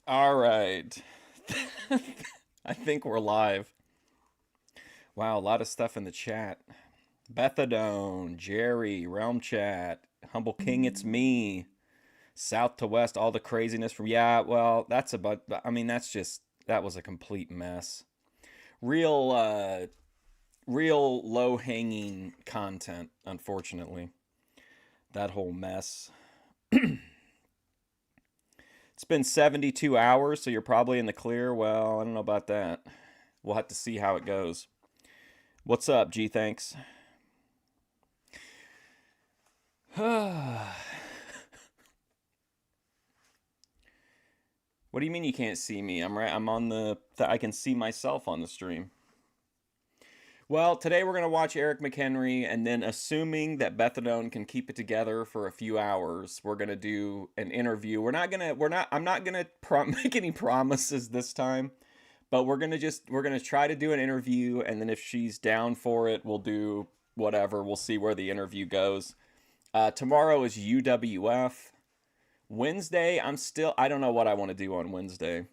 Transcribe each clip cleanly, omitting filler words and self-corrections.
All right. I think we're live. Wow, a lot of stuff in the chat. Bethadone, Jerry, Realm Chat, Humble King, it's me. South to West, all the craziness from well, that's about that's just that was a complete mess. Real real low-hanging content, unfortunately. That whole mess. It's been 72 hours, so you're probably in the clear. Well, I don't know about that. We'll have to see how it goes. What's up, G? Thanks. What do you mean you can't see me? I'm right. I'm on I can see myself on the stream. Well, today we're gonna watch Eric McHenry, and then assuming that Bethadone can keep it together for a few hours, we're gonna do an interview. I'm not gonna make any promises this time, but we're gonna try to do an interview, and then if she's down for it, we'll do whatever. We'll see where the interview goes. Tomorrow is UWF. Wednesday, I don't know what I want to do on Wednesday.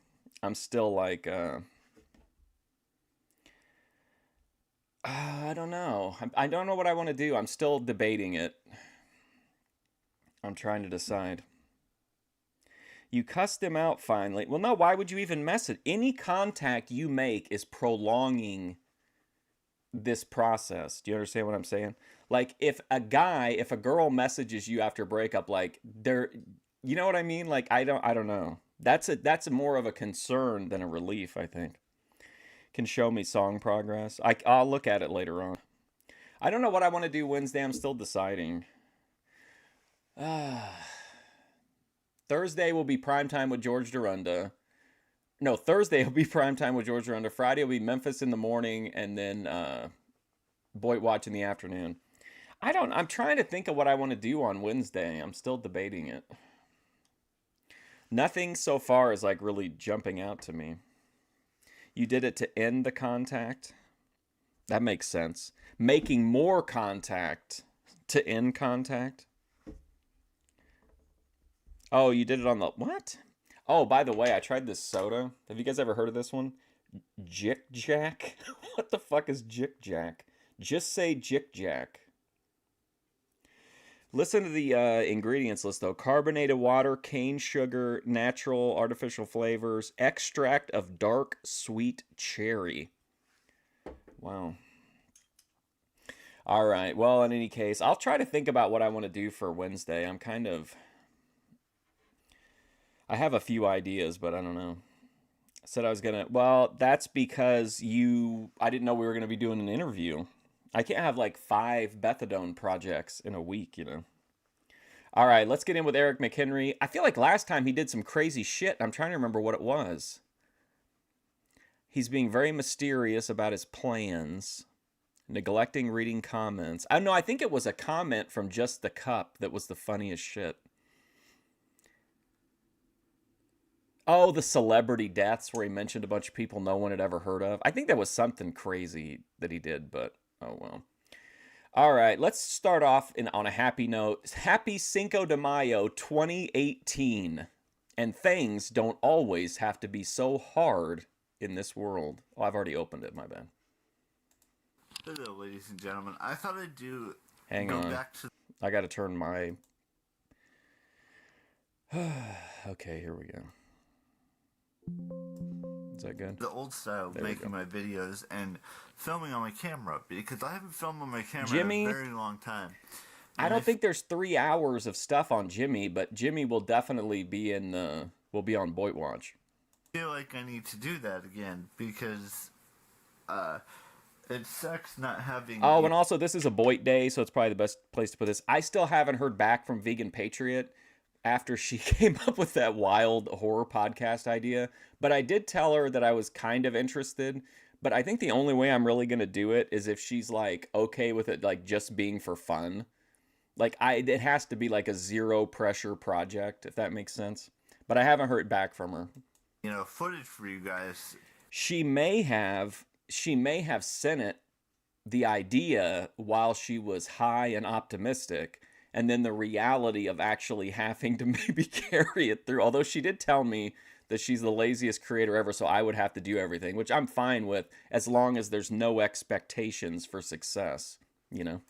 I'm still like, I don't know. I don't know what I want to do. I'm still debating it. I'm trying to decide. You cussed him out finally. Well, no, why would you even mess it? Any contact you make is prolonging this process. Do you understand what I'm saying? Like if a girl messages you after a breakup, like you know what I mean? Like I don't know. That's more of a concern than a relief, I think. Can show me song progress. I'll look at it later on. I don't know what I want to do Wednesday. I'm still deciding. Thursday will be primetime with George Durunda. No, Thursday will be primetime with George Durunda. Friday will be Memphis in the morning, and then Boyd Watch in the afternoon. I'm trying to think of what I want to do on Wednesday. I'm still debating it. Nothing so far is like really jumping out to me. You did it to end the contact. That makes sense. Making more contact to end contact. Oh, you did it on the what? Oh, by the way, I tried this soda. Have you guys ever heard of this one? Jick Jack? What the fuck is Jick Jack? Just say Jick Jack. Listen to the ingredients list, though. Carbonated water, cane sugar, natural artificial flavors, extract of dark sweet cherry. Wow. All right. Well, in any case, I'll try to think about what I want to do for Wednesday. I have a few ideas, but I don't know. I said I was going to... Well, that's because I didn't know we were going to be doing an interview. I can't have like 5 Bethadone projects in a week, you know. All right, let's get in with Eric McHenry. I feel like last time he did some crazy shit. I'm trying to remember what it was. He's being very mysterious about his plans, neglecting reading comments. I know, I think it was a comment from Just the Cup that was the funniest shit. Oh, the celebrity deaths where he mentioned a bunch of people no one had ever heard of. I think that was something crazy that he did, but oh well. All right, let's start off on a happy note. Happy Cinco de Mayo 2018. And things don't always have to be so hard in this world. Oh, I've already opened it, my bad. Hello, ladies and gentlemen. I thought I'd Hang on. back to... I got to turn my... Okay, here we go. Is that good? The old style of making my videos and filming on my camera, because I haven't filmed on my camera Jimmy, in a very long time. I don't think there's 3 hours of stuff on Jimmy, but Jimmy will definitely be will be on Boyd Watch. I feel like I need to do that again, because it sucks not having... Oh, and also this is a Boyd day, so it's probably the best place to put this. I still haven't heard back from Vegan Patriot after she came up with that wild horror podcast idea. But I did tell her that I was kind of interested. But I think the only way I'm really going to do it is if she's like okay with it, like just being for fun. Like it has to be like a zero pressure project, if that makes sense. But I haven't heard back from her. You know, footage for you guys. She may have sent it the idea while she was high and optimistic. And then the reality of actually having to maybe carry it through. Although she did tell me that she's the laziest creator ever, so I would have to do everything, which I'm fine with as long as there's no expectations for success, you know?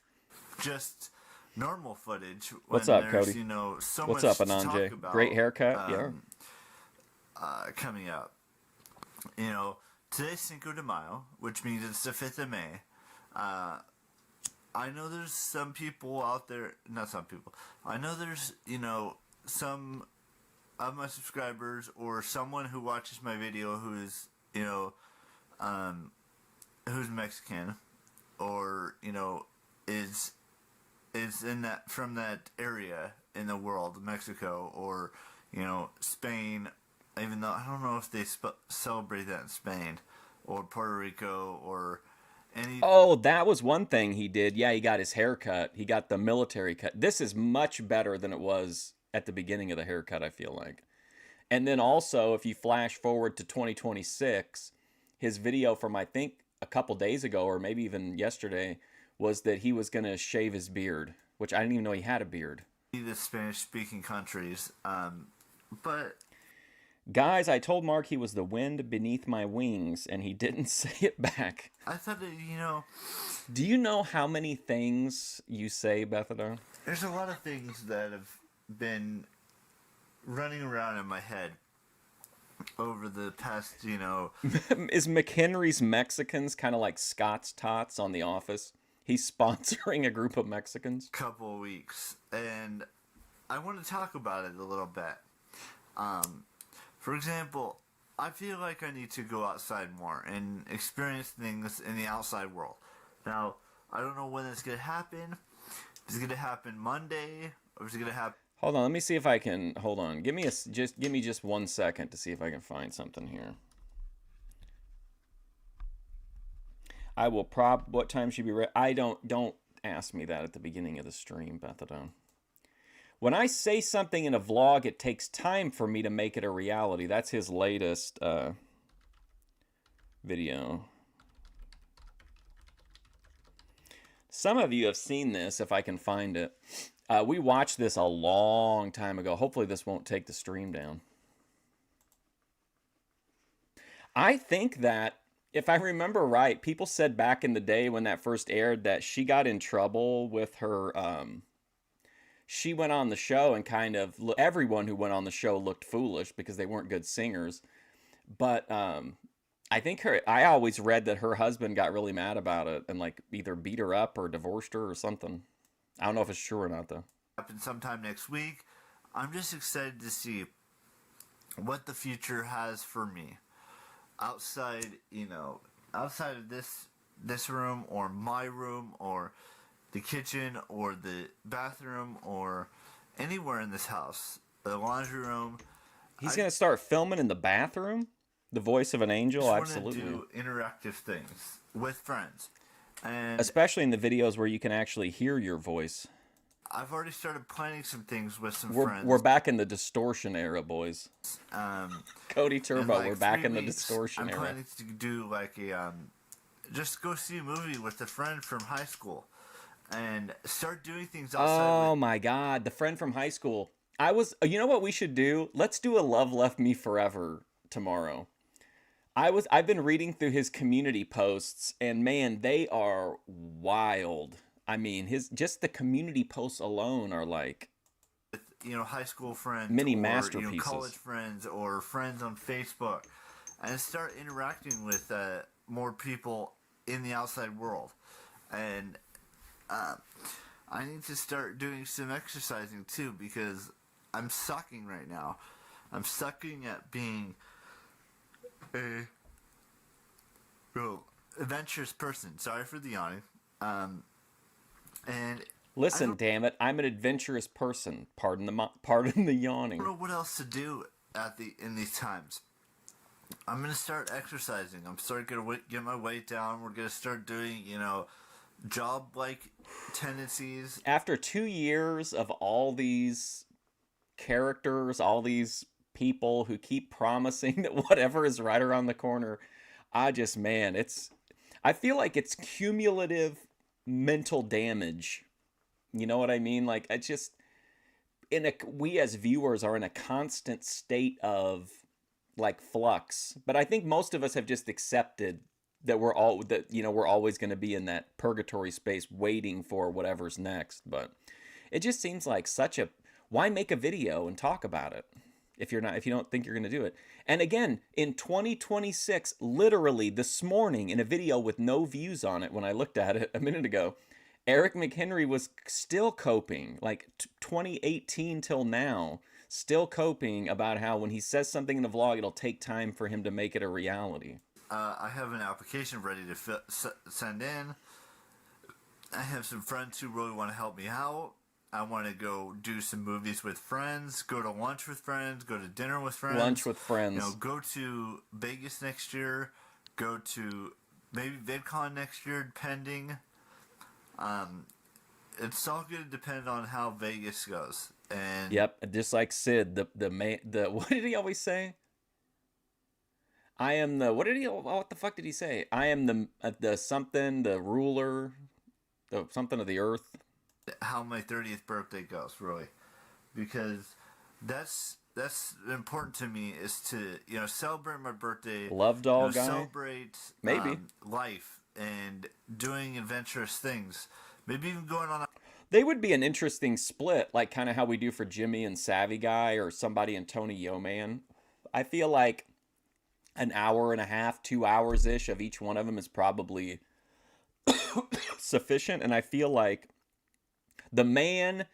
Just normal footage What's when up, there's, Cody? so What's much up, to talk Ananje? Great about haircut. Yeah. coming up. Today's Cinco de Mayo, which means it's the 5th of May. I know there's some people out there, not some people, I know there's, some of my subscribers or someone who watches my video who's, who's Mexican or, is in that, from that area in the world, Mexico or, Spain, even though I don't know if they celebrate that in Spain or Puerto Rico or any. Oh, that was one thing he did. Yeah, he got his haircut. He got the military cut. This is much better than it was at the beginning of the haircut, I feel like. And then also, if you flash forward to 2026, his video from I think a couple days ago or maybe even yesterday was that he was going to shave his beard, which I didn't even know he had a beard. The Spanish-speaking countries, but Guys, I told Mark he was the wind beneath my wings, and he didn't say it back. I thought that, Do you know how many things you say, Bethany? there's a lot of things that have been running around in my head over the past, Is McHenry's Mexicans kind of like Scott's Tots on The Office? He's sponsoring a group of Mexicans. couple of weeks, and I want to talk about it a little bit. For example, I feel like I need to go outside more and experience things in the outside world. Now, I don't know when it's going to happen. Is it going to happen Monday, or is it going to happen? Hold on, let me see if I can. Hold on, give me just 1 second to see if I can find something here. I will what time should be ready? Don't ask me that at the beginning of the stream, Bethadone. When I say something in a vlog, it takes time for me to make it a reality. That's his latest video. Some of you have seen this, if I can find it. We watched this a long time ago. Hopefully this won't take the stream down. I think that, if I remember right, people said back in the day when that first aired that she got in trouble with her... she went on the show and kind of... Everyone who went on the show looked foolish because they weren't good singers. But I think I always read that her husband got really mad about it and like either beat her up or divorced her or something. I don't know if it's true or not, though. Happen sometime next week. I'm just excited to see what the future has for me. Outside, outside of this room or my room or the kitchen or the bathroom or anywhere in this house, the laundry room. He's going to start filming in the bathroom? The voice of an angel? Absolutely. I want to do interactive things with friends. And especially in the videos where you can actually hear your voice. I've already started planning some things with some friends. We're back in the distortion era, boys. Cody Turbo, like we're back in the distortion era. I'm planning to do like a just go see a movie with a friend from high school and start doing things outside. Oh my God, the friend from high school. You know what we should do? Let's do a Love Left Me Forever tomorrow. I've been reading through his community posts, and man, they are wild. I mean, just the community posts alone are like, high school friends, mini or, masterpieces. College friends or friends on Facebook, and start interacting with more people in the outside world. And I need to start doing some exercising too, because I'm sucking right now. I'm sucking at being a adventurous person. Sorry for the yawning. And listen, damn it, I'm an adventurous person. Pardon the yawning. I don't know what else to do in these times. I'm gonna start exercising. I'm gonna get my weight down. We're gonna start doing, job-like tendencies. After 2 years of all these characters, all these people who keep promising that whatever is right around the corner, I feel like it's cumulative mental damage. You know what I mean? Like, I just, we as viewers are in a constant state of like flux. But I think most of us have just accepted that we're always going to be in that purgatory space waiting for whatever's next. But it just seems like such a why make a video and talk about it if you don't think you're going to do it. And again, in 2026, literally this morning in a video with no views on it when I looked at it a minute ago, Eric McHenry was still coping, like 2018 till now, still coping about how when he says something in the vlog, it'll take time for him to make it a reality. I have an application ready to send in. I have some friends who really want to help me out. I want to go do some movies with friends, go to lunch with friends, go to dinner with friends. Lunch with friends. Go to Vegas next year, go to maybe VidCon next year, pending. It's all going to depend on how Vegas goes. And yep, just like Sid, the what did he always say? I am the what the fuck did he say? I am the something, the ruler, the something of the earth. How my 30th birthday goes, really, because that's important to me is to celebrate my birthday. Love doll guy. Celebrate maybe life and doing adventurous things. Maybe even going on. They would be an interesting split, like kind of how we do for Jimmy and Savvy Guy or somebody and Tony Yo-Man. I feel like an hour and a half, 2 hours ish of each one of them is probably sufficient, and I feel like the man,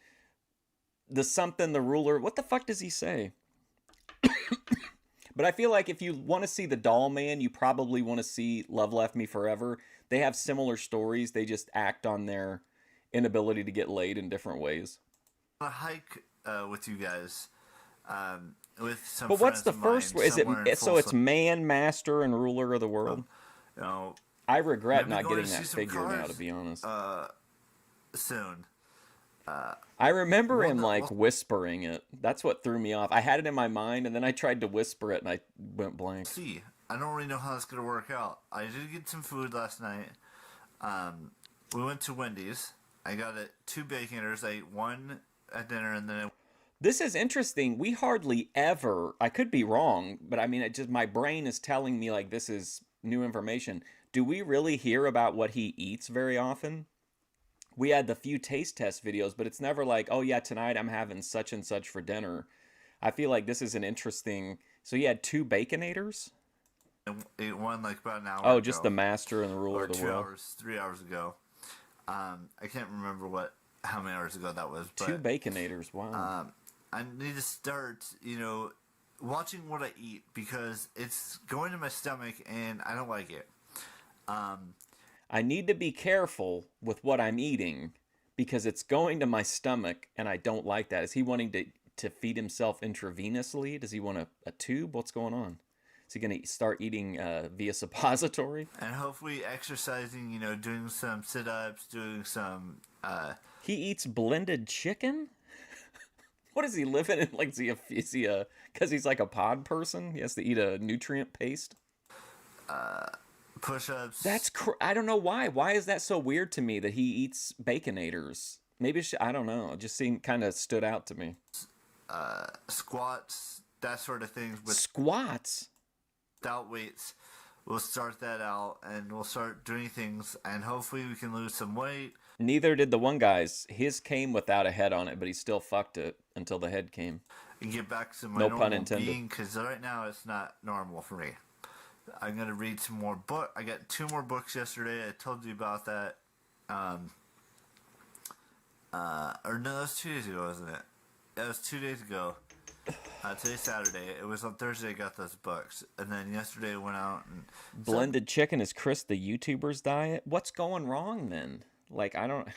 the something, the ruler, what the fuck does he say? But I feel like if you want to see the doll man, you probably want to see Love Left Me Forever. They have similar stories. They just act on their inability to get laid in different ways. A hike with you guys, with some. But what's the first? Is it so? It's man, master, and ruler of the world. I regret not getting that figure now, to be honest. Soon. I remember him like whispering it. That's what threw me off. I had it in my mind, and then I tried to whisper it, and I went blank. See, I don't really know how it's gonna work out. I did get some food last night. We went to Wendy's. I got 2 Baconers. I ate one at dinner, and then This is interesting. We hardly ever. I could be wrong, but I mean, my brain is telling me like this is new information. Do we really hear about what he eats very often? We had the few taste test videos, but it's never like, oh yeah, tonight I'm having such and such for dinner. I feel like this is an interesting. So you had 2 Baconators? I ate one like about an hour ago. just the master and the ruler of the world. 2 hours, 3 hours ago. I can't remember how many hours ago that was. But, 2 Baconators, wow. I need to start, watching what I eat because it's going to my stomach and I don't like it. I need to be careful with what I'm eating because it's going to my stomach and I don't like that. Is he wanting to feed himself intravenously? Does he want a tube? What's going on? Is he going to start eating via suppository? And hopefully exercising, doing some sit-ups, doing some... He eats blended chicken? What is he living in? Like, is he because he's like a pod person? He has to eat a nutrient paste? Push-ups. I don't know why. Why is that so weird to me that he eats Baconators? Maybe I don't know. It just kind of stood out to me. Squats, that sort of things. Squats? Without weights. We'll start that out and we'll start doing things and hopefully we can lose some weight. Neither did the one guy's. His came without a head on it, but he still fucked it until the head came. And get back to my normal being because right now it's not normal for me. I'm going to read some more books. I got 2 more books yesterday. I told you about that. Or no, that was 2 days ago, wasn't it? That was 2 days ago. Today's Saturday. It was on Thursday I got those books. And then yesterday I went out and... Blended chicken is Chris the YouTuber's diet? What's going wrong then? Like, I don't...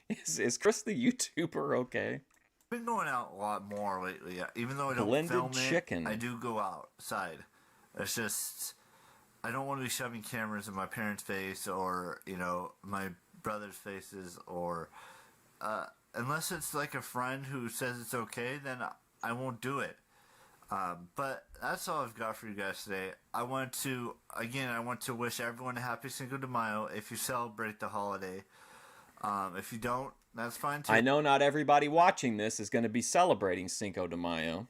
Is Chris the YouTuber okay? I've been going out a lot more lately. Even though I don't Blended film chicken. it, I do go outside. It's just... I don't want to be shoving cameras in my parents' face or, my brother's faces or... unless it's like a friend who says it's okay, then I won't do it. But that's all I've got for you guys today. I want to wish everyone a happy Cinco de Mayo if you celebrate the holiday. If you don't, that's fine too. I know not everybody watching this is going to be celebrating Cinco de Mayo.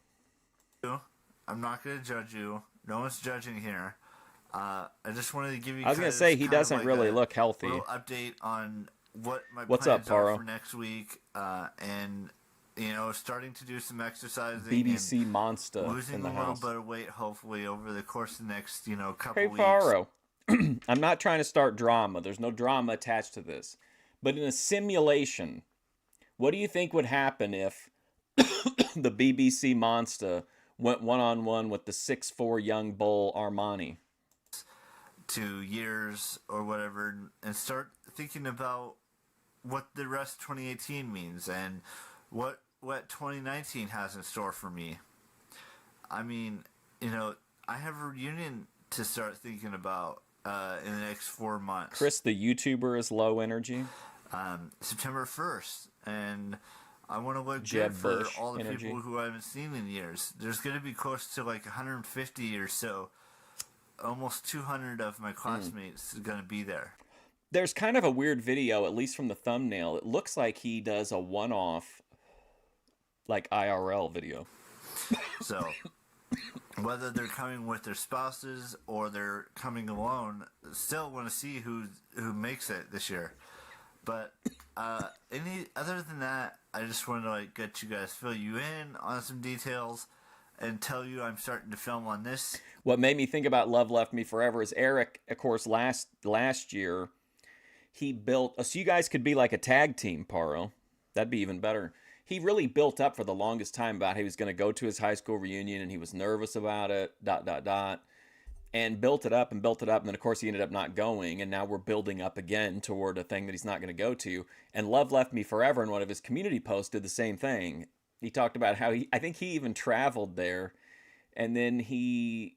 I'm not going to judge you. No one's judging here. I just wanted to give you I was going to say, he doesn't really look healthy. little update on what my What's up, plans are Paro? for next week. And, starting to do some exercising. BBC Monster losing in the a little house. bit of weight, hopefully, over the course of the next, couple Hey, weeks. Paro. I'm not trying to start drama. There's no drama attached to this. But in a simulation, what do you think would happen if the BBC Monster went one-on-one with the 6'4" young bull Armani? 2 years or whatever, and start thinking about what the rest of 2018 means and what 2019 has in store for me. I mean, I have a reunion to start thinking about in the next 4 months. Chris, the YouTuber, is low energy. September 1st, and I want to look Jeb good for Bush all the energy. people who I haven't seen in years. There's going to be close to like 150 or so. Almost 200 of my classmates are going to be there. There's kind of a weird video, at least from the thumbnail. It looks like he does a one-off, like IRL video. So, whether they're coming with their spouses or they're coming alone, still want to see who makes it this year. But other than that, I just wanted to get you guys, fill you in on some details, and tell you I'm starting to film on this. What made me think about Love Left Me Forever is Eric, of course, last year, he built... so you guys could be like a tag team, Paro. That'd be even better. He really built up for the longest time about how he was going to go to his high school reunion, and he was nervous about it, ... and built it up, and then, of course, he ended up not going, and now we're building up again toward a thing that he's not going to go to. And Love Left Me Forever, in one of his community posts, did the same thing. He talked about how I think he even traveled there, and then he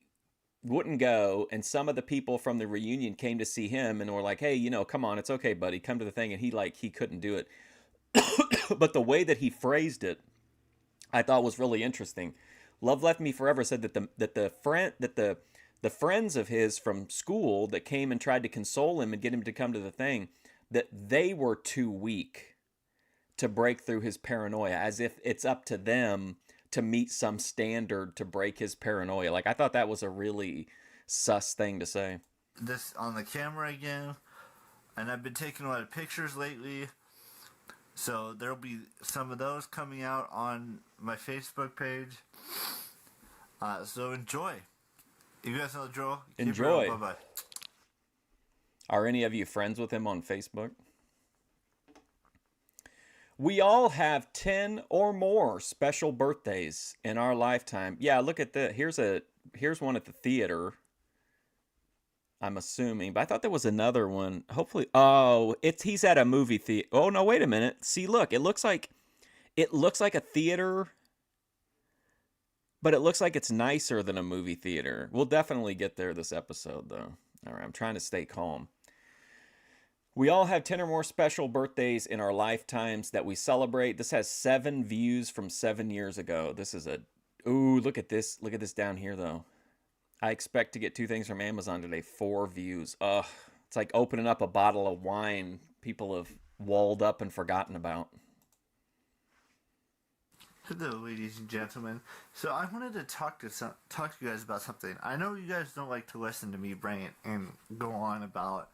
wouldn't go, and some of the people from the reunion came to see him and were like, hey, come on, it's okay, buddy, come to the thing, and he couldn't do it. But the way that he phrased it, I thought was really interesting. Love Left Me Forever said that the friends of his from school that came and tried to console him and get him to come to the thing, that they were too weak to break through his paranoia, as if it's up to them to meet some standard to break his paranoia. I thought that was a really sus thing to say. This on the camera again, and I've been taking a lot of pictures lately, so there'll be some of those coming out on my Facebook page. So enjoy. You guys know the drill. Enjoy. Bye-bye. Are any of you friends with him on Facebook? We all have 10 or more special birthdays in our lifetime. Yeah, look at that. Here's one at the theater, I'm assuming. But I thought there was another one. Hopefully. Oh, he's at a movie theater. Oh, no, wait a minute. See, look. It looks like a theater, but it looks like it's nicer than a movie theater. We'll definitely get there this episode, though. All right, I'm trying to stay calm. We all have 10 or more special birthdays in our lifetimes that we celebrate. This has 7 views from 7 years ago. This is ooh, look at this. Look at this down here, though. I expect to get 2 things from Amazon today. 4 views. Ugh. It's like opening up a bottle of wine people have walled up and forgotten about. Hello, ladies and gentlemen. So I wanted to talk to you guys about something. I know you guys don't like to listen to me rant and go on about,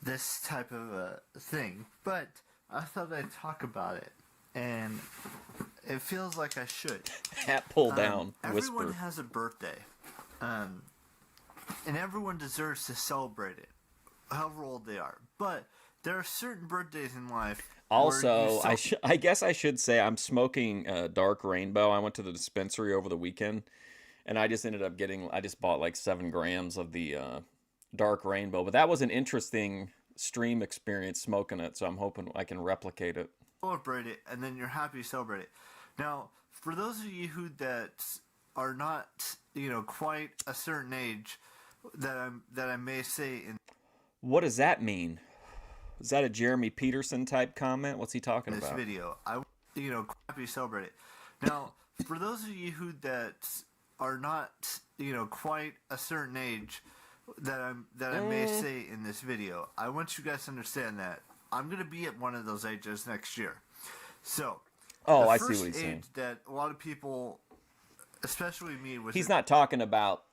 this type of a thing, but I thought I'd talk about it, and it feels like I should. Hat pull down, everyone whisper. has a birthday, and everyone deserves to celebrate it, however old they are. But there are certain birthdays in life. Also, I guess I should say I'm smoking Dark Rainbow. I went to the dispensary over the weekend, and I just ended up I just bought like 7 grams of the Dark Rainbow. But that was an interesting stream experience smoking it, so I'm hoping I can replicate it. Celebrate it, and then you're happy to celebrate it. Now, for those of you that are not, quite a certain age, that I may say in... What does that mean? Is that a Jeremy Peterson type comment? What's he talking this about? Video, happy to celebrate it. Now, for those of you that are not, quite a certain age, that I may say in this video, I want you guys to understand that I'm going to be at one of those ages next year. So, I see what he's saying. That a lot of people especially me with He's not talking about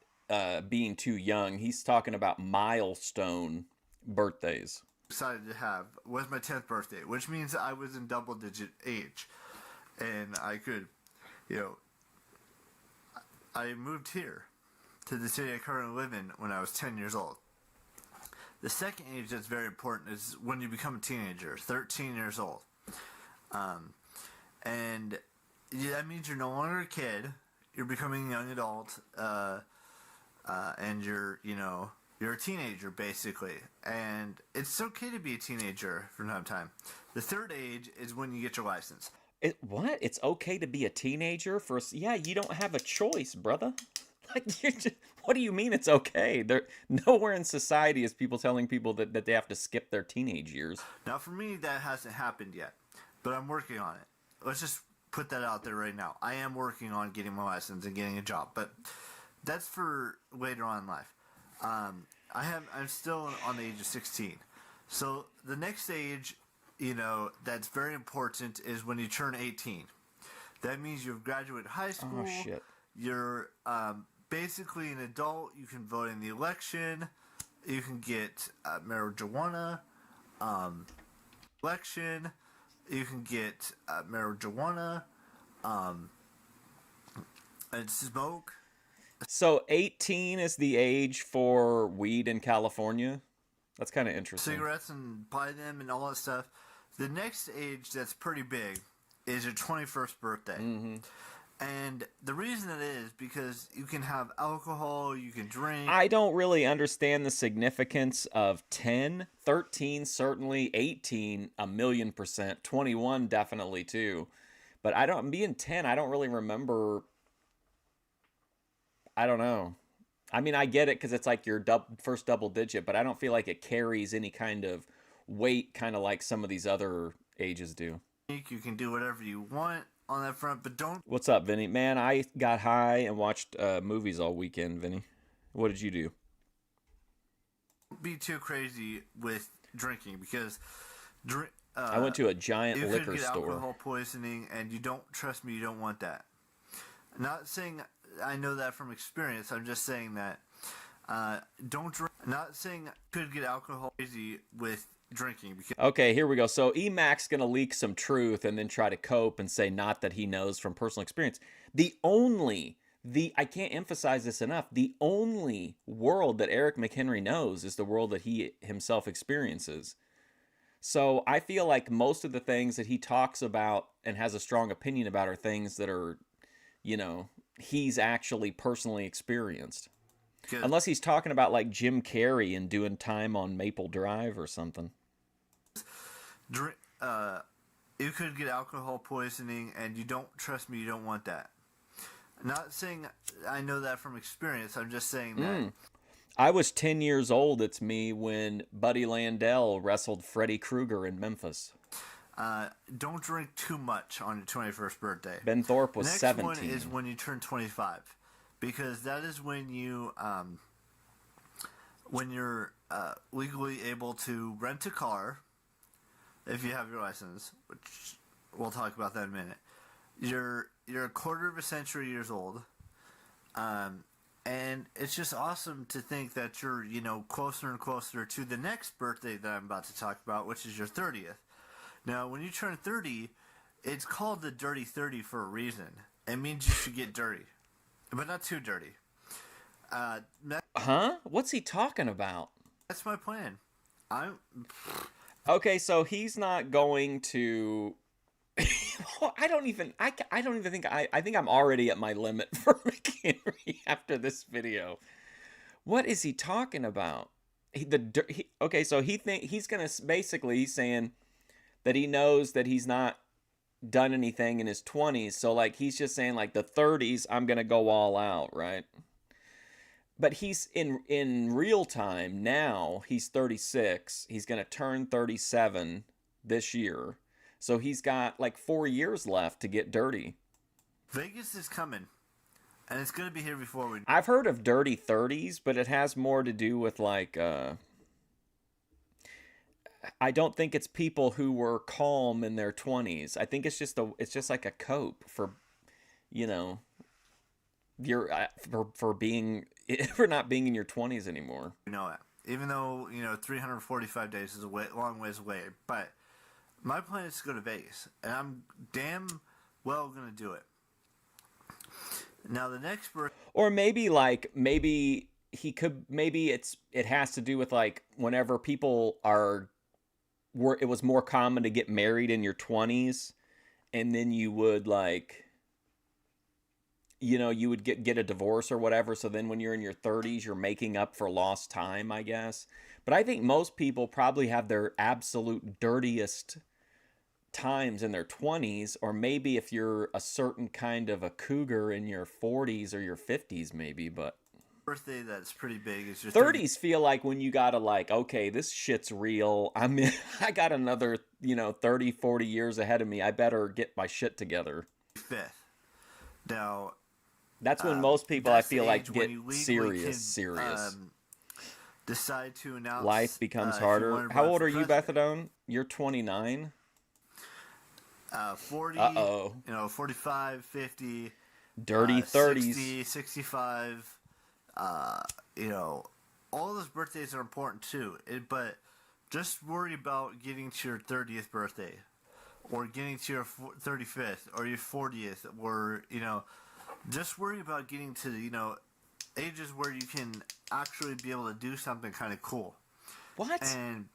being too young. He's talking about milestone birthdays. excited to have was my 10th birthday, which means I was in double digit age, and I could, you know, I moved here to the city I currently live in when I was 10 years old. The second age that's very important is when you become a teenager, 13 years old. And that means you're no longer a kid, you're becoming a young adult, and you're a teenager, basically. And it's okay to be a teenager from time to time. The third age is when you get your license. What? It's okay to be a teenager? Yeah, you don't have a choice, brother. Like, what do you mean it's okay? There nowhere in society is people telling people that they have to skip their teenage years. Now, for me, that hasn't happened yet, but I'm working on it. Let's just put that out there right now. I am working on getting my license and getting a job, but that's for later on in life. I'm still on the age of 16. So the next age, that's very important is when you turn 18. That means you've graduated high school. Oh, shit. You're basically an adult. You can vote in the election. You can get marijuana. Election. You can get marijuana. And smoke. So 18 is the age for weed in California? That's kind of interesting. Cigarettes and buy them and all that stuff. The next age that's pretty big is your 21st birthday. Mm-hmm. And the reason it is because you can have alcohol, you can drink. I don't really understand the significance of 10, 13 certainly, 18 1,000,000%, 21 definitely too. But being 10, I don't really remember. I don't know. I mean, I get it because it's like your first double digit, but I don't feel like it carries any kind of weight, kind of like some of these other ages do. You can do whatever you want on that front, but don't. What's up, Vinny? Man, I got high and watched movies all weekend, Vinny. What did you do? Be too crazy with drinking because I went to a giant you liquor could get store. Alcohol poisoning, and you don't trust me. You don't want that. Not saying I know that from experience. I'm just saying that don't drink. Not saying could get alcohol crazy with drinking. Because okay, here we go. So Emac's gonna leak some truth and then try to cope and say not that he knows from personal experience. I can't emphasize this enough. The only world that Eric McHenry knows is the world that he himself experiences. So I feel like most of the things that he talks about and has a strong opinion about are things that are, he's actually personally experienced. Good. Unless he's talking about like Jim Carrey and doing time on Maple Drive or something. You could get alcohol poisoning, and you don't trust me. You don't want that. Not saying I know that from experience. I'm just saying that. I was 10 years old. It's me when Buddy Landell wrestled Freddy Krueger in Memphis. Don't drink too much on your 21st birthday. Ben Thorpe was Next 17. Next one is when you turn 25, because that is when you're legally able to rent a car, if you have your license, which we'll talk about that in a minute. You're a quarter of a century years old, and it's just awesome to think that you're closer and closer to the next birthday that I'm about to talk about, which is your 30th. Now, when you turn 30, it's called the Dirty 30 for a reason. It means you should get dirty, but not too dirty. Huh? What's he talking about? That's my plan. Okay, so he's not going to. I don't even think I think I'm already at my limit for McHenry after this video. What is he talking about? Okay, so he's saying that he knows that he's not done anything in his 20s, so like he's just saying like the 30s I'm gonna go all out, right? But he's in real time now. He's 36. He's gonna turn 37 this year. So he's got like 4 years left to get dirty. Vegas is coming, and it's going to be here before we. I've heard of dirty 30s, but it has more to do with like. I don't think it's people who were calm in their 20s. I think it's just like a cope for, you're for being for not being in your 20s anymore. You know it. Even though 345 days is a long ways away, but my plan is to go to Vegas, and I'm damn well gonna do it. Now the next birth. Or maybe he could, maybe it has to do with like whenever people are were it was more common to get married in your 20s, and then you would like, you would get a divorce or whatever, so then when you're in your 30s you're making up for lost time, I guess. But I think most people probably have their absolute dirtiest times in their 20s, or maybe if you're a certain kind of a cougar in your 40s or your 50s maybe. But Birthday that's pretty big is your 30s feel like when you gotta like, okay, this shit's real. I got another 30, 40 years ahead of me. I better get my shit together. 35th. Now that's when most people, I that's the feel like, age when get you legally serious. Decide to announce Life becomes if you harder. wanted to How run old for are you, president. Bethadone? You're 29. 40, Uh-oh. 45, 50, Dirty 30s. 60, 65. All those birthdays are important too. But just worry about getting to your 30th birthday, or getting to your 35th, or your 40th, or just worry about getting to ages where you can actually be able to do something kind of cool. What? And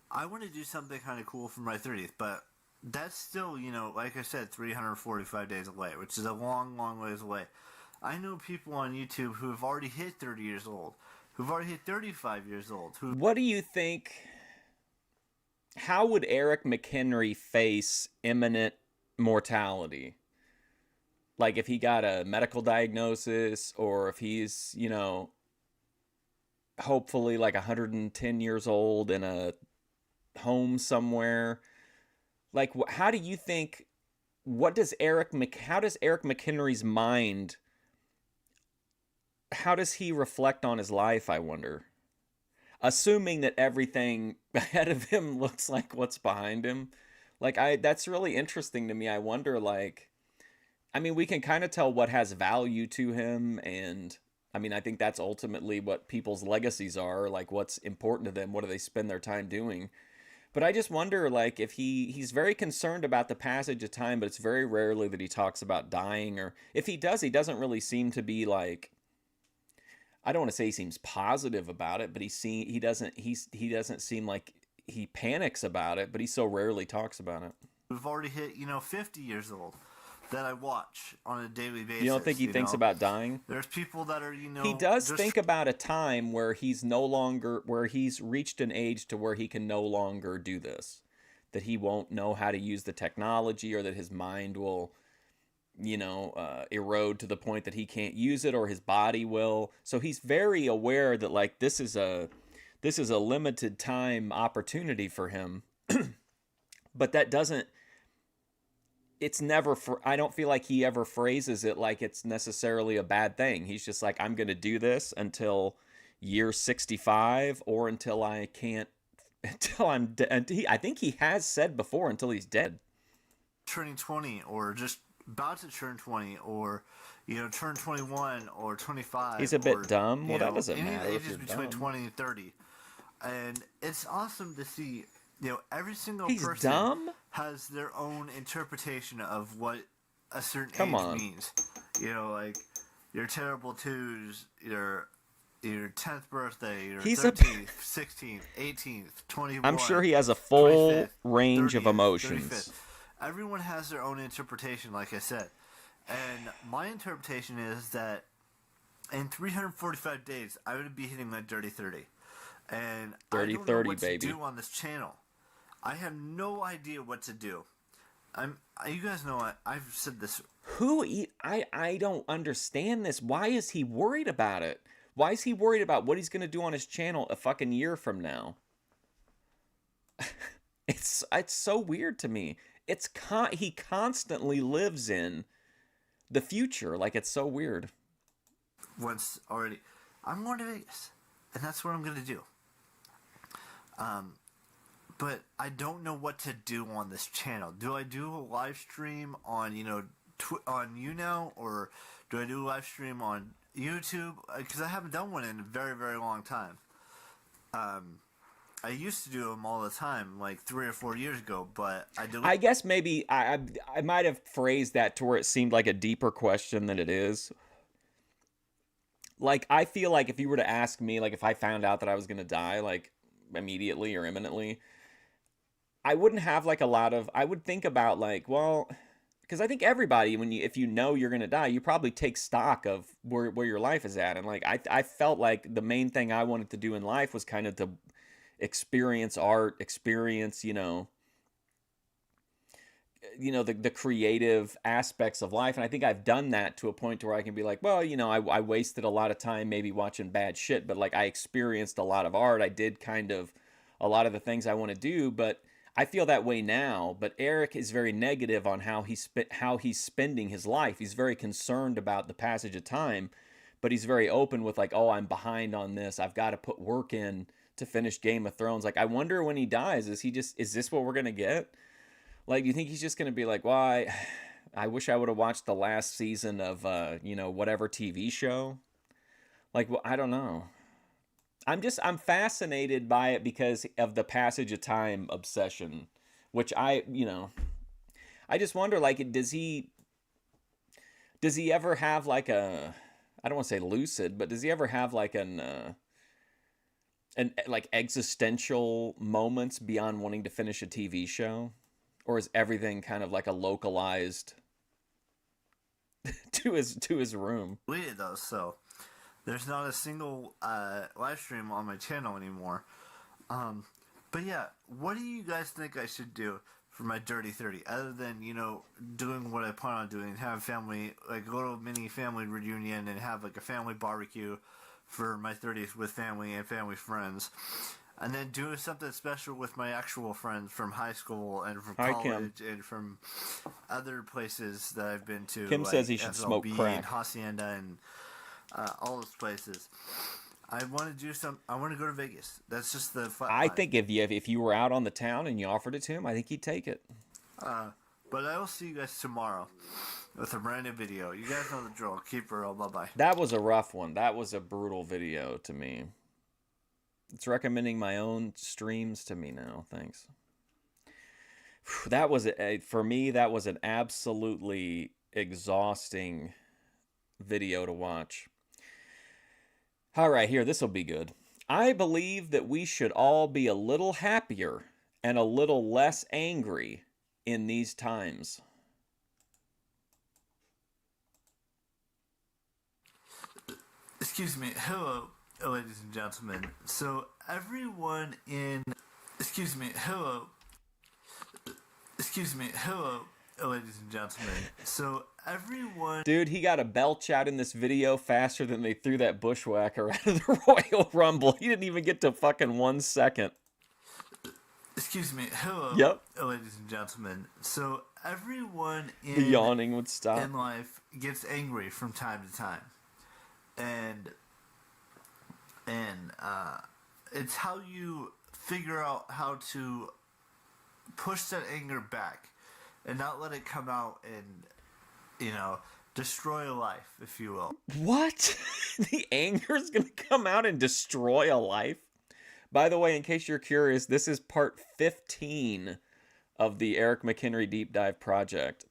I want to do something kind of cool for my 30th, but that's still, like I said, 345 days away, which is a long, long ways away. I know people on YouTube who have already hit 30 years old, who've already hit 35 years old. What do you think? How would Eric McHenry face imminent mortality? Like if he got a medical diagnosis, or if he's, hopefully like 110 years old in a home somewhere. Like, how do you think? How does Eric McHenry's mind? How does he reflect on his life, I wonder? Assuming that everything ahead of him looks like what's behind him. Like, that's really interesting to me. I wonder, like, I mean, we can kind of tell what has value to him, and I mean, I think that's ultimately what people's legacies are, like what's important to them, what do they spend their time doing. But I just wonder, like, if he's very concerned about the passage of time, but it's very rarely that he talks about dying, or if he does, he doesn't really seem to be like, I don't want to say he seems positive about it, but he doesn't seem like he panics about it, but he so rarely talks about it. Who've already hit 50 years old that I watch on a daily basis. You don't think he thinks about dying? There's people that are he does think about a time where he's reached an age to where he can no longer do this, that he won't know how to use the technology, or that his mind will erode to the point that he can't use it, or his body will. So he's very aware that like this is a limited time opportunity for him. But that doesn't, it's never, I don't feel like he ever phrases it like it's necessarily a bad thing. He's just like, I'm going to do this until year 65, or until I can't, until I'm dead. I think he has said before, until he's dead. Turning 20, or just about to turn 20, or turn 21 or 25. He's a bit dumb. Well, that doesn't any matter. Ages between 20 and 30, and it's awesome to see. Every single person dumb? has their own interpretation of what a certain age means. Like your terrible twos, your 10th birthday, your 13th, 16th, 18th, 21st. I'm sure he has a full range 30th, of emotions. 35th. Everyone has their own interpretation, like I said. And my interpretation is that in 345 days, I would be hitting my dirty 30. And I don't know what to do on this channel. I have no idea what to do. You guys know I've said this. I don't understand this. Why is he worried about it? Why is he worried about what he's going to do on his channel a fucking year from now? It's so weird to me. He constantly lives in the future. Like, it's so weird. Once already, I'm going to Vegas, and that's what I'm going to do. But I don't know what to do on this channel. Do I do a live stream on, on YouNow, or do I do a live stream on YouTube? Because I haven't done one in a very, very long time. I used to do them all the time, like 3 or 4 years ago, but I guess maybe I might have phrased that to where it seemed like a deeper question than it is. Like, I feel like if you were to ask me, like, if I found out that I was going to die, like, immediately or imminently, I wouldn't have, like, I would think about, like, well, because I think everybody, if you know you're going to die, you probably take stock of where your life is at. And, like, I felt like the main thing I wanted to do in life was kind of to experience art, experience, the creative aspects of life. And I think I've done that to a point to where I can be like, well, I wasted a lot of time maybe watching bad shit, but like I experienced a lot of art. I did kind of a lot of the things I want to do, but I feel that way now. But Eric is very negative on how he's spending his life. He's very concerned about the passage of time, but he's very open with like, oh, I'm behind on this. I've got to put work in to finish Game of Thrones. Like, I wonder when he dies, is this what we're gonna get? Like, do you think he's just going to be like, well, I wish I would have watched the last season of, whatever TV show? Like, well, I don't know. I'm fascinated by it because of the passage of time obsession, which I just wonder, like, does he ever have like I don't want to say lucid, but does he ever have like an like existential moments beyond wanting to finish a TV show? Or is everything kind of like a localized to his room? Deleted those, so there's not a single live stream on my channel anymore. But yeah, what do you guys think I should do for my Dirty 30? Other than, doing what I plan on doing, have family, like a little mini family reunion and have like a family barbecue for my 30th with family and family friends. And then do something special with my actual friends from high school and from college and from other places that I've been to. Kim says he should FLB smoke crack. And Hacienda and all those places. I want to go to Vegas. That's just the fun. I think if you were out on the town and you offered it to him, I think he'd take it. But I will see you guys tomorrow with a brand new video. You guys know the drill. Keep it real. Bye-bye. That was a rough one. That was a brutal video to me. It's recommending my own streams to me now. Thanks. That was for me. That was an absolutely exhausting video to watch. All right, here, this will be good. I believe that we should all be a little happier and a little less angry in these times. Excuse me. Hello, ladies and gentlemen. So everyone in... Excuse me. Hello. Excuse me. Hello, ladies and gentlemen. So everyone... Dude, he got a belch out in this video faster than they threw that bushwhacker out of the Royal Rumble. He didn't even get to fucking 1 second. Excuse me. Hello, yep. Ladies and gentlemen. So everyone the yawning would stop. In life gets angry from time to time. And it's how you figure out how to push that anger back and not let it come out and, destroy a life, if you will. What? The anger is going to come out and destroy a life? By the way, in case you're curious, this is part 15 of the Eric McHenry Deep Dive project.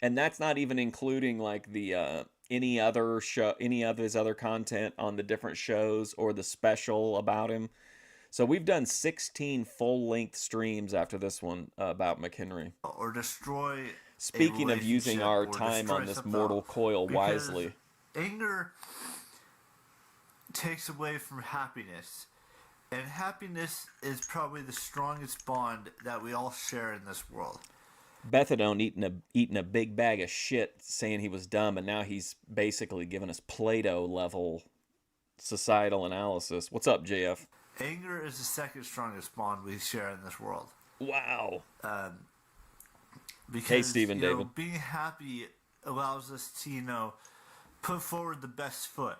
And that's not even including like the any of his other content on the different shows or the special about him. So we've done 16 full-length streams after this one about McHenry. Or destroy. Speaking of using our time on this mortal coil wisely. Anger takes away from happiness. And happiness is probably the strongest bond that we all share in this world. Bethadone eating a big bag of shit saying he was dumb, and now he's basically giving us Plato level societal analysis. What's up, JF? Anger is the second strongest bond we share in this world. Wow. Because, hey, Stephen David. Being happy allows us to, put forward the best foot.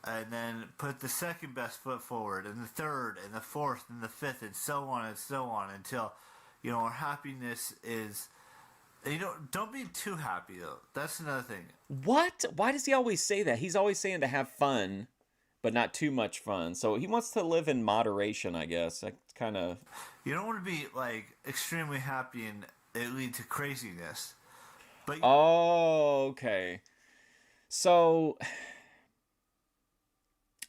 And then put the second best foot forward, and the third, and the fourth, and the fifth, and so on until, our happiness is You don't be too happy though. That's another thing. What? Why does he always say that? He's always saying to have fun, but not too much fun. So he wants to live in moderation, I guess. That's kind of. You don't want to be like extremely happy and it lead to craziness. But Oh, okay. So,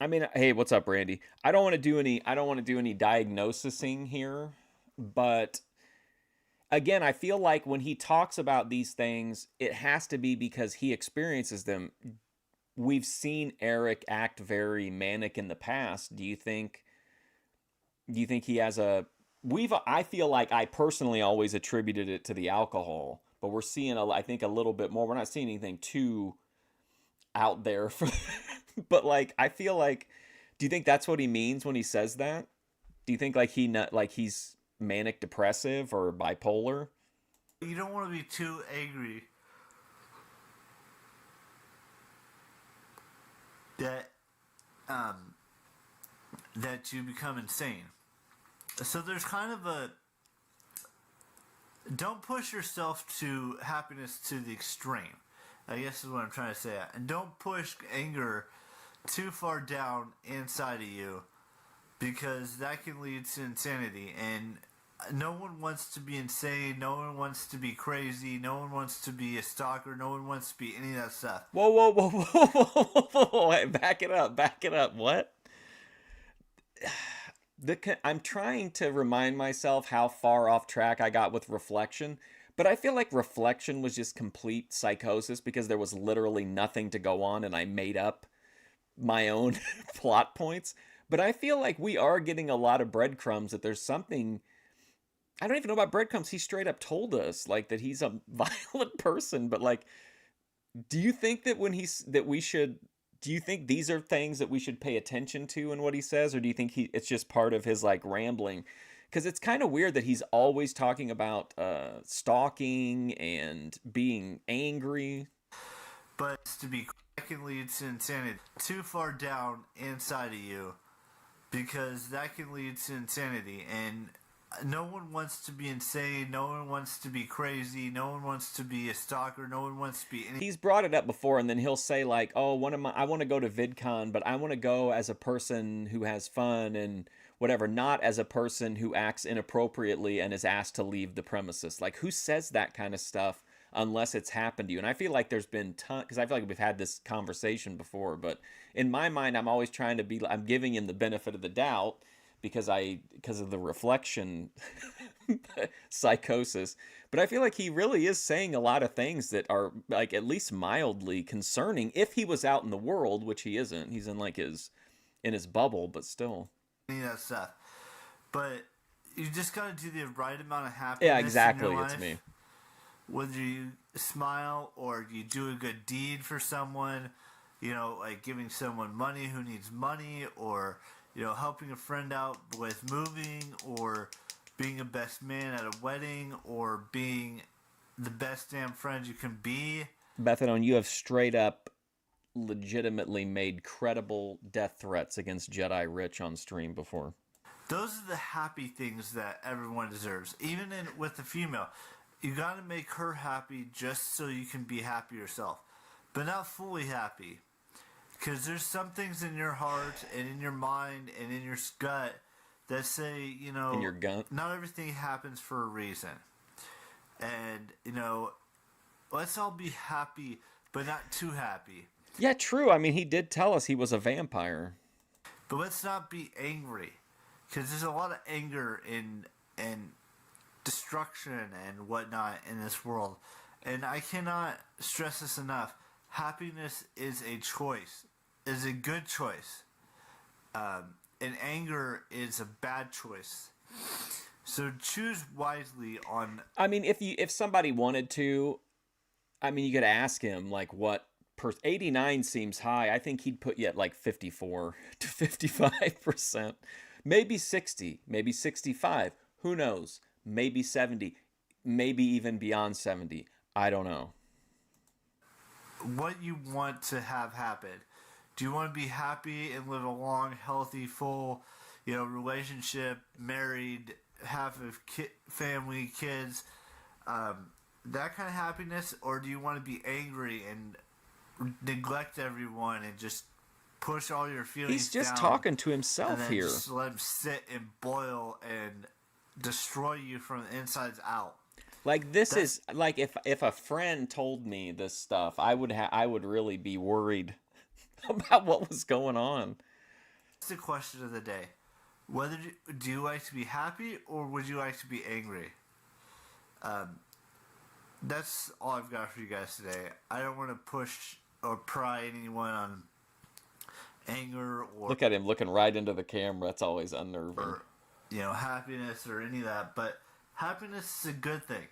I mean, hey, what's up, Randy? I don't want to do any. I don't want to do any diagnosing here, but again, I feel like when he talks about these things, it has to be because he experiences them. We've seen Eric act very manic in the past. Do you think he has a we've I feel like I personally always attributed it to the alcohol, but we're seeing I think a little bit more. We're not seeing anything too out there for but like I feel like do you think that's what he means when he says that? Do you think like he's manic depressive or bipolar? you don't want to be too angry that um, that you become insane. So there's kind of a don't push yourself to happiness to the extreme. I guess is what I'm trying to say. And don't push anger too far down inside of you because that can lead to insanity. And no one wants to be insane. No one wants to be crazy. No one wants to be a stalker. No one wants to be any of that stuff. Whoa, whoa, whoa, whoa, whoa, whoa, whoa. Wait, back it up, back it up. What? I'm trying to remind myself how far off track I got with reflection, but I feel like reflection was just complete psychosis because there was literally nothing to go on and I made up my own plot points. But I feel like we are getting a lot of breadcrumbs that there's something I don't even know about breadcrumbs. He straight up told us like that he's a violent person, but like do you think that when he's that we should do you think these are things that we should pay attention to in what he says or do you think it's just part of his like rambling? Cuz it's kind of weird that he's always talking about stalking and being angry. But to be that can lead to insanity too far down inside of you because that can lead to insanity. And no one wants to be insane. No one wants to be crazy. No one wants to be a stalker. No one wants to be any. He's brought it up before and then he'll say like, "Oh, one of my I want to go to VidCon, but I want to go as a person who has fun and whatever, not as a person who acts inappropriately and is asked to leave the premises." Like who says that kind of stuff unless it's happened to you? And I feel like there's been cuz I feel like we've had this conversation before, but in my mind I'm always trying to be I'm giving him the benefit of the doubt because of the reflection psychosis. But I feel like he really is saying a lot of things that are like at least mildly concerning if he was out in the world, which he isn't. He's in like his bubble, but still. Any of that stuff. But you just got to do the right amount of happiness. Yeah, exactly. In your It's life. me. Whether you smile or you do a good deed for someone, like giving someone money who needs money, or helping a friend out with moving, or being a best man at a wedding, or being the best damn friend you can be. Bethadone, you have straight up legitimately made credible death threats against Jedi Rich on stream before. Those are the happy things that everyone deserves. Even with the female, you got to make her happy just so you can be happy yourself, but not fully happy. Because there's some things in your heart and in your mind and in your gut that say, In your gut? not everything happens for a reason. And, let's all be happy, but not too happy. Yeah, true. I mean, he did tell us he was a vampire. But let's not be angry. Because there's a lot of anger and destruction and whatnot in this world. And I cannot stress this enough. Happiness is a choice, is a good choice. And anger is a bad choice. So choose wisely on. I mean, if somebody wanted to, I mean, you could ask him like what 89 seems high. I think he'd put you at like 54 to 55%, maybe 60, maybe 65. Who knows? Maybe 70, maybe even beyond 70. I don't know. What you want to have happen. Do you want to be happy and live a long, healthy, full, relationship, married, have a family, kids, that kind of happiness, or do you want to be angry and neglect everyone and just push all your feelings He's just down talking to and himself then here. just let them sit and boil and destroy you from the insides out? Like, this is like, if a friend told me this stuff, I would really be worried about what was going on. That's the question of the day. Whether do you like to be happy or would you like to be angry? That's all I've got for you guys today. I don't want to push or pry anyone on anger or Look at him looking right into the camera. That's always unnerving. or happiness or any of that, but happiness is a good thing.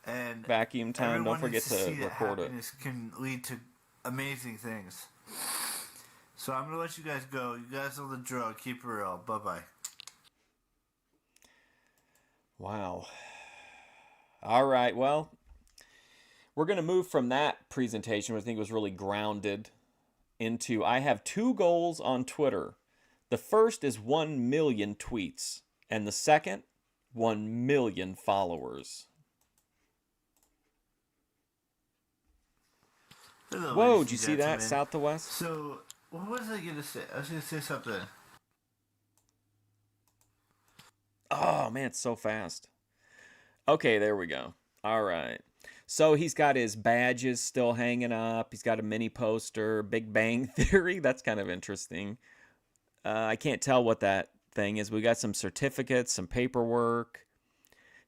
And Vacuum time. everyone Don't forget needs to to see that record it. happiness can lead to amazing things. So I'm gonna let you guys go. You guys know the drill. Keep it real. Bye bye. Wow. All right. Well, we're going to move from that presentation, which I think was really grounded, into I have 2 goals on Twitter. The first is 1 million tweets, and the second, 1 million followers. Hello, Whoa, ladies did you and see that, gentlemen. south to west? So, what was I gonna say? I was gonna say something. Oh, man, it's so fast. Okay, there we go. All right. So he's got his badges still hanging up. He's got a mini poster, Big Bang Theory. That's kind of interesting. I can't tell what that thing is. We got some certificates, some paperwork,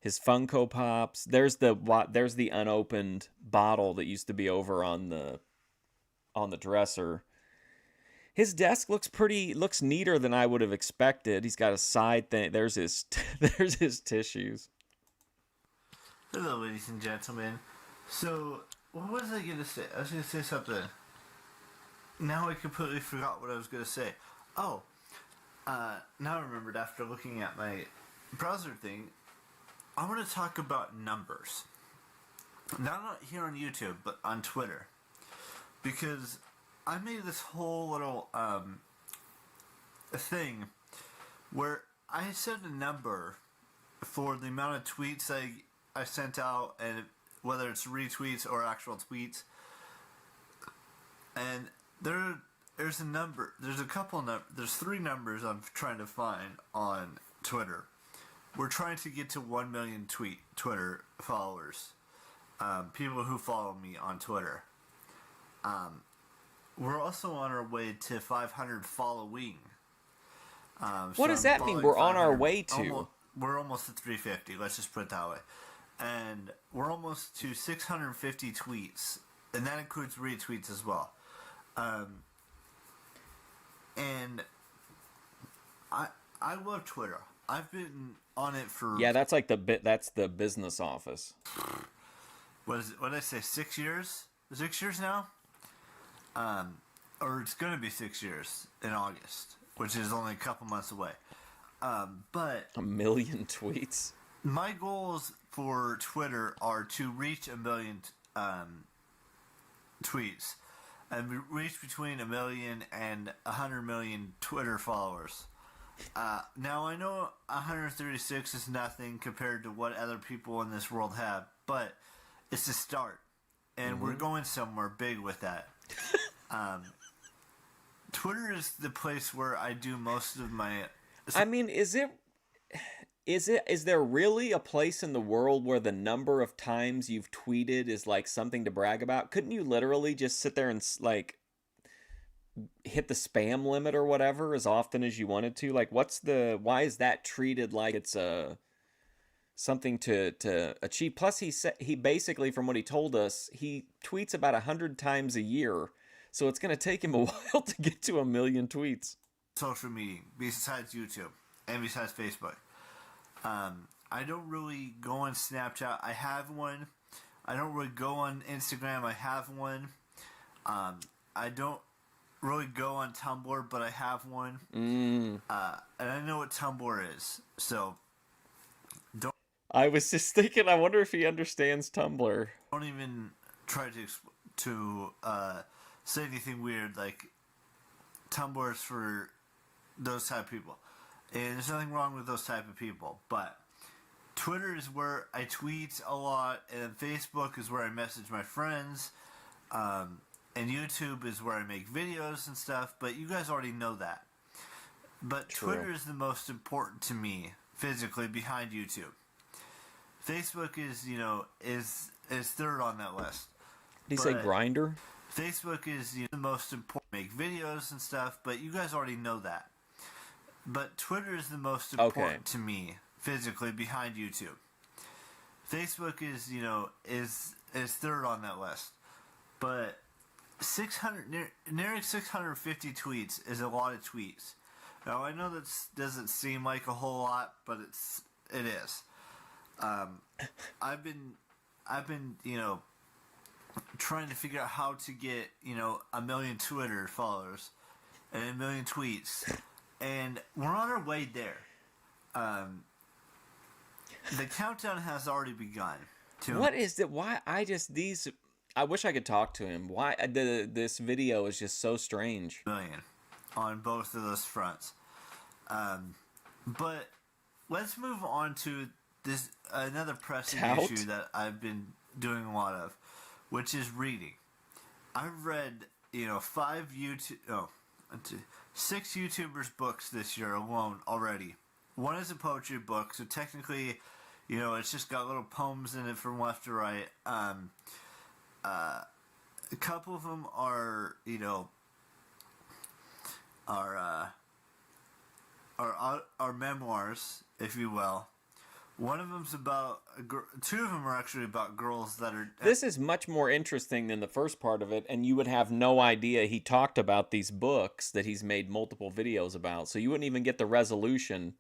his Funko Pops. There's the unopened bottle that used to be over on the dresser. His desk looks neater than I would have expected. He's got a side thing. There's his tissues. Hello, ladies and gentlemen. So, what was I gonna say? I was gonna say something. Now I completely forgot what I was gonna say. Oh, now I remembered after looking at my browser thing. I want to talk about numbers. Not here on YouTube, but on Twitter. Because I made this whole little thing where I set a number for the amount of tweets I sent out, and whether it's retweets or actual tweets. And there's a number. There's 3 numbers I'm trying to find on Twitter. We're trying to get to 1 million Twitter followers. People who follow me on Twitter. We're also on our way to 500 following. What does that mean? We're on our way to? We're almost at 350. Let's just put it that way. And we're almost to 650 tweets, and that includes retweets as well. And I love Twitter. I've been on it for Yeah, that's the business office. what did I say? 6 years? 6 years now? Or it's going to be 6 years in August, which is only a couple months away. But 1 million tweets. my goals for Twitter are to reach 1 million tweets, and reach between 1 million and 100 million Twitter followers. Now I know 136 is nothing compared to what other people in this world have, but it's a start, and we're going somewhere big with that. Twitter is the place where I do most of my. I mean, is there really a place in the world where the number of times you've tweeted is like something to brag about? Couldn't you literally just sit there and like hit the spam limit or whatever as often as you wanted to? Like, why is that treated like it's something to achieve? Plus, he basically, from what he told us, he tweets about 100 times a year, so it's going to take him a while to get to 1 million tweets. Social media, besides YouTube and besides Facebook. I don't really go on Snapchat. I have one. I don't really go on Instagram. I have one. I don't really go on Tumblr, but I have one. And I know what Tumblr is. So I was just thinking, I wonder if he understands Tumblr. don't even try to say anything weird. Like, Tumblr is for those type of people. And there's nothing wrong with those type of people. But Twitter is where I tweet a lot, and Facebook is where I message my friends, and YouTube is where I make videos and stuff. But you guys already know that. But True. Twitter is the most important to me physically behind YouTube. Facebook is third on that list. Did he say But grinder? Facebook is the most important. Make videos and stuff, but you guys already know that. But Twitter is the most important to me physically behind YouTube. Facebook is third on that list. But 600 nearly 650 tweets is a lot of tweets. Now I know that doesn't seem like a whole lot, but it is. I've been trying to figure out how to get 1 million Twitter followers and 1 million tweets, and we're on our way there. The countdown has already begun. What is it? Why I wish I could talk to him. Why this video is just so strange. Million on both of those fronts. But let's move on to this another pressing issue that I've been doing a lot of, which is reading. I've read 6 YouTubers' books this year alone already. One is a poetry book, so technically, it's just got little poems in it from left to right. A couple of them are memoirs, if you will. One of them's about two of them are actually about girls that are. This is much more interesting than the first part of it, and you would have no idea he talked about these books that he's made multiple videos about. So you wouldn't even get the resolution,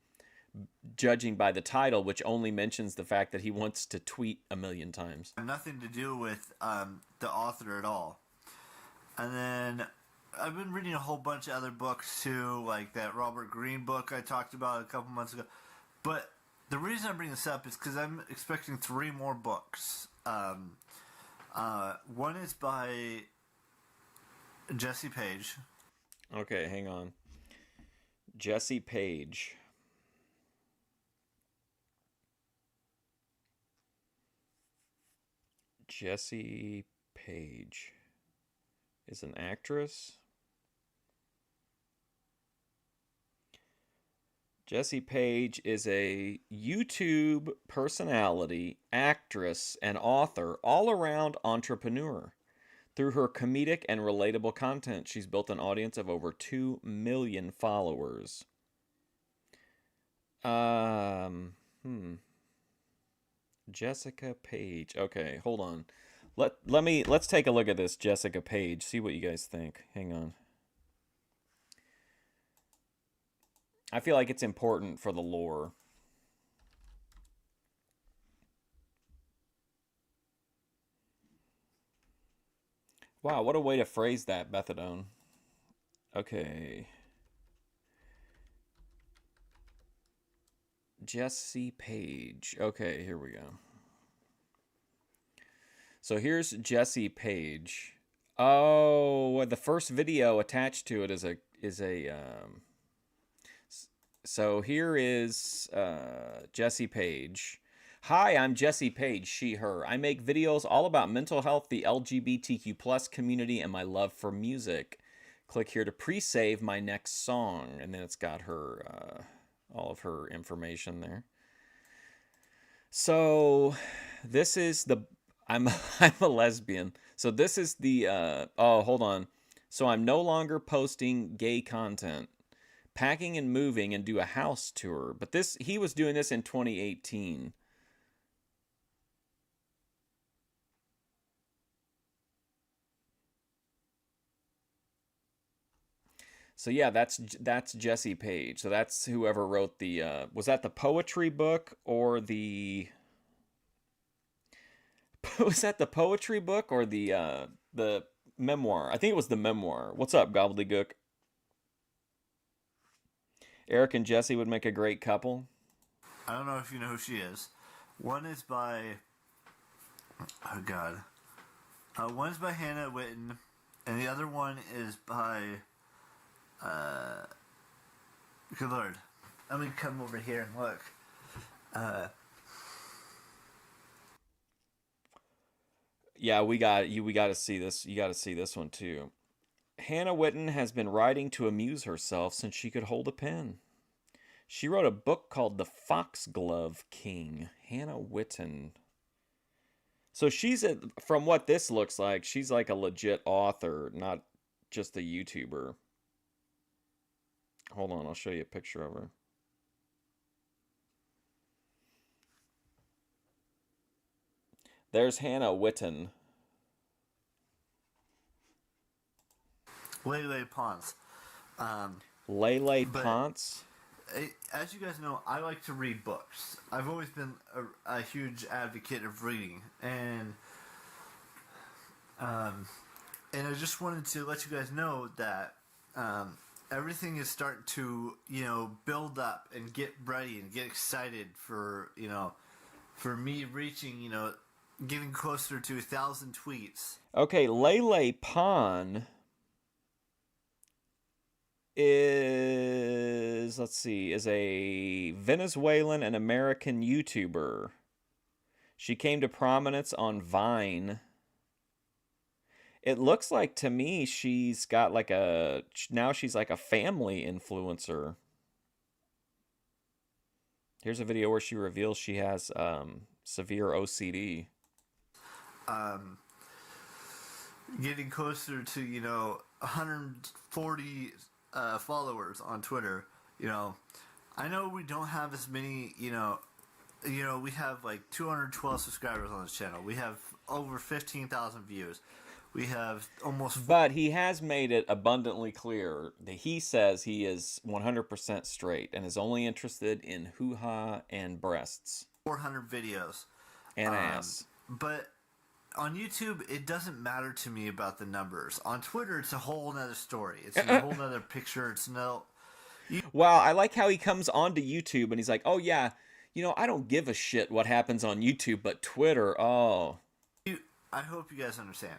judging by the title, which only mentions the fact that he wants to tweet 1 million times. Nothing to do with the author at all. And then I've been reading a whole bunch of other books too, like that Robert Greene book I talked about a couple months ago. But the reason I bring this up is because I'm expecting 3 more books. One is by Jesse Page. Okay, hang on. Jesse Page. Jesse Page is an actress. Jesse Page is a YouTube personality, actress, and author, all-around entrepreneur. Through her comedic and relatable content, she's built an audience of over 2 million followers. Jessica Page. Okay, hold on. Let's take a look at this Jessica Page. See what you guys think. Hang on. I feel like it's important for the lore. Wow, what a way to phrase that, Methadone. Okay. Jesse Page. Okay, here we go. So here's Jesse Page. Oh, the first video attached to it is a so here is Jesse Page. Hi, I'm Jesse Page, she, her. I make videos all about mental health, the LGBTQ plus community, and my love for music. Click here to pre-save my next song. And then it's got her, all of her information there. So this is the, I'm a lesbian. So this is the, oh, hold on. So I'm no longer posting gay content. Packing and moving and do a house tour. But he was doing this in 2018. So yeah, that's Jesse Page. So that's whoever wrote the was that the poetry book or the was that the poetry book or the memoir? I think it was the memoir. What's up, gobbledygook? Eric and Jesse would make a great couple. I don't know if you know who she is. One is by oh god. One's by Hannah Witten, and the other one is by good lord. Let me come over here and look. Yeah, we got you. We got to see this. You got to see this one too. Hannah Witten has been writing to amuse herself since she could hold a pen. She wrote a book called The Foxglove King. Hannah Witten. So from what this looks like, she's like a legit author, not just a YouTuber. Hold on, I'll show you a picture of her. There's Hannah Witten. Lele Pons. Lele Pons? As you guys know, I like to read books. I've always been a huge advocate of reading, and I just wanted to let you guys know that everything is starting to build up and get ready and get excited for for me reaching getting closer to 1,000 tweets. Okay, Lele Pon is a Venezuelan and American YouTuber. She came to prominence on Vine. It looks like to me she's got now she's like a family influencer. Here's a video where she reveals she has severe OCD. Getting closer to 140 followers on Twitter. I know we don't have as many. We have like 212 subscribers on this channel. We have over 15,000 views. We have almost. But he has made it abundantly clear that he says he is 100% straight and is only interested in hoo-ha and breasts. 400 videos. And ass. But on YouTube, it doesn't matter to me about the numbers. On Twitter, it's a whole nother story. It's a whole nother picture. It's no. Wow, I like how he comes onto YouTube and he's like, oh yeah, I don't give a shit what happens on YouTube, but Twitter, oh. I hope you guys understand.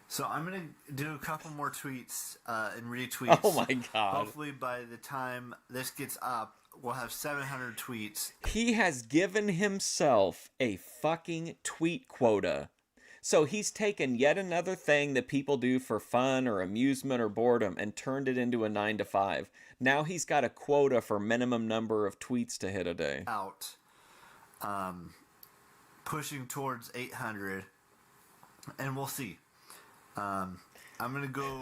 So I'm going to do a couple more tweets and retweets. Oh my God. Hopefully by the time this gets up, we'll have 700 tweets. He has given himself a fucking tweet quota. So he's taken yet another thing that people do for fun or amusement or boredom and turned it into a 9 to 5. Now he's got a quota for minimum number of tweets to hit a day. Out. Pushing towards 800. And we'll see. I'm gonna go.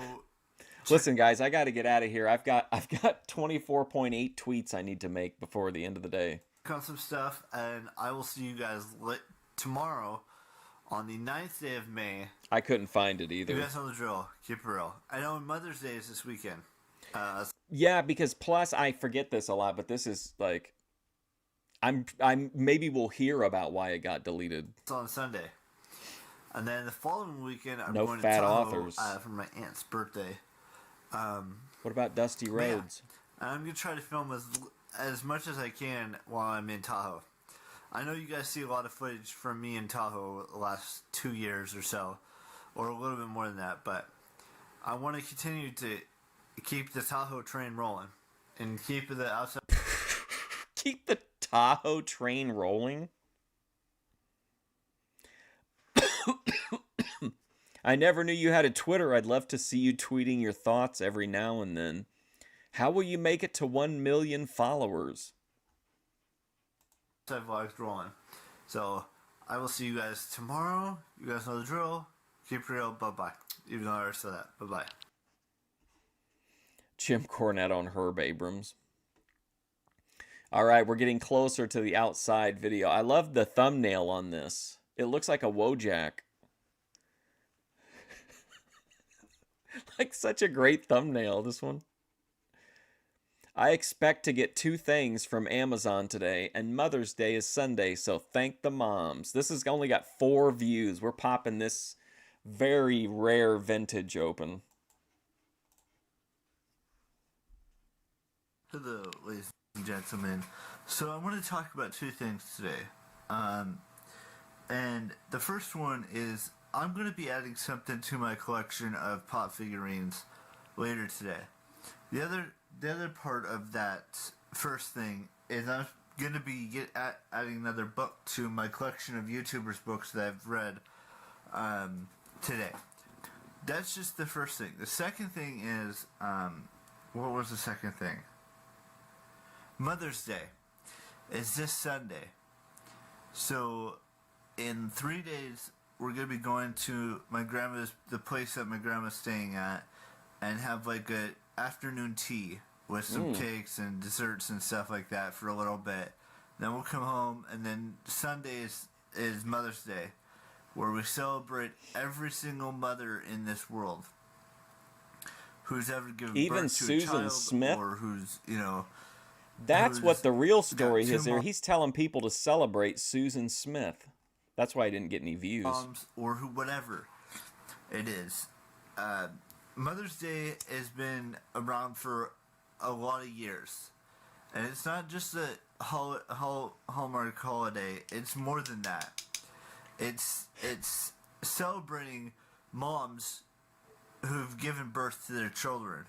Listen, guys, I got to get out of here. I've got 24.8 tweets I need to make before the end of the day. On some stuff, and I will see you guys tomorrow on the 9th day of May. I couldn't find it either. You guys know the drill. Keep it real. I know Mother's Day is this weekend. Yeah, because plus I forget this a lot, but this is like, I'm maybe we'll hear about why it got deleted. It's on Sunday. And then the following weekend, I'm no going fat to Tahoe authors. For my aunt's birthday. What about Dusty Roads? Yeah. I'm going to try to film as much as I can while I'm in Tahoe. I know you guys see a lot of footage from me in Tahoe the last 2 years or so, or a little bit more than that, but I want to continue to keep the Tahoe train rolling and keep the outside. Keep the Tahoe train rolling? I never knew you had a Twitter. I'd love to see you tweeting your thoughts every now and then. How will you make it to 1 million followers? Vlogs rolling. So I will see you guys tomorrow. You guys know the drill. Keep it real. Bye-bye. Even though I already said that. Bye-bye. Jim Cornette on Herb Abrams. All right, we're getting closer to the outside video. I love the thumbnail on this. It looks like a Wojak. Like such a great thumbnail, this one. I expect to get 2 things from Amazon today, and Mother's Day is Sunday, so thank the moms. This has only got 4 views. We're popping this very rare vintage open. Hello, ladies and gentlemen. So I want to talk about 2 things today. And the first one is I'm going to be adding something to my collection of pop figurines later today. The other part of that first thing is I'm going to be adding another book to my collection of YouTubers' books that I've read today. That's just the first thing. The second thing is, what was the second thing? Mother's Day is this Sunday. So, in 3 days, we're going to be going to the place that my grandma's staying at, and have like a afternoon tea with some cakes and desserts and stuff like that for a little bit. Then we'll come home, and then Sunday is Mother's Day, where we celebrate every single mother in this world who's ever given Even birth to Susan a child, Smith? or who's, That's who's what the real got story two is there. He's telling people to celebrate Susan Smith. That's why he didn't get any views. moms, or whatever it is. Mother's Day has been around for a lot of years. And it's not just a Hallmark holiday. It's more than that. It's celebrating moms who've given birth to their children,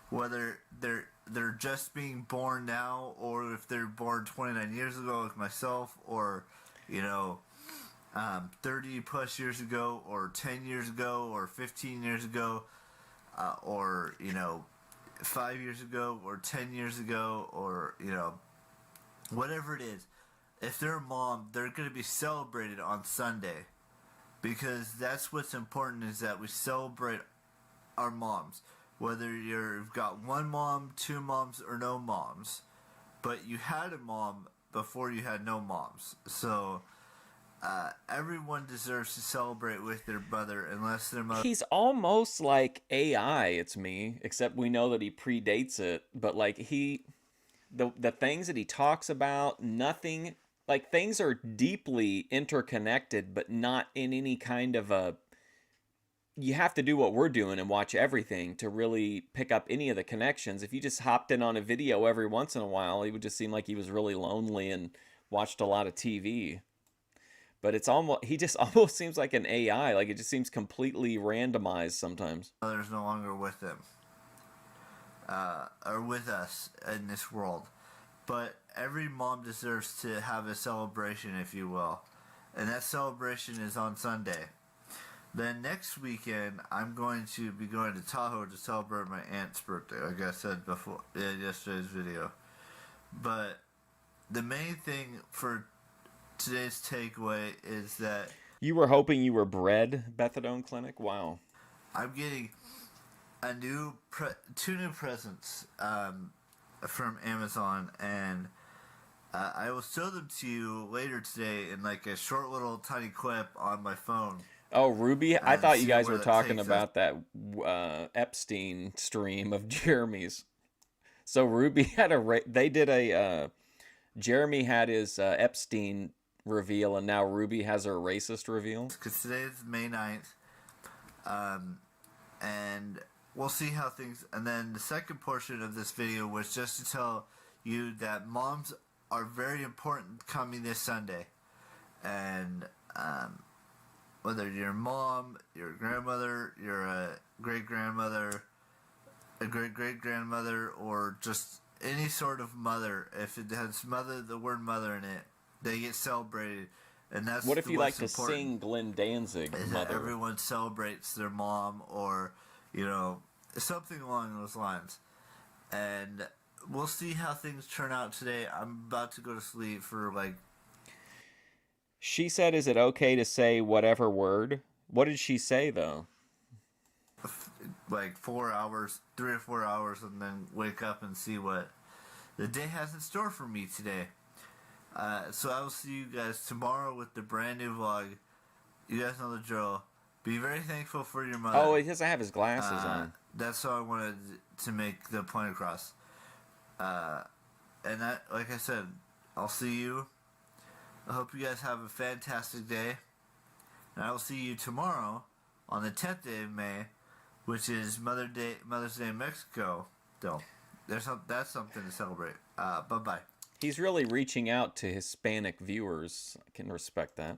whether they're just being born now, or if they're born 29 years ago, like myself, or 30 plus years ago, or 10 years ago, or 15 years ago, or 5 years ago, or 10 years ago, or whatever it is. If they're a mom, they're going to be celebrated on Sunday, because that's what's important, is that we celebrate our moms. Whether you've got one mom, two moms, or no moms, but you had a mom before you had no moms. So everyone deserves to celebrate with their mother, unless their mother. He's almost like AI, it's me, except we know that he predates it. But like the things that he talks about, nothing, like things are deeply interconnected, but not in any kind of a, you have to do what we're doing and watch everything to really pick up any of the connections. If you just hopped in on a video every once in a while, it would just seem like he was really lonely and watched a lot of TV. But he just almost seems like an AI. Like it just seems completely randomized sometimes. Mother's no longer with them, or with us in this world. But every mom deserves to have a celebration, if you will. And that celebration is on Sunday. Then next weekend, I'm going to be going to Tahoe to celebrate my aunt's birthday, like I said before in yesterday's video. But the main thing for today's takeaway is that You were hoping you were bred Methadone Clinic? Wow. I'm getting two new presents from Amazon, and I will show them to you later today in like a short little tiny clip on my phone. Oh, Ruby? I thought you see guys where were that talking takes about that Epstein stream of Jeremy's. So Ruby had Jeremy had his Epstein reveal, and now Ruby has her racist reveal. Because today is May 9th, and we'll see how things. And then the second portion of this video was just to tell you that moms are very important coming this Sunday, and whether you're a mom, you're a grandmother, you're a great-grandmother, a great-great-grandmother, or just any sort of mother, if it has the word mother in it, they get celebrated. And that's What if you like to important, sing Glenn Danzig, is Mother? that everyone celebrates their mom, or something along those lines. And we'll see how things turn out today. I'm about to go to sleep for like. She said, is it okay to say whatever word? What did she say, though? Like 4 hours, 3 or 4 hours, and then wake up and see what the day has in store for me today. So I will see you guys tomorrow with the brand new vlog. You guys know the drill. Be very thankful for your mother. Oh, he doesn't have his glasses on. That's all I wanted to make the point across. And that, like I said, I'll see you. I hope you guys have a fantastic day. And I will see you tomorrow on the 10th day of May, which is Mother's Day in Mexico. So, that's something to celebrate. Bye-bye. He's really reaching out to Hispanic viewers. I can respect that.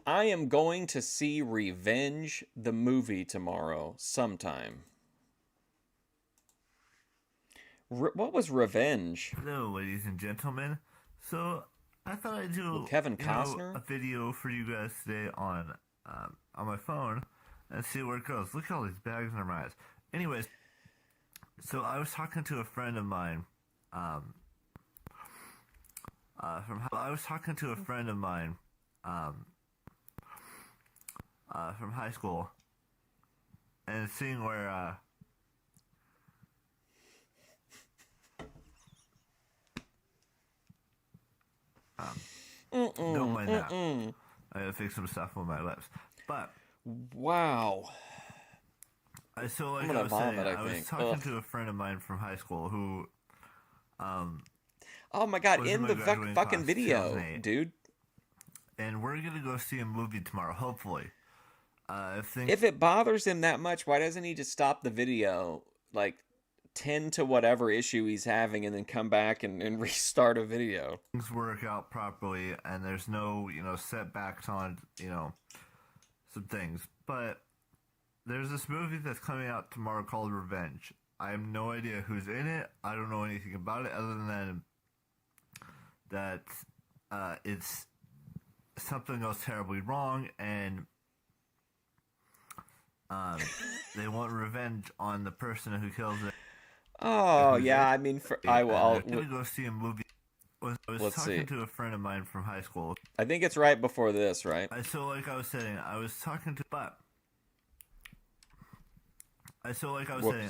I am going to see Revenge, the movie, tomorrow, sometime. What was Revenge? Hello, ladies and gentlemen. So, I thought I'd With do, Kevin you know, a Costner? video for you guys today on my phone and see where it goes. Look at all these bags under my eyes. Anyways, so I was talking to a friend of mine, um, from high school, and seeing where don't mind that. I gotta fix some stuff on my lips, but Wow. so I'm like gonna I was saying, vomit, I I was think. talking Ugh. to a friend of mine from high school who Oh my god, was in in my the graduating fucking class, video, 2008, dude. and we're gonna go see a movie tomorrow. Hopefully, if things If it bothers him that much, why doesn't he just stop the video, like, tend to whatever issue he's having, and then come back and restart a video? work out properly and there's no setbacks on some things, but there's this movie that's coming out tomorrow called Revenge. I have no idea who's in it. I don't know anything about it other than that it's something goes terribly wrong, and they want revenge on the person who kills it. Oh Who's in yeah, it? I mean, I will. I'm gonna go see a movie. I was Let's talking see. to a friend of mine from high school. I think it's right before this, right? So like I was saying, I was talking to Whoops.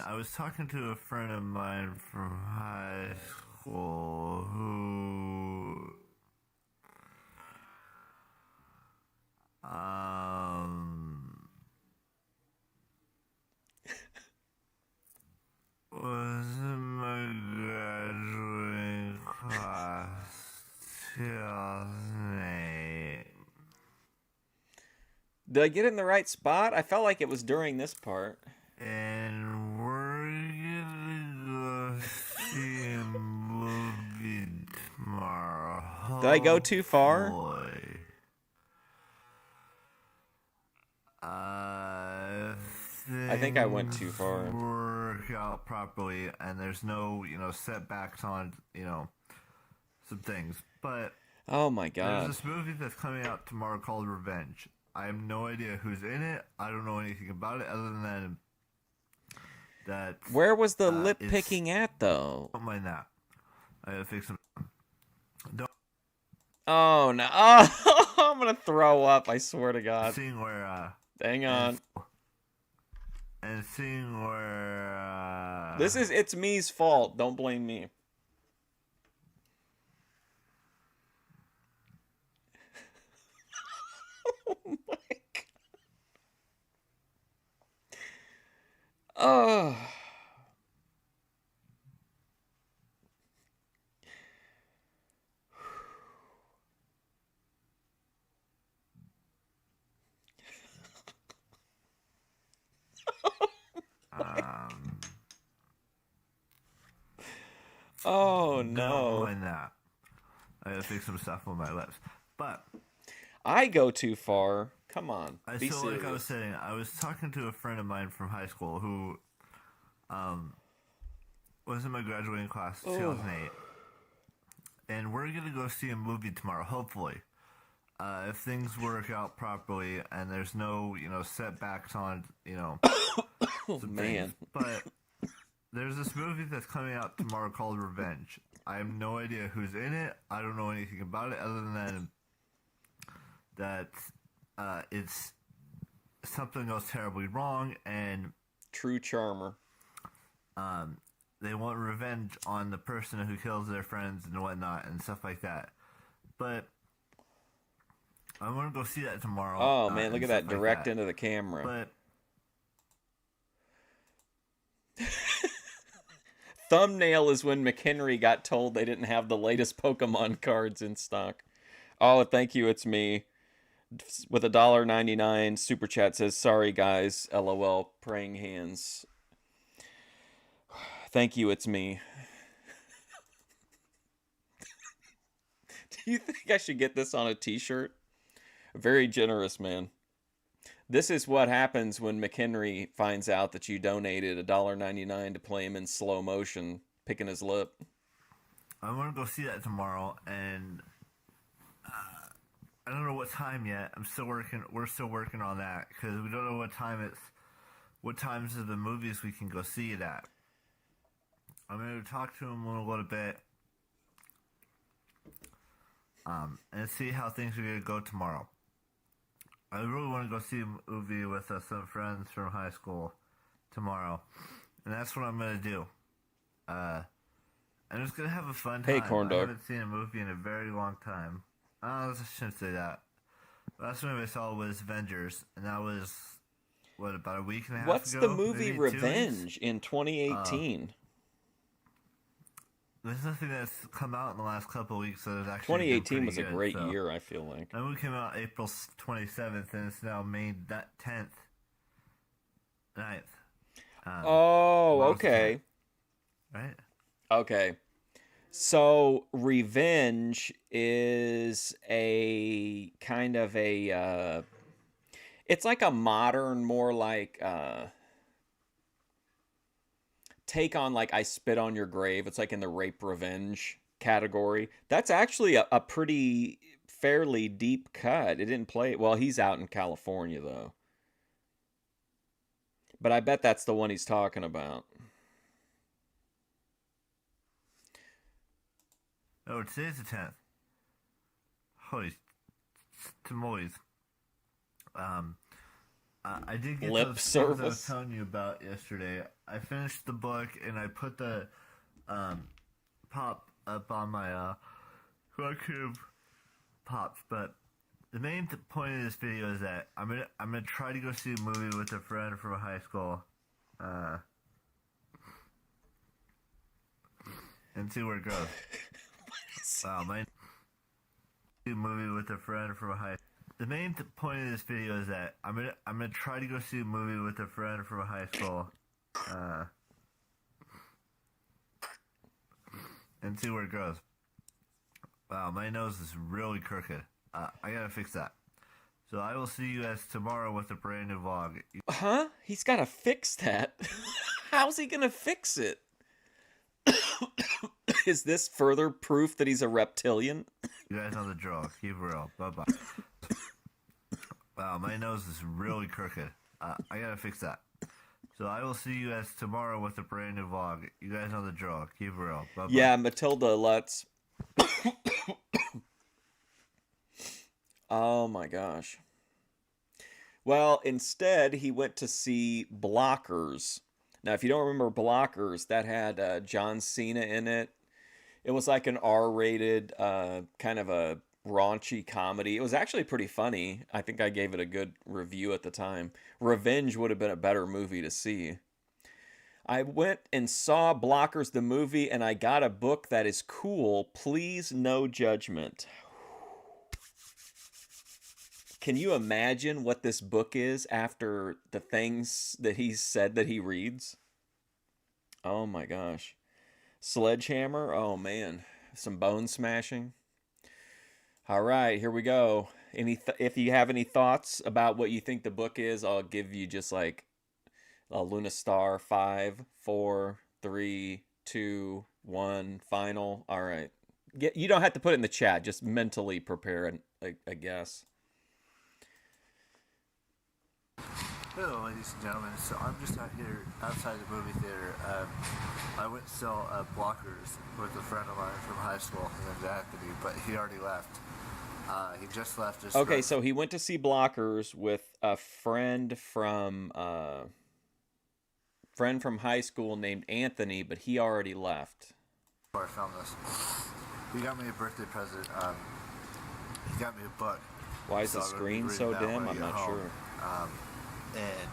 I was talking to a friend of mine from high school who was in my graduating class 2008. Did I get it in the right spot? I felt like it was during this part. And we're gonna go see a movie tomorrow. Did I go too far? Hopefully. I think I went too far. Work out properly, and there's no setbacks on some things, but Oh my there's god. this movie that's coming out tomorrow called Revenge. I have no idea who's in it. I don't know anything about it other than that Where was the lip it's picking at though? don't mind that. I gotta fix some. Don't Oh no. Oh, I'm gonna throw up, I swear to god. seeing where Hang on. and seeing where It's me's fault. Don't blame me. Oh my god. Oh. um Oh don't no. mind that. I gotta fix some stuff on my lips, but I go too far. Come on. Be so like I was serious. saying, I was talking to a friend of mine from high school who was in my graduating class Oh. 2008, and we're gonna go see a movie tomorrow. Hopefully, if things work out properly and there's no setbacks on Oh some man. things, but there's this movie that's coming out tomorrow called Revenge. I have no idea who's in it. I don't know anything about it other than that it's something goes terribly wrong, and True charmer. they want revenge on the person who kills their friends and whatnot and stuff like that. But I'm gonna go see that tomorrow. Oh man, look and at that stuff like direct that. into the camera. But Thumbnail is when McHenry got told they didn't have the latest Pokemon cards in stock. Oh, thank you, it's me. With $1.99 super chat says, sorry guys, LOL, praying hands. Thank you, it's me. Do you think I should get this on a t-shirt? Very generous, man. This is what happens when McHenry finds out that you donated $1.99 to play him in slow motion, picking his lip. I'm gonna go see that tomorrow, and I don't know what time yet. I'm still working. We're still working on that because we don't know what time it's. What times of the movies we can go see it at. I'm going to talk to him a little bit. And see how things are going to go tomorrow. I really want to go see a movie with some friends from high school tomorrow. And that's what I'm going to do. I'm just going to have a fun time. Hey, corn dog. I haven't seen a movie in a very long time. I shouldn't say that. Last movie I saw was Avengers, and that was, what, about a week and a half What's ago? the movie Maybe 2 Revenge weeks? in 2018? There's nothing that's come out in the last couple of weeks that has actually 2018 was a good, great year, I feel like. That movie came out April 27th, and it's now May 10th. 9th. Oh, okay. Right? Okay. So, Revenge is a kind of a... it's like a modern, more like... take on like I Spit on Your Grave. It's like in the rape revenge category. That's actually a pretty fairly deep cut. It didn't play well, he's out in California though. But I bet that's the one he's talking about. Oh, today's the 10th. Holy tamales. I did get Lip those things I was service. telling you about yesterday. I finished the book and I put the pop up on my YouTube pops. But the main point of this video is that I'm gonna try to go see a movie with a friend from high school, and see where it goes. Wow, my movie with a friend from high. The main point of this video is that I'm gonna try to go see a movie with a friend from high school, and see where it goes. Wow, my nose is really crooked. I gotta fix that. So I will see you guys tomorrow with a brand new vlog. Huh? He's got to fix that. How's he going to fix it? Is this further proof that he's a reptilian? You guys know the drill. Keep it real. Bye-bye. Wow, my nose is really crooked. I gotta fix that. So I will see you guys tomorrow with a brand new vlog. You guys know the drill. Keep it real. Bye-bye. Yeah, Matilda, let's... Oh my gosh. Well, instead, he went to see Blockers. Now, if you don't remember Blockers, that had John Cena in it. It was like an R-rated, kind of a raunchy comedy. It was actually pretty funny. I think I gave it a good review at the time. Revenge would have been a better movie to see. I went and saw Blockers the movie, and I got a book that is cool. Please, no judgment. Can you imagine what this book is after the things that he's said that he reads? Oh my gosh. Sledgehammer? Oh man. Some bone smashing. All right, here we go. If you have any thoughts about what you think the book is, I'll give you just like a Luna Star. 5, 4, 3, 2, 1, final. All right. You don't have to put it in the chat. Just mentally prepare a guess. Hello, ladies and gentlemen. So I'm just out here outside the movie theater. I went and saw Blockers with a friend of mine from high school named Anthony, but he already left. He just left. Okay, so he went to see Blockers with a friend from high school named Anthony, but he already left. I found this. He got me a birthday present. He got me a book. Why is the screen so dim? I'm not sure. And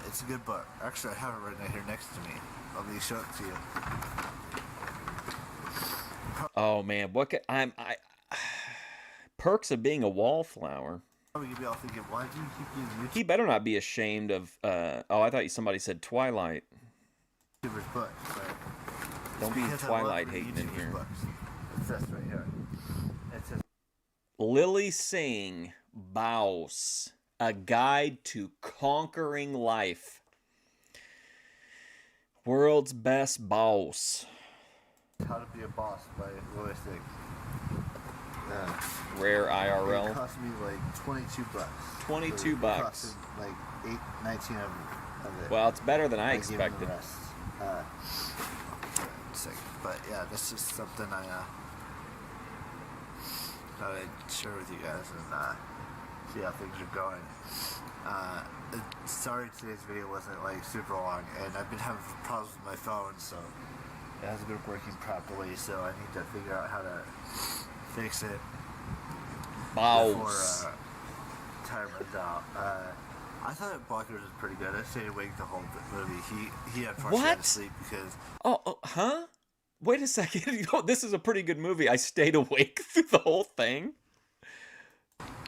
it's a good book. Actually, I have it right here next to me. Let me show it to you. Oh man, perks of being a wallflower. Probably be all thinking, why do you keep using He better not be ashamed of. Oh, I thought somebody said Twilight. YouTuber's books, right? Don't be Twilight hating in here. Books. It's this right here. It says Lily Singh, Boss. A Guide to Conquering Life. World's Best Boss. How to Be a Boss by Louis Singh. Rare It IRL. cost me like $22. 22 It bucks. costed like 19 of it. Well, it's better than I gave him expected. the rest. But yeah, that's just something I thought I'd share with you guys and see how things are going. Sorry today's video wasn't like super long, and I've been having problems with my phone, so it hasn't been working properly, so I need to figure out how to fix it before time runs out. I thought Blockers was pretty good. I stayed awake the whole movie. He unfortunately had to sleep because... Huh? Wait a second. This is a pretty good movie. I stayed awake through the whole thing.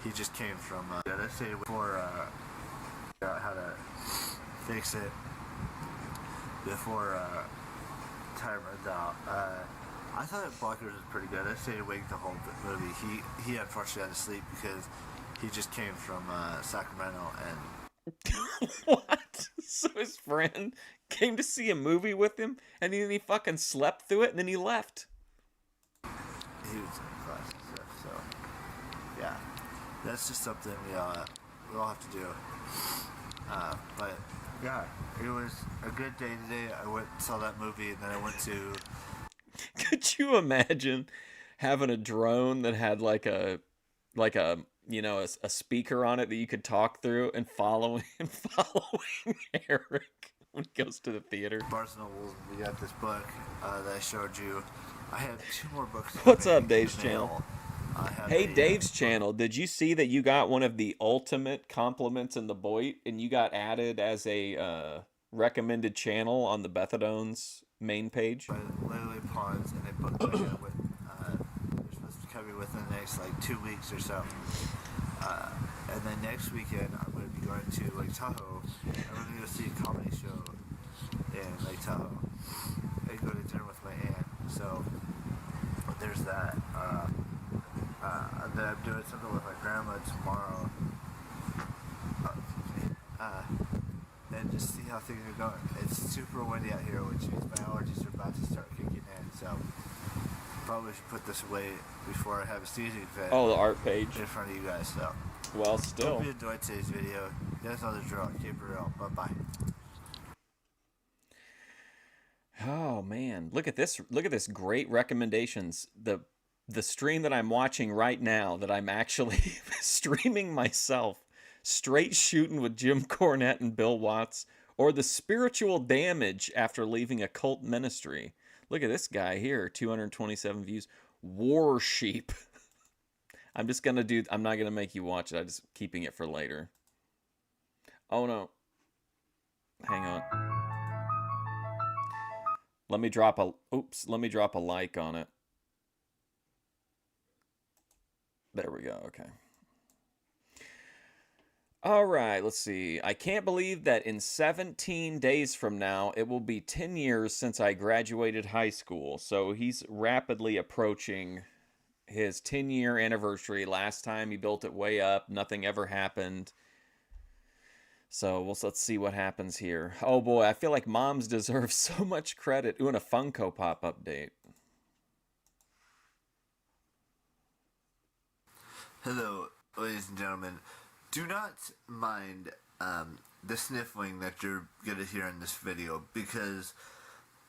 He just came from... I stayed awake before... figure out how to fix it before time runs out. I thought Blockers was pretty good. I stayed awake the whole movie. He unfortunately had to sleep because he just came from Sacramento and... What? So his friend came to see a movie with him, and then he fucking slept through it, and then he left. He was in class and stuff, so... Yeah. That's just something we all have to do. But yeah, it was a good day today. I went and saw that movie, and then I went to... Could you imagine having a drone that had like a a speaker on it that you could talk through and following Eric when he goes to the theater? Barnes & Noble, we got this book that I showed you. I have 2 more books. What's up, Dave's Channel? Hey, Dave's Channel, did you see that you got one of the ultimate compliments in the Boit, and you got added as a recommended channel on the Bethadones main page? By Lily Ponds, and I booked they're supposed to be coming within the next like 2 weeks or so. And then next weekend I'm going to be going to Lake Tahoe. I'm going to go see a comedy show in Lake Tahoe and go to dinner with my aunt. So there's that. And then I'm doing something with my grandma tomorrow. And just see how things are going. It's super windy out here, which means my allergies are about to start kicking in. So probably should put this away before I have a sneezing fit. Oh, the art page in front of you guys. So well, still. Hope you enjoyed today's video. You guys know the drill. Keep it real. Bye bye. Oh man, look at this! Look at this! Great recommendations. The stream that I'm watching right now, that I'm actually streaming myself, Straight Shooting with Jim Cornette and Bill Watts, or The Spiritual Damage After Leaving a Cult Ministry. Look at this guy here, 227 views. War Sheep. I'm not gonna make you watch it. I'm just keeping it for later. Oh no. Hang on. Let me drop a like on it. There we go. Okay. All right, let's see. I can't believe that in 17 days from now, it will be 10 years since I graduated high school. So he's rapidly approaching his 10-year anniversary. Last time he built it way up. Nothing ever happened. So let's see what happens here. Oh boy, I feel like moms deserve so much credit. Ooh, and a Funko Pop update. Hello, ladies and gentlemen. Do not mind the sniffling that you're going to hear in this video, because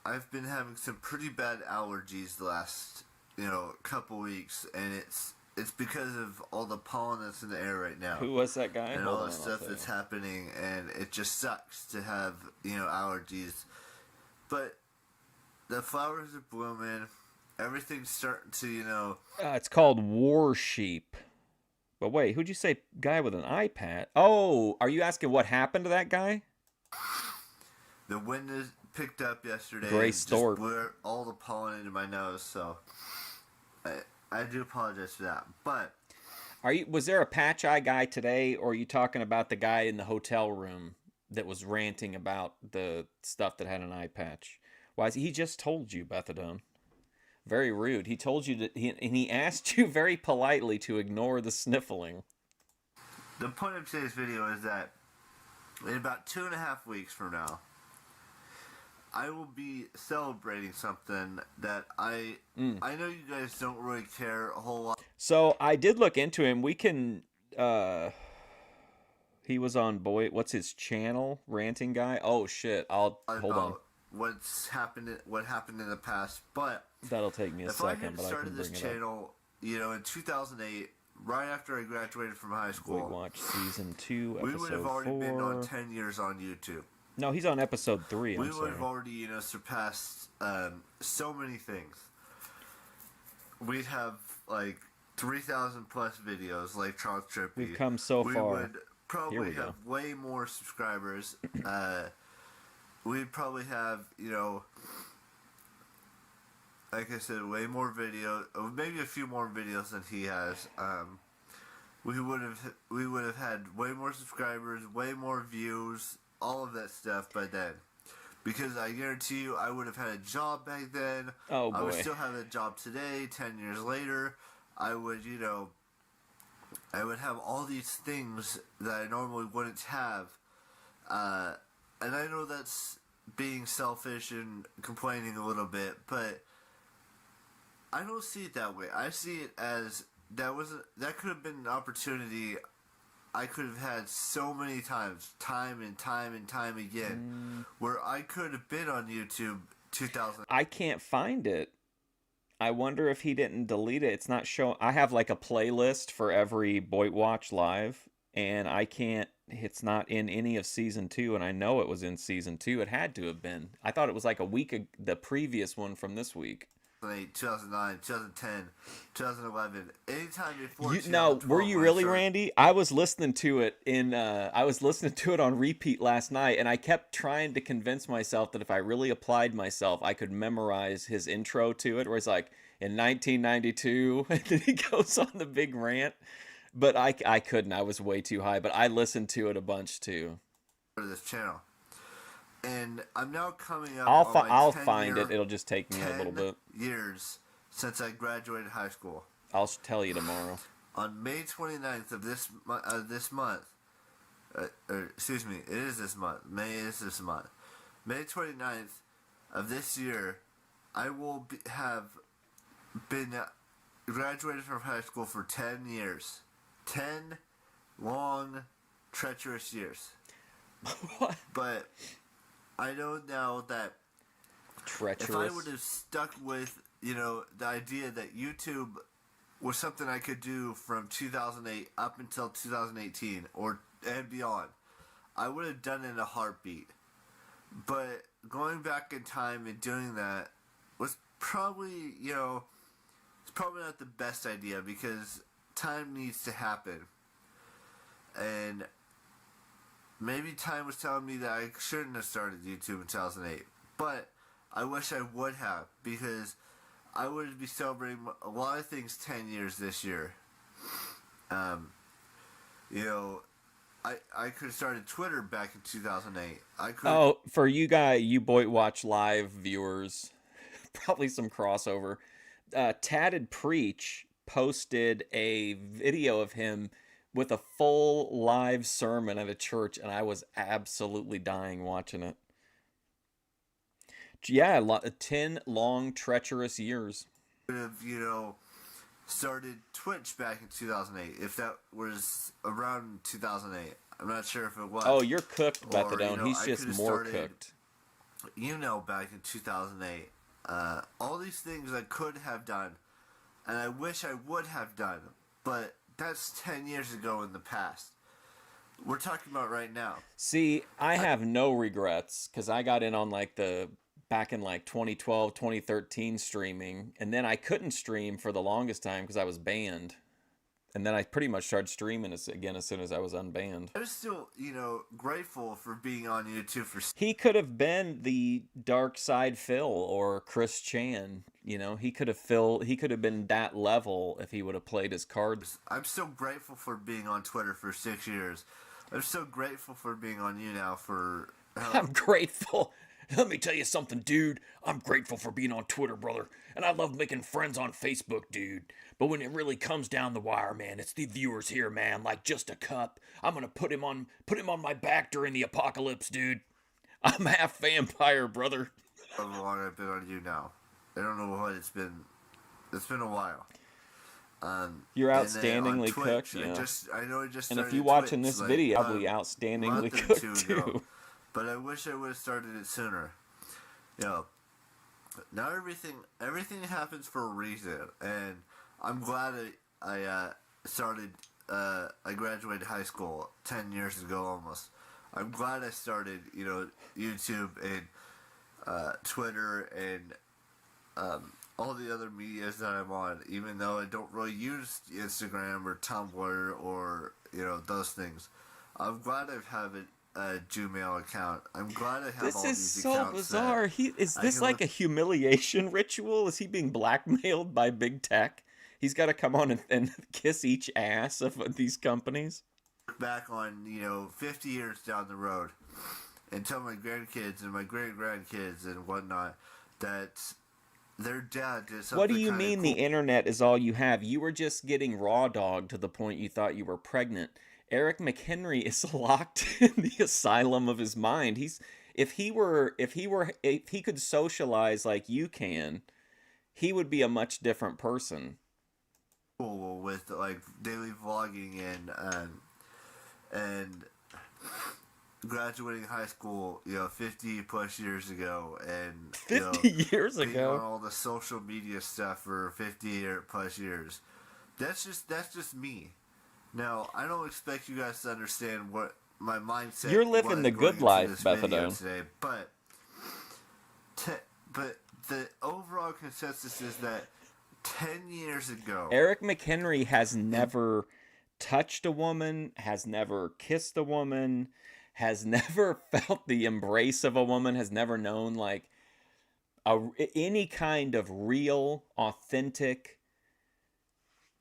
I've been having some pretty bad allergies the last, couple weeks, and it's because of all the pollen that's in the air right now. Who was that guy? And all the stuff that's happening, and it just sucks to have, allergies. But the flowers are blooming. Everything's starting to, It's called War Sheep. But wait, who'd you say guy with an iPad? Oh, are you asking what happened to that guy? The wind is picked up yesterday. Gray and stork. just blew all the pollen into my nose, so I do apologize for that. But was there a patch eye guy today, or are you talking about the guy in the hotel room that was ranting about the stuff that had an eye patch? Why? He just told you, Bethadone. Very rude. He told you and he asked you very politely to ignore the sniffling. The point of today's video is that in about 2.5 weeks from now, I will be celebrating something that I know you guys don't really care a whole lot. So I did look into him. We can. He was on Boy. What's his channel? Ranting guy. Oh shit! I'll hold on. About what happened in the past. But That'll take me a if I second, had but I started can this bring it up. channel, in 2008, right after I graduated from high Boy school, Watch season 2, we would have episode already been on 4. 10 years on YouTube. No, he's on episode 3. We I'm would have sorry. already, surpassed so many things. We'd have like 3,000 plus videos, like Charles Trippy. We've come so we far. would Here probably we have go. way more subscribers. We'd probably have, like I said, way more videos, maybe a few more videos than he has. We would have had way more subscribers, way more views, all of that stuff by then. Because I guarantee you, I would have had a job back then. Oh, I would boy. still have a job today, 10 years later. I would, I would have all these things that I normally wouldn't have. And I know that's being selfish and complaining a little bit, but I don't see it that way. I see it as that could have been an opportunity I could have had so many times, time and time again, where I could have been on YouTube 2000. I can't find it. I wonder if he didn't delete it. It's not showing. I have like a playlist for every Boy Watch Live, and I can't. It's not in any of season 2, and I know it was in season 2. It had to have been. I thought it was like a week, the previous one from this week. 2009, 2010, 2011, anytime before. No, were you really, started... Randy? I was listening to it I was listening to it on repeat last night, and I kept trying to convince myself that if I really applied myself, I could memorize his intro to it, where it's like in 1992, and then he goes on the big rant. But I couldn't. I was way too high. But I listened to it a bunch too. For this channel. And I'm now coming up. I'll find it. It'll just take me a little bit. Years since I graduated high school. I'll tell you tomorrow. On May 29th of this month, excuse me, it is this month. May is this month. May 29th of this year, I will have been graduated from high school for 10 years. 10 long, treacherous years. What? But I know now that Treacherous. if I would have stuck with, the idea that YouTube was something I could do from 2008 up until 2018 and beyond, I would have done it in a heartbeat. But going back in time and doing that was probably, it's probably not the best idea because time needs to happen. And maybe time was telling me that I shouldn't have started YouTube in 2008. But I wish I would have, because I would be celebrating a lot of things 10 years this year. I could have started Twitter back in 2008. For you Boy Watch Live viewers, probably some crossover. Tatted Preach posted a video of him with a full live sermon at a church, and I was absolutely dying watching it. Yeah, 10 long, treacherous years. Could have, started Twitch back in 2008, if that was around 2008. I'm not sure if it was. Oh, you're cooked, Methadone. He's just more cooked. Back in 2008. All these things I could have done, and I wish I would have done, but that's 10 years ago in the past. We're talking about right now. See, I have no regrets, because I got in on back in 2012, 2013 streaming, and then I couldn't stream for the longest time because I was banned. And then I pretty much started streaming again as soon as I was unbanned. I was still, grateful for being on YouTube for... He could have been the Dark Side Phil or Chris Chan. He could have been that level if he would have played his cards. I'm still grateful for being on Twitter for 6 years. I'm so grateful for being on you now for... I'm grateful. Let me tell you something, dude. I'm grateful for being on Twitter, brother. And I love making friends on Facebook, dude. But when it really comes down the wire, man, it's the viewers here, man. Like just a cup. I'm gonna put him on my back during the apocalypse, dude. I'm half vampire, brother. How long I've been on you now? I don't know what it's been. It's been a while. You're And then on outstandingly cooked, Twitch, yeah. I know I just And if started you watching Twitch this like video, a probably outstandingly month or cooked two ago, too. but I wish I would have started it sooner. You know, not everything happens for a reason, and I'm glad I started. I graduated high school 10 years ago almost. I'm glad I started, YouTube and Twitter and all the other medias that I'm on, even though I don't really use Instagram or Tumblr or those things. I'm glad I have a Gmail account. I'm glad I have This all is these so accounts that bizarre. Is I this can like look a humiliation ritual? Is he being blackmailed by big tech? He's got to come on and kiss each ass of these companies. back on 50 years down the road and tell my grandkids and my great grandkids and whatnot that their dad did something What do you kind of mean the cool. internet is all you have? You were just getting raw dogged to the point you thought you were pregnant. Eric McHenry is locked in the asylum of his mind. If he could socialize like you can, he would be a much different person. Cool with like daily vlogging and graduating high school 50 plus years ago, and 50 years being ago. on all the social media stuff for 50 plus years. That's just me. Now, I don't expect you guys to understand what my mindset You're living was the going good into life, this video Bethadone. today, but the overall consensus is that 10 years ago, Eric McHenry has in never touched a woman, has never kissed a woman, has never felt the embrace of a woman, has never known like any kind of real, authentic,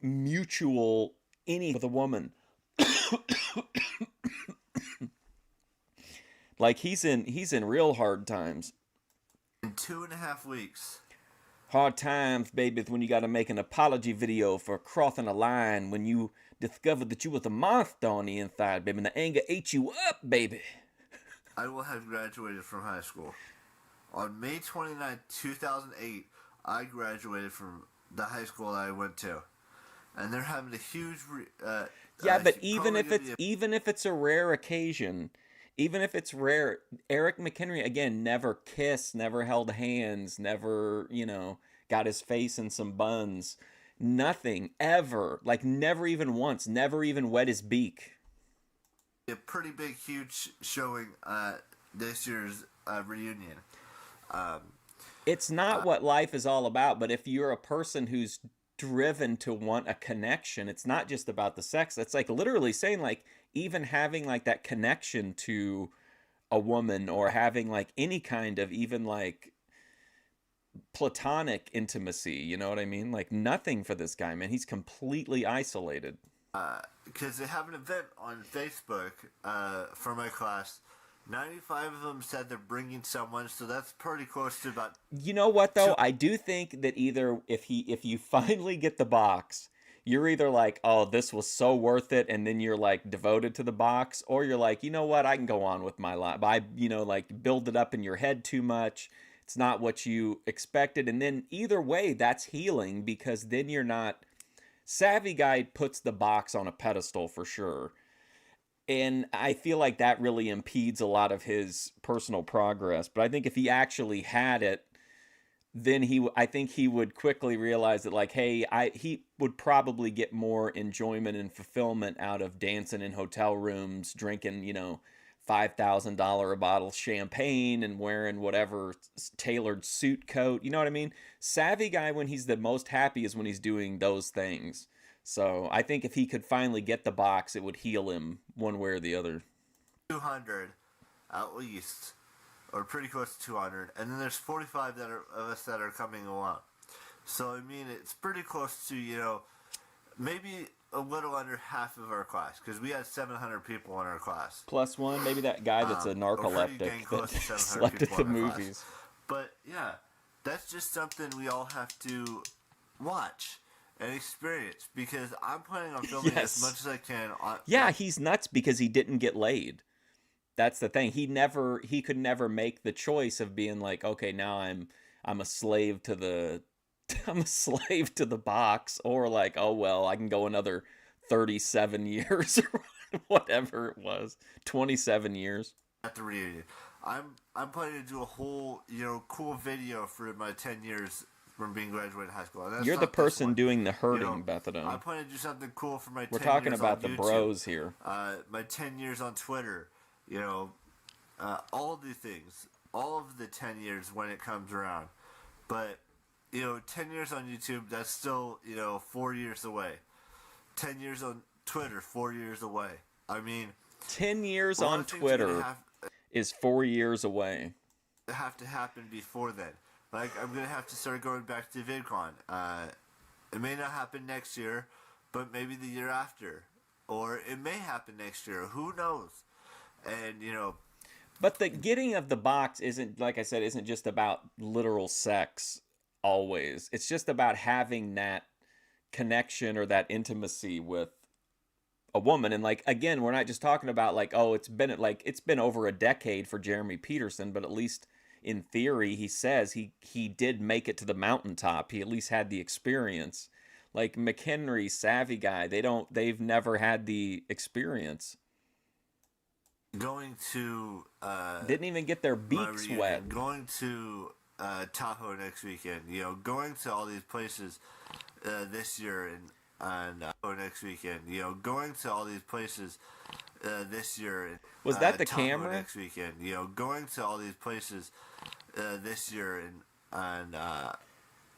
mutual any with a woman. Like he's in real hard times. 2.5 weeks, Hard times, baby, when you got to make an apology video for crossing a line when you discovered that you was a monster on the inside, baby, and the anger ate you up, baby. I will have graduated from high school. On May 29th, 2008, I graduated from the high school that I went to. And they're having a huge... Yeah, but probably even if it's a rare occasion, even if it's rare, Eric McHenry again never kissed, never held hands, never got his face in some buns, nothing ever, like never even once, never even wet his beak. a pretty big, huge showing this year's reunion. Um, It's not what life is all about, but if you're a person who's driven to want a connection, it's not just about the sex. It's like literally saying like even having like that connection to a woman or having like any kind of even like platonic intimacy, you know what I mean? Like nothing for this guy, man. He's completely isolated. because they have an event on Facebook for my class. 95 of them said they're bringing someone, so that's pretty close to about... You know what though? So, I do think that either if you finally get the box, you're either like, "Oh, this was so worth it," and then you're like devoted to the box, or you're like, "You know what? I can go on with my life." I like build it up in your head too much. It's not what you expected, and then either way, that's healing because then you're not Savvy Guy puts the box on a pedestal for sure. And I feel like that really impedes a lot of his personal progress. But I think if he actually had it, then I think he would quickly realize that like, hey, he would probably get more enjoyment and fulfillment out of dancing in hotel rooms, drinking, $5,000 a bottle champagne and wearing whatever tailored suit coat. You know what I mean? Savvy Guy, when he's the most happy, is when he's doing those things. So I think if he could finally get the box, it would heal him one way or the other. 200 at least, or pretty close to 200, and then there's 45 of us that are coming along. So I mean, it's pretty close to maybe a little under half of our class, because we had 700 people in our class. Plus one, maybe that guy that's a narcoleptic that slept at the movies. But yeah, that's just something we all have to watch and experience, because I'm planning on filming as much as I can. Yeah, he's nuts because he didn't get laid. That's the thing. He could never make the choice of being like, okay, now I'm a slave to I'm a slave to the box, or like, oh well, I can go another 37 years or whatever it was, 27 years. At the reunion. I'm planning to do a whole cool video for my 10 years from being graduated high school. And that's You're the not this person one. doing the You know, hurting, I Bethadone. plan to do something cool for my We're 10 talking years on about the YouTube. bros here. My 10 years on Twitter. All of the things, all of the 10 years when it comes around. But 10 years on YouTube, that's still 4 years away. 10 years on Twitter, 4 years away. I mean, 10 years a lot on of things are gonna Twitter is 4 years away. have to happen before then. Like, I'm gonna have to start going back to VidCon. It may not happen next year, but maybe the year after, or it may happen next year. Who knows? And But the getting of the box isn't, like I said, isn't just about literal sex always. It's just about having that connection or that intimacy with a woman. And like, again, we're not just talking about like, oh, it's been over a decade for Jeremy Peterson, but at least in theory, he says he did make it to the mountaintop. He at least had the experience. Like McHenry, Savvy Guy, they've never had the experience. going to Didn't even get their my beaks reunion, wet. going to Tahoe next weekend. Going to all these places this year and next weekend. Going to all these places this year. And, Was that the Tahoe camera? next weekend? Going to all these places this year and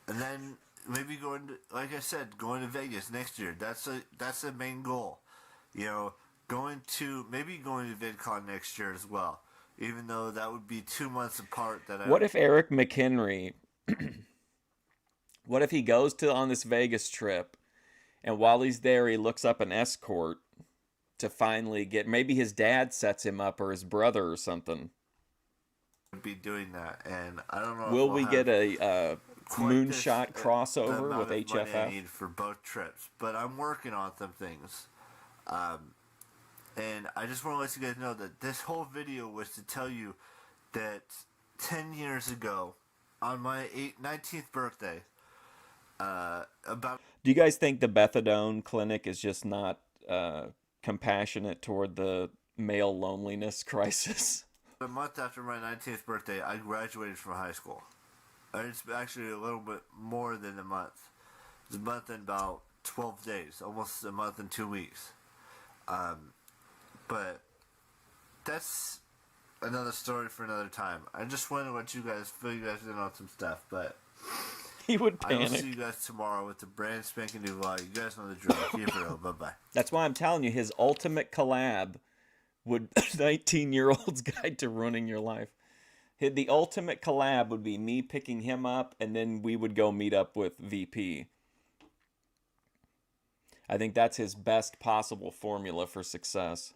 then maybe going to, like I said, going to Vegas next year. That's the main goal. Going to VidCon next year as well. Even though that would be 2 months apart. What if Eric McHenry, what if he goes on this Vegas trip, and while he's there, he looks up an escort to finally get, maybe his dad sets him up or his brother or something. would be doing that, and I don't know. Will if we we'll get have a quite moonshot the crossover amount with of money I HFF? need for both trips, but I'm working on some things. And I just want to let you guys know that this whole video was to tell you that 10 years ago, on my 19th birthday, about Do you guys think the Bethadone clinic is just not compassionate toward the male loneliness crisis? a month after my 19th birthday, I graduated from high school. It's actually a little bit more than a month. It's a month and about 12 days, almost a month and 2 weeks. But that's another story for another time. I just wanted to let you guys fill you guys in on some stuff, but He would I will panic. see you guys tomorrow with the brand spanking new vlog. You guys know the drill. Keep it real. Bye-bye. That's why I'm telling you, his ultimate collab would 19-year-old's guide to ruining your life. The ultimate collab would be me picking him up, and then we would go meet up with VP. I think that's his best possible formula for success.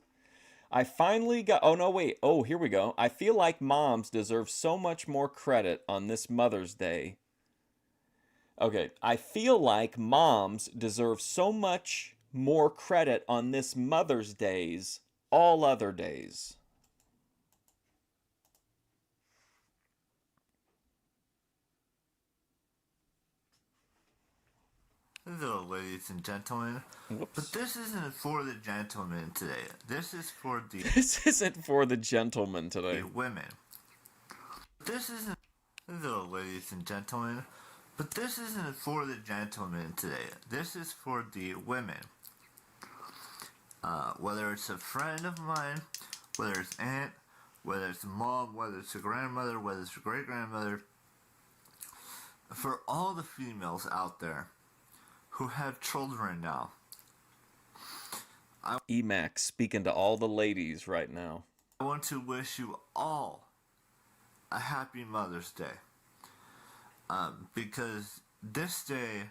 I finally got... Oh, no, wait. Oh, here we go. I feel like moms deserve so much more credit on this Mother's Day. Okay. I feel like moms deserve so much more credit on this Mother's Day's all other days. Hello, ladies and gentlemen. Whoops. But this isn't for the gentlemen today. This is for the This isn't for the gentleman today. women. This isn't... Hello, ladies and gentlemen. But this isn't for the gentlemen today. This is for the women. Whether it's a friend of mine, whether it's aunt, whether it's a mom, whether it's a grandmother, whether it's a great-grandmother. For all the females out there who have children now. Emax speaking to all the ladies right now. I want to wish you all a happy Mother's Day. Because this day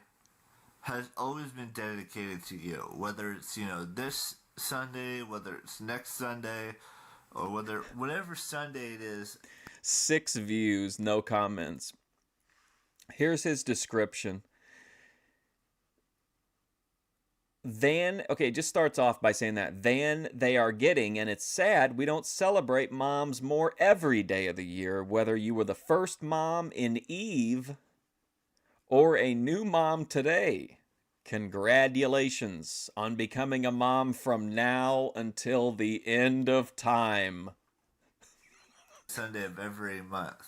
has always been dedicated to you. Whether it's, this Sunday, whether it's next Sunday, or whatever Sunday it is. 6 views, no comments. Here's his description. Okay, it just starts off by saying that. Than they are getting, and it's sad, we don't celebrate moms more every day of the year, whether you were the first mom in Eve or a new mom today, congratulations on becoming a mom from now until the end of time. Sunday of every month,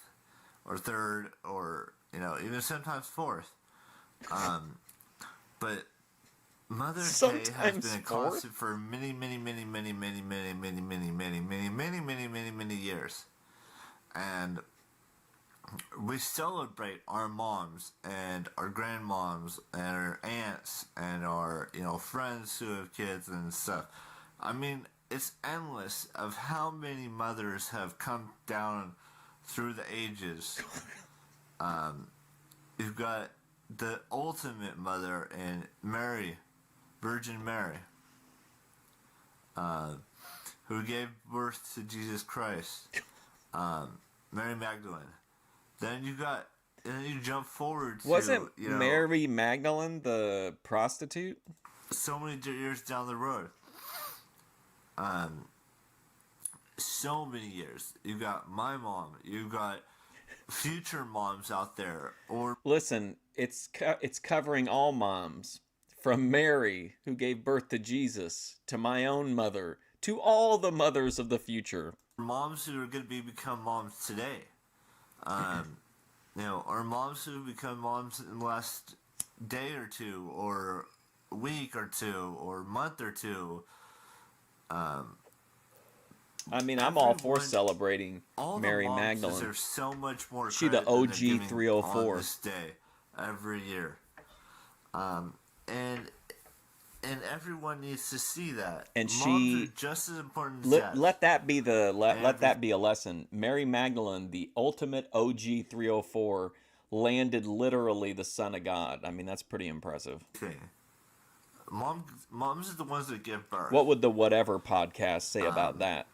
or third, or even sometimes fourth. But Mother's Day has been Sometimes a fourth. constant for many, many, many, many, many, many, many, many, many, many, many, many, many, many years, and we celebrate our moms and our grandmoms and our aunts and our friends who have kids and stuff. I mean, it's endless of how many mothers have come down through the ages. You've got the ultimate mother in Mary, Virgin Mary, who gave birth to Jesus Christ, Mary Magdalene. Then you jump forward to Wasn't Mary Magdalene the prostitute? so many years down the road. So many years. You got my mom. You got future moms out there, or Listen, it's covering all moms, from Mary, who gave birth to Jesus, to my own mother, to all the mothers of the future. moms who are going to become moms today. Or moms who become moms in the last day or two, or week or two, or month or two. I mean, I'm all for celebrating All the Mary moms Magdalene. deserve so much more She the credit than they're OG giving 304. on this day every year. And everyone needs to see that. And Moms are just as important as dads. let that be let that be a lesson. Mary Magdalene, the ultimate OG 304, landed literally the Son of God. I mean, that's pretty impressive. Moms are the ones that give birth. What would the Whatever podcast say about that?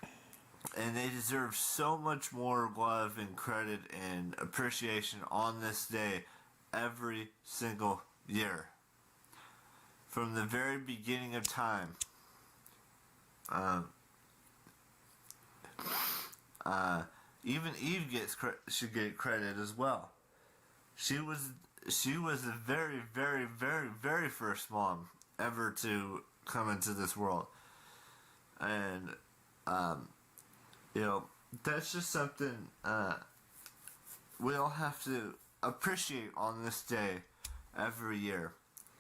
And they deserve so much more love and credit and appreciation on this day every single year. From the very beginning of time. Even Eve should get credit as well. She was the very, very, very, very first mom ever to come into this world. And that's just something we all have to appreciate on this day every year.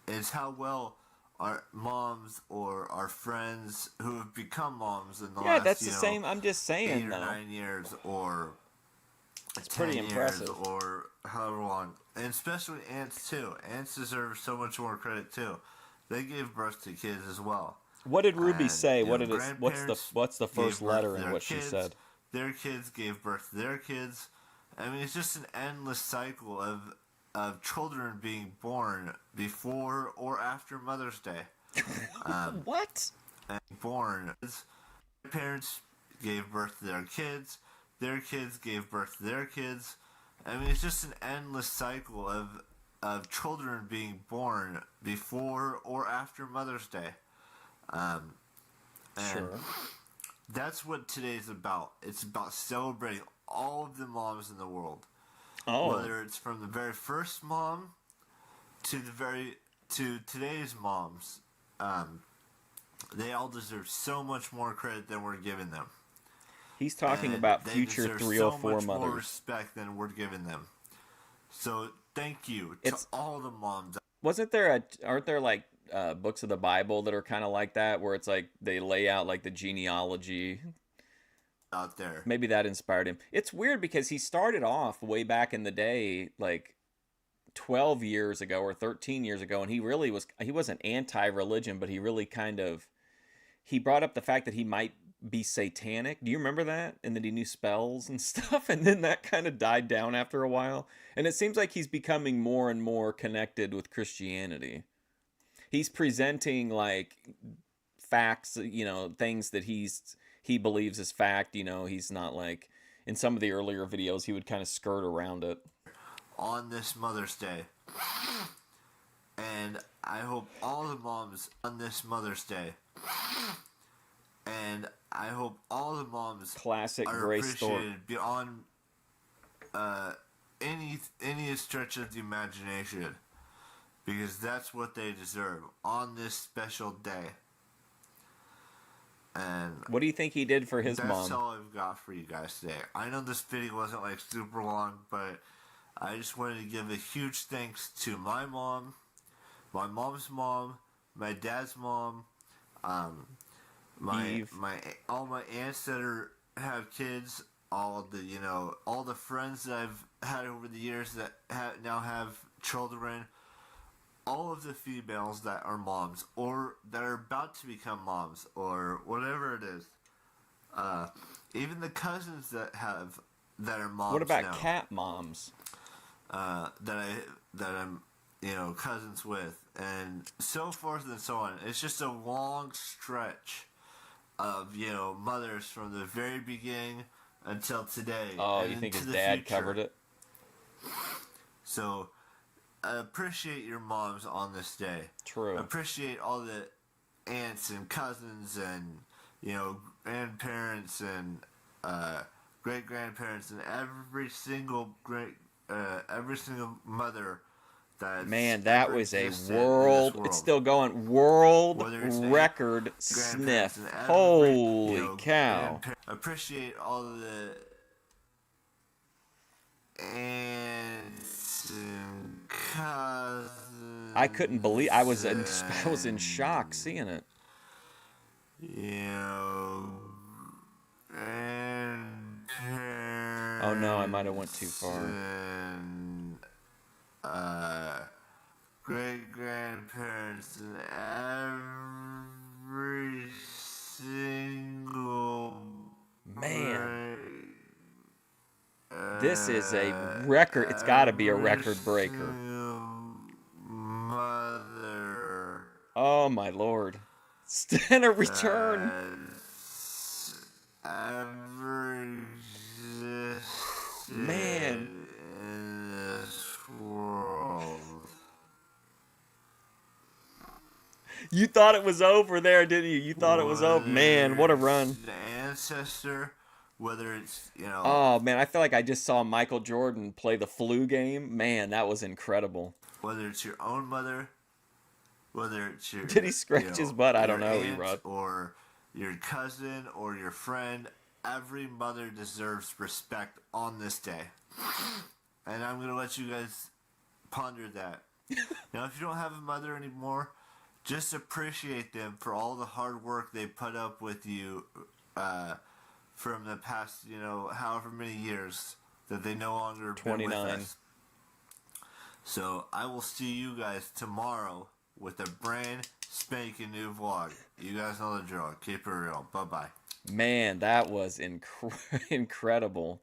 Is how well our moms or our friends who have become moms in the last that's the same. I'm just saying 8 or though. 9 years, or It's pretty 10 impressive. years, or however long. And especially aunts too. Aunts deserve so much more credit too. They gave birth to kids as well. What did Ruby And, say? What did it? grandparents What's the first gave birth letter to in their what she kids, said? Their kids gave birth to their kids. I mean, it's just an endless cycle of children being born before or after Mother's Day. What? And born. Parents gave birth to their kids gave birth to their kids. I mean, it's just an endless cycle of children being born before or after Mother's Day. And Sure. that's what today's about. It's about celebrating all of the moms in the world. Oh. Whether it's from the very first mom to today's moms. They all deserve so much more credit than we're giving them. He's talking And about they future deserve 304 so much more mothers. respect than we're giving them. So thank you to It's- all the moms. Aren't there like books of the Bible that are kind of like that, where it's like they lay out like the genealogy? Out there. Maybe that inspired him. It's weird because he started off way back in the day, like 12 years ago or 13 years ago, and he wasn't anti-religion, but he really he brought up the fact that he might be satanic. Do you remember that? And that he knew spells and stuff, and then that kind of died down after a while. And it seems like he's becoming more and more connected with Christianity. He's presenting like facts, things that he believes is fact. He's not like in some of the earlier videos he would kind of skirt around it. On this Mother's Day. And I hope all the moms on this Mother's Day. And I hope all the moms Classic are Grace Thorpe. appreciated beyond any stretch of the imagination, because that's what they deserve on this special day. And What do you think he did for his that's mom? all I've got for you guys today. I know this video wasn't like super long, but I just wanted to give a huge thanks to my mom, my mom's mom, my dad's mom, Eve. all my aunts that have kids, all the friends that I've had over the years that now have children, all of the females that are moms or that are about to become moms or whatever it is, even the cousins that are moms. What about now, cat moms? that I'm cousins with, and so forth and so on. It's just a long stretch of mothers from the very beginning until today. Oh, and you think his into the dad future. covered it? So appreciate your moms on this day. True. Appreciate all the aunts and cousins and grandparents and great grandparents and every single mother. Man, that was a world. It's still going. World record sniff. Holy cow! Appreciate all of the aunts and cousins. I couldn't believe. I was in shock seeing it. And oh no, I might have went too far. And great grandparents and every single man. This is a record. It's got to be a record breaker. Mother. Oh my lord! Stand a return. Man. In this world. You thought it was over there, didn't you? You thought it was over. Man, what a run. The ancestor, whether it's, Oh, man, I feel like I just saw Michael Jordan play the flu game. Man, that was incredible. Whether it's your own mother, whether it's your... Did he scratch his butt? I don't know, Erod. Or your cousin or your friend, every mother deserves respect on this day. And I'm going to let you guys ponder that. Now, if you don't have a mother anymore, just appreciate them for all the hard work they put up with you from the past, however many years that they no longer 29. been with us. So I will see you guys tomorrow with a brand spanking new vlog. You guys know the drill. Keep it real. Bye-bye. Man, that was incredible.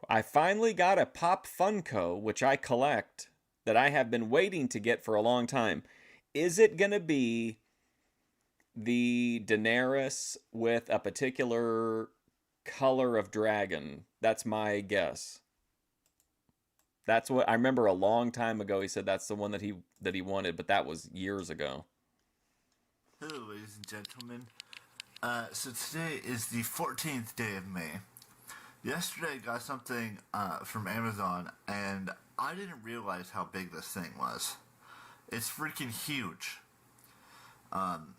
I finally got a Pop Funko, which I collect, that I have been waiting to get for a long time. Is it going to be the Daenerys with a particular color of dragon? That's my guess. That's what I remember a long time ago. He said that's the one that he wanted, but that was years ago. Hello, ladies and gentlemen. So today is the 14th day of May. Yesterday I got something from Amazon, and I didn't realize how big this thing was. It's freaking huge. And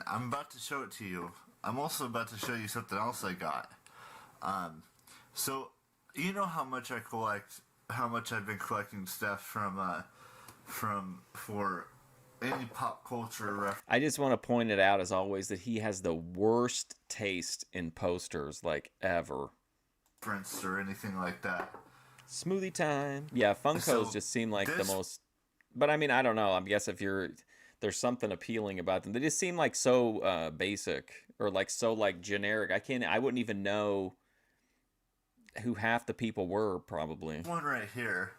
I'm about to show it to you. I'm also about to show you something else I got. So, you know how much I collect, how much I've been collecting stuff for any pop culture reference. I just want to point it out, as always, that he has the worst taste in posters, like, ever. Or anything like that. Smoothie time. Yeah, Funkos just seem like the most... But, I mean, I don't know. I guess if there's something appealing about them. They just seem like so basic, or like so like generic. I wouldn't even know who half the people were, probably. One right here.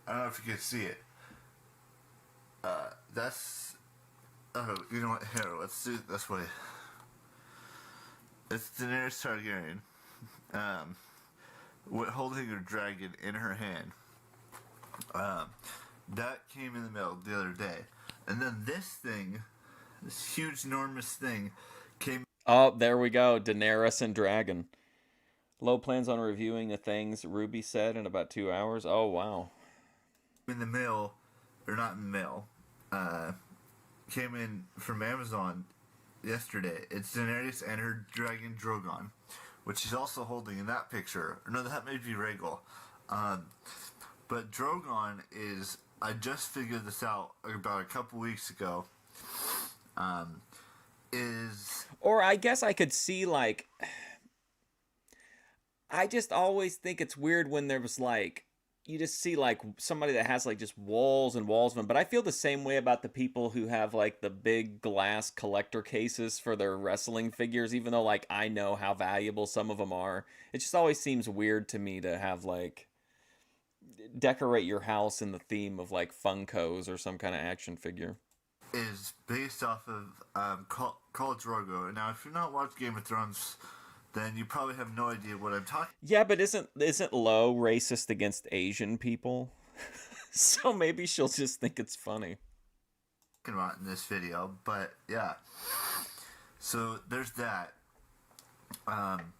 I don't know if you can see it. That's... Oh, you know what? Here, let's do it this way. It's Daenerys Targaryen. Holding a dragon in her hand. That came in the mail the other day. And then this huge, enormous thing came... Oh, there we go. Daenerys and dragon. Low plans on reviewing the things Ruby said in about 2 hours. Oh, wow. In the mail, or not in the mail, uh, came in from Amazon yesterday. It's Daenerys and her dragon Drogon, which she's also holding in that picture. No, that may be Rhaegal. Um, but Drogon is. I just figured this out about a couple weeks ago. Um, is Or I guess I could see, like, I just always think it's weird when there was like you just see like somebody that has like just walls and walls of them. But I feel the same way about the people who have like the big glass collector cases for their wrestling figures, even though like I know how valuable some of them are. It just always seems weird to me to have like decorate your house in the theme of like Funkos or some kind of action figure. is based off of Khal Drogo. Now, if you're not watching Game of Thrones, then you probably have no idea what I'm talking Yeah, but isn't Lo racist against Asian people? So maybe she'll just think it's funny. about in this video. But yeah, so there's that. Um,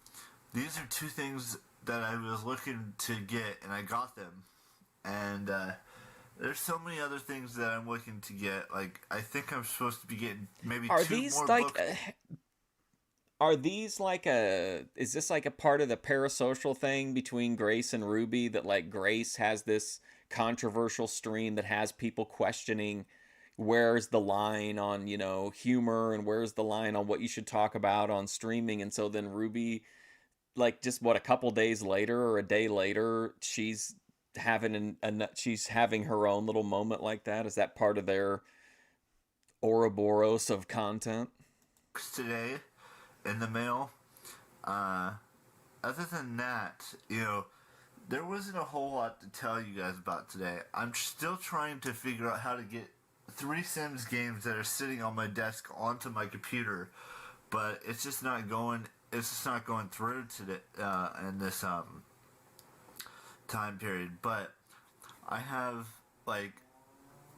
these are two things that I was looking to get, and I got them. And there's so many other things that I'm looking to get. Like, I think I'm supposed to be getting maybe Are two these more like books. are these like a is this like a part of the parasocial thing between Grace and Ruby that like Grace has this controversial stream that has people questioning where's the line on, humor and where's the line on what you should talk about on streaming, and so then Ruby like just what a couple days later or a day later she's she's having her own little moment like that. Is that part of their Ouroboros of content? Today in the mail. Uh, Other than that, there wasn't a whole lot to tell you guys about today. I'm still trying to figure out how to get 3 Sims games that are sitting on my desk onto my computer, but it's just not going. It's just not going through today in this time period. But I have like,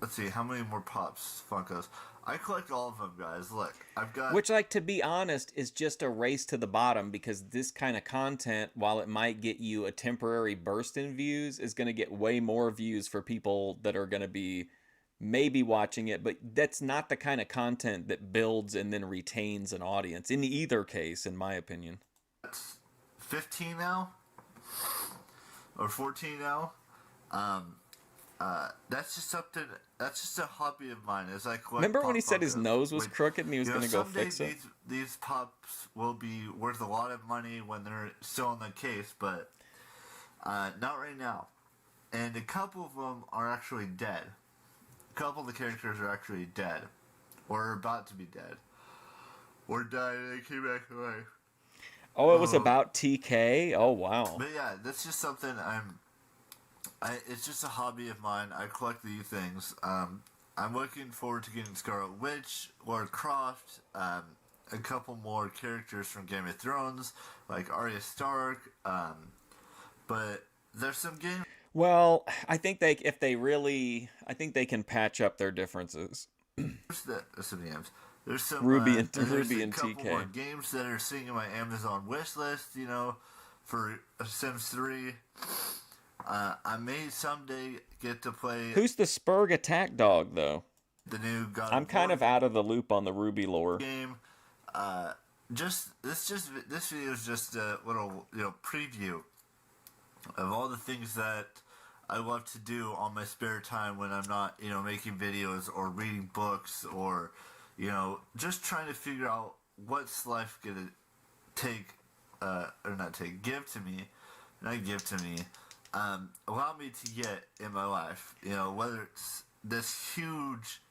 let's see, how many more Pops Funkos? I collect all of them, guys. Look, I've got. Which, like, to be honest, is just a race to the bottom because this kind of content, while it might get you a temporary burst in views, is going to get way more views for people that are going to be maybe watching it. But that's not the kind of content that builds and then retains an audience in either case, in my opinion. 15 now or 14 now. Um, that's just something. That's just a hobby of mine. As I collect. Remember when Pop he said his Funkos, nose was crooked and he was going to go someday fix it? these pops will be worth a lot of money when they're still in the case, but not right now. And a couple of them are actually dead. A couple of the characters are actually dead, or are about to be dead, or died and they came back to life. Oh, it was about TK? Oh, wow. But yeah, that's just something it's just a hobby of mine. I collect these things. I'm looking forward to getting Scarlet Witch, Lara Croft, a couple more characters from Game of Thrones, like Arya Stark. But there's some games. Well, I think I think they can patch up their differences. Some games. There's some Ruby and there's Ruby a and couple TK. more games that are sitting in my Amazon wish list. For Sims 3. I may someday get to play. Who's the Spurg attack dog, though? The new God. I'm kind of out of the loop on the Ruby lore. Game. This video is just a little preview of all the things that I love to do on my spare time when I'm not making videos or reading books or just trying to figure out what's life gonna take or not take give to me, allow me to get in my life. Whether it's this huge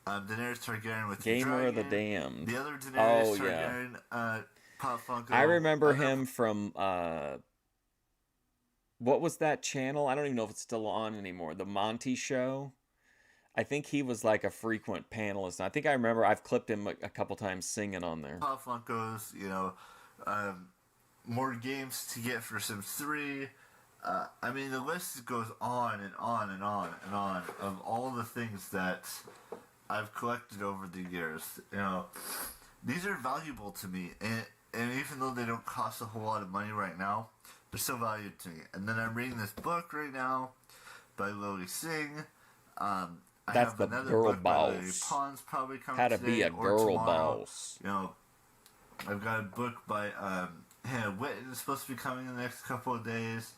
Daenerys Targaryen with the Gamer of the dragon, Damned. the other Daenerys Oh, yeah. Targaryen Pop Funko. I remember him from what was that channel? I don't even know if it's still on anymore. The Monty Show. I think he was like a frequent panelist. I think I remember I've clipped him a couple times singing on there. Pop Funkos, more games to get for Sims 3. I mean, the list goes on and on and on and on of all the things that I've collected over the years. These are valuable to me, and and even though they don't cost a whole lot of money right now, they're still valued to me. And then I'm reading this book right now by Lily Singh. I That's have the another girl book by Lily boss. Pons probably coming How to today be a or girl tomorrow. boss. You know, I've got a book by Hannah Witten that's supposed to be coming in the next couple of days.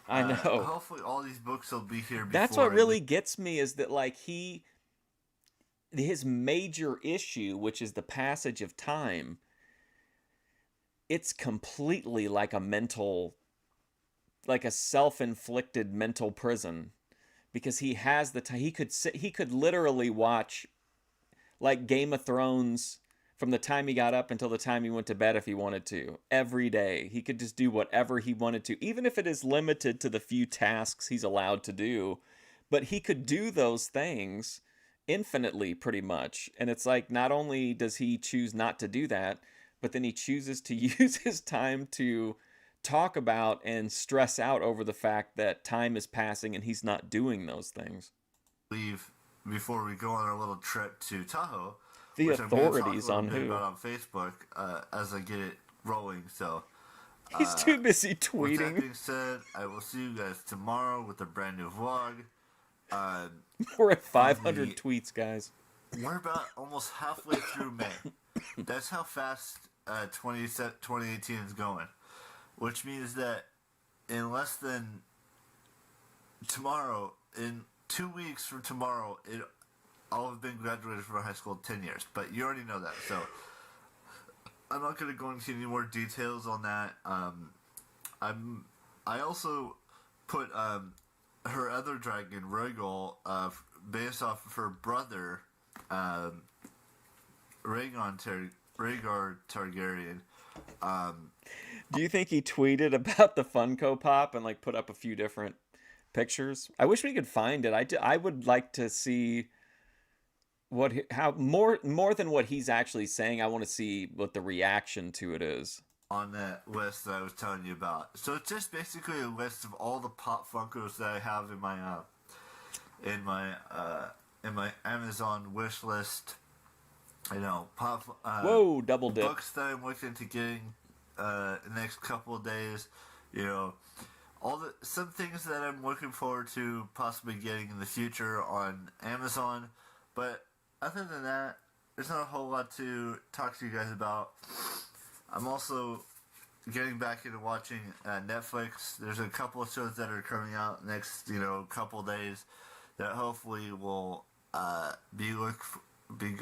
I know. Hopefully, all these books will be here. That's what really gets me is that like his major issue, which is the passage of time, it's completely like like a self-inflicted mental prison, because he has the time. He could literally watch like Game of Thrones from the time he got up until the time he went to bed if he wanted to. Every day. He could just do whatever he wanted to, even if it is limited to the few tasks he's allowed to do. But he could do those things infinitely, pretty much. And it's like, not only does he choose not to do that, but then he chooses to use his time to talk about and stress out over the fact that time is passing and he's not doing those things. Leave before we go on our little trip to Tahoe. The which authorities I'm on bit who? about on Facebook as I get it rolling. So he's too busy with that tweeting. being said, I will see you guys tomorrow with a brand new vlog. We're at 500 tweets, guys. We're about almost halfway through May. That's how fast 2018 is going. Which means that in less than tomorrow, in 2 weeks from tomorrow, I'll have been graduated from high school 10 years. But you already know that, so I'm not going to go into any more details on that. I also put her other dragon, Rhaegal, based off of her brother, Rhaegar Targaryen. Do you think he tweeted about the Funko Pop and like put up a few different pictures? I wish we could find it. I would like to see how more than what he's actually saying. I want to see what the reaction to it is on that list that I was telling you about. So it's just basically a list of all the Pop Funkos that I have in my Amazon wish list. You know, Pop. Whoa, double dip. Books that I'm looking to getting the next couple of days. You know, some things that I'm looking forward to possibly getting in the future on Amazon. But other than that, there's not a whole lot to talk to you guys about. I'm also getting back into watching Netflix. There's a couple of shows that are coming out next, couple days that hopefully will be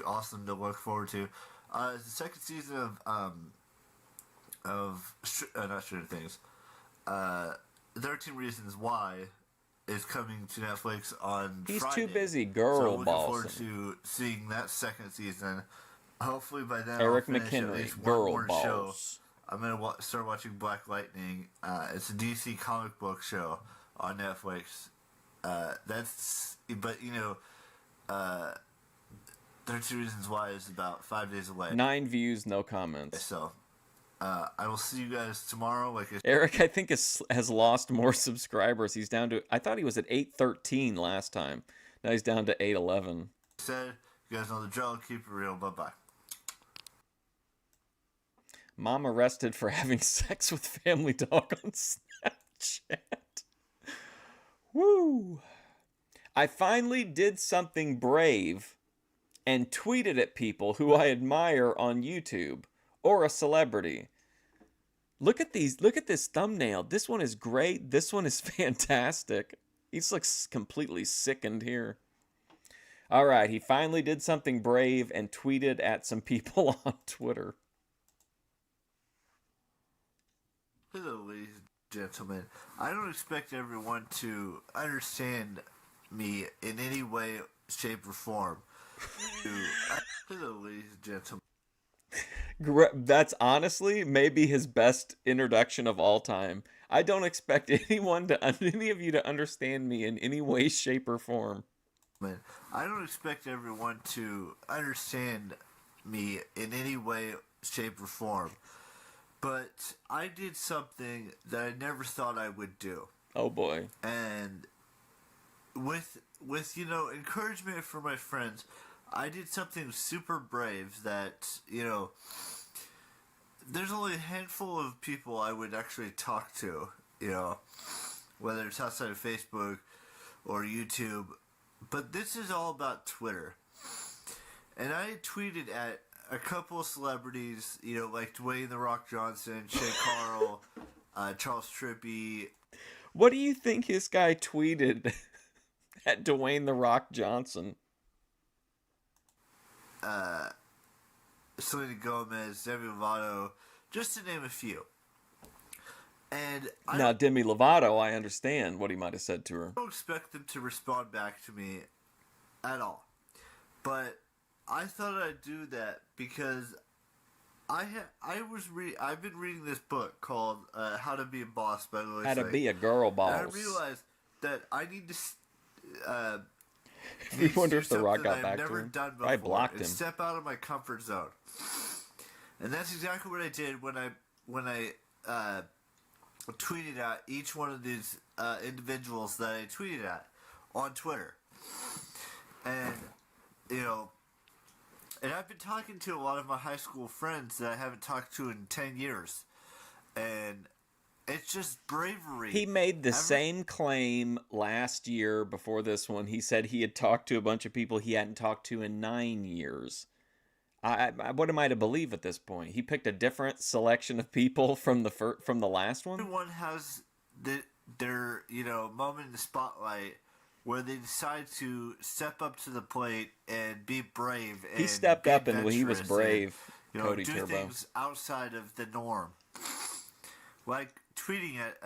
awesome to look forward to. The second season of not Stranger Things, 13 Reasons Why is coming to Netflix on He's Friday. too busy So I'm girl looking forward bossing. to seeing that second season. Hopefully by then Eric I'll finish at McHenry, least one girl more show. boss. I'm gonna start watching Black Lightning. It's a DC comic book show on Netflix. 13 Reasons Why is about 5 days away. 9 views, no comments. So I will see you guys tomorrow. Eric, I think, has lost more subscribers. He's down to, I thought he was at 813 last time. Now he's down to 811. Said, you guys know the drill. Keep it real. Bye-bye. Mom arrested for having sex with family dog on Snapchat. Woo! I finally did something brave and tweeted at people who I admire on YouTube or a celebrity. Look at this thumbnail. This one is great. This one is fantastic. He looks completely sickened here. All right, he finally did something brave and tweeted at some people on Twitter. Hello, ladies and gentlemen. I don't expect everyone to understand me in any way, shape, or form. Hello, ladies and gentlemen. That's honestly maybe his best introduction of all time. I don't expect any of you to understand me in any way, shape, or form. I don't expect everyone to understand me in any way, shape, or form. But I did something that I never thought I would do. Oh boy. And with encouragement from my friends, I did something super brave that there's only a handful of people I would actually talk to, you know, whether it's outside of Facebook or YouTube. But this is all about Twitter. And I tweeted at a couple of celebrities, you know, like Dwayne The Rock Johnson, Shay Carl, Charles Trippy. What do you think this guy tweeted at Dwayne The Rock Johnson? Selena Gomez, Demi Lovato, just to name a few. And Now, Demi Lovato, I understand what he might have said to her. I don't expect them to respond back to me at all. But I thought I'd do that because I've been reading this book called How to Be a Boss by Louis. How to Be a Girl Boss. And I realized that I need to. You wonder if The Rock got back to him. I blocked him. Step out of my comfort zone, and that's exactly what I did when I tweeted at each one of these individuals that I tweeted at on Twitter, and you know, and I've been talking to a lot of my high school friends that I haven't talked to in 10 years, and it's just bravery. He made the same claim last year before this one. He said he had talked to a bunch of people he hadn't talked to in 9 years. What am I to believe at this point? He picked a different selection of people from the last one? Everyone has their moment in the spotlight where they decide to step up to the plate and be brave. And he stepped up and he was brave, and, Cody do Turbo. Things outside of the norm. Like tweeting at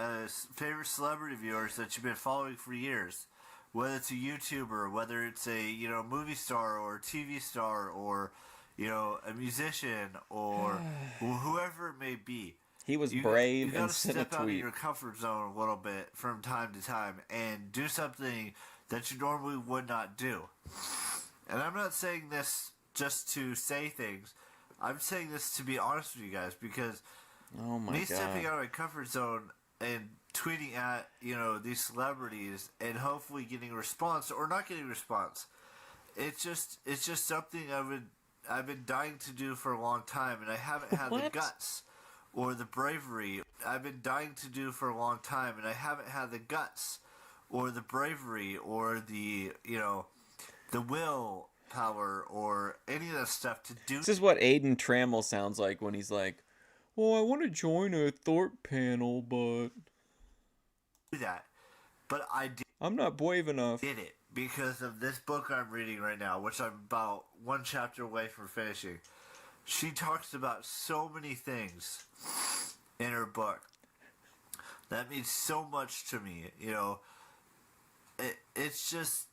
favorite celebrity viewers that you've been following for years. Whether it's a YouTuber, whether it's a movie star or a TV star or a musician or whoever it may be. He was brave and sent a tweet. You got to step out of your comfort zone a little bit from time to time and do something that you normally would not do. And I'm not saying this just to say things. I'm saying this to be honest with you guys because stepping out of my comfort zone and tweeting at these celebrities and hopefully getting a response or not getting a response. It's just something I've been dying to do for a long time, and I haven't had the guts or the bravery. I've been dying to do for a long time, and I haven't had the guts or the bravery or the willpower or any of that stuff to do. This is what Aiden Trammell sounds like when he's like, "Well, I want to join a Thorpe panel, but that." But I'm not brave enough. Did it because of this book I'm reading right now, which I'm about one chapter away from finishing. She talks about so many things in her book that means so much to me. It's just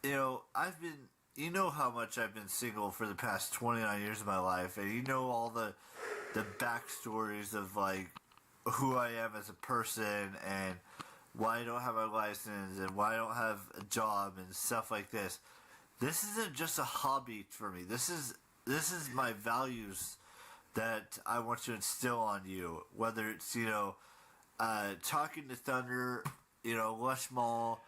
I've been how much I've been single for the past 29 years of my life, and all the backstories of like who I am as a person and why I don't have my license and why I don't have a job and stuff like this. This isn't just a hobby for me. This is my values that I want to instill on you. Whether it's talking to Thunder, Lush Mall.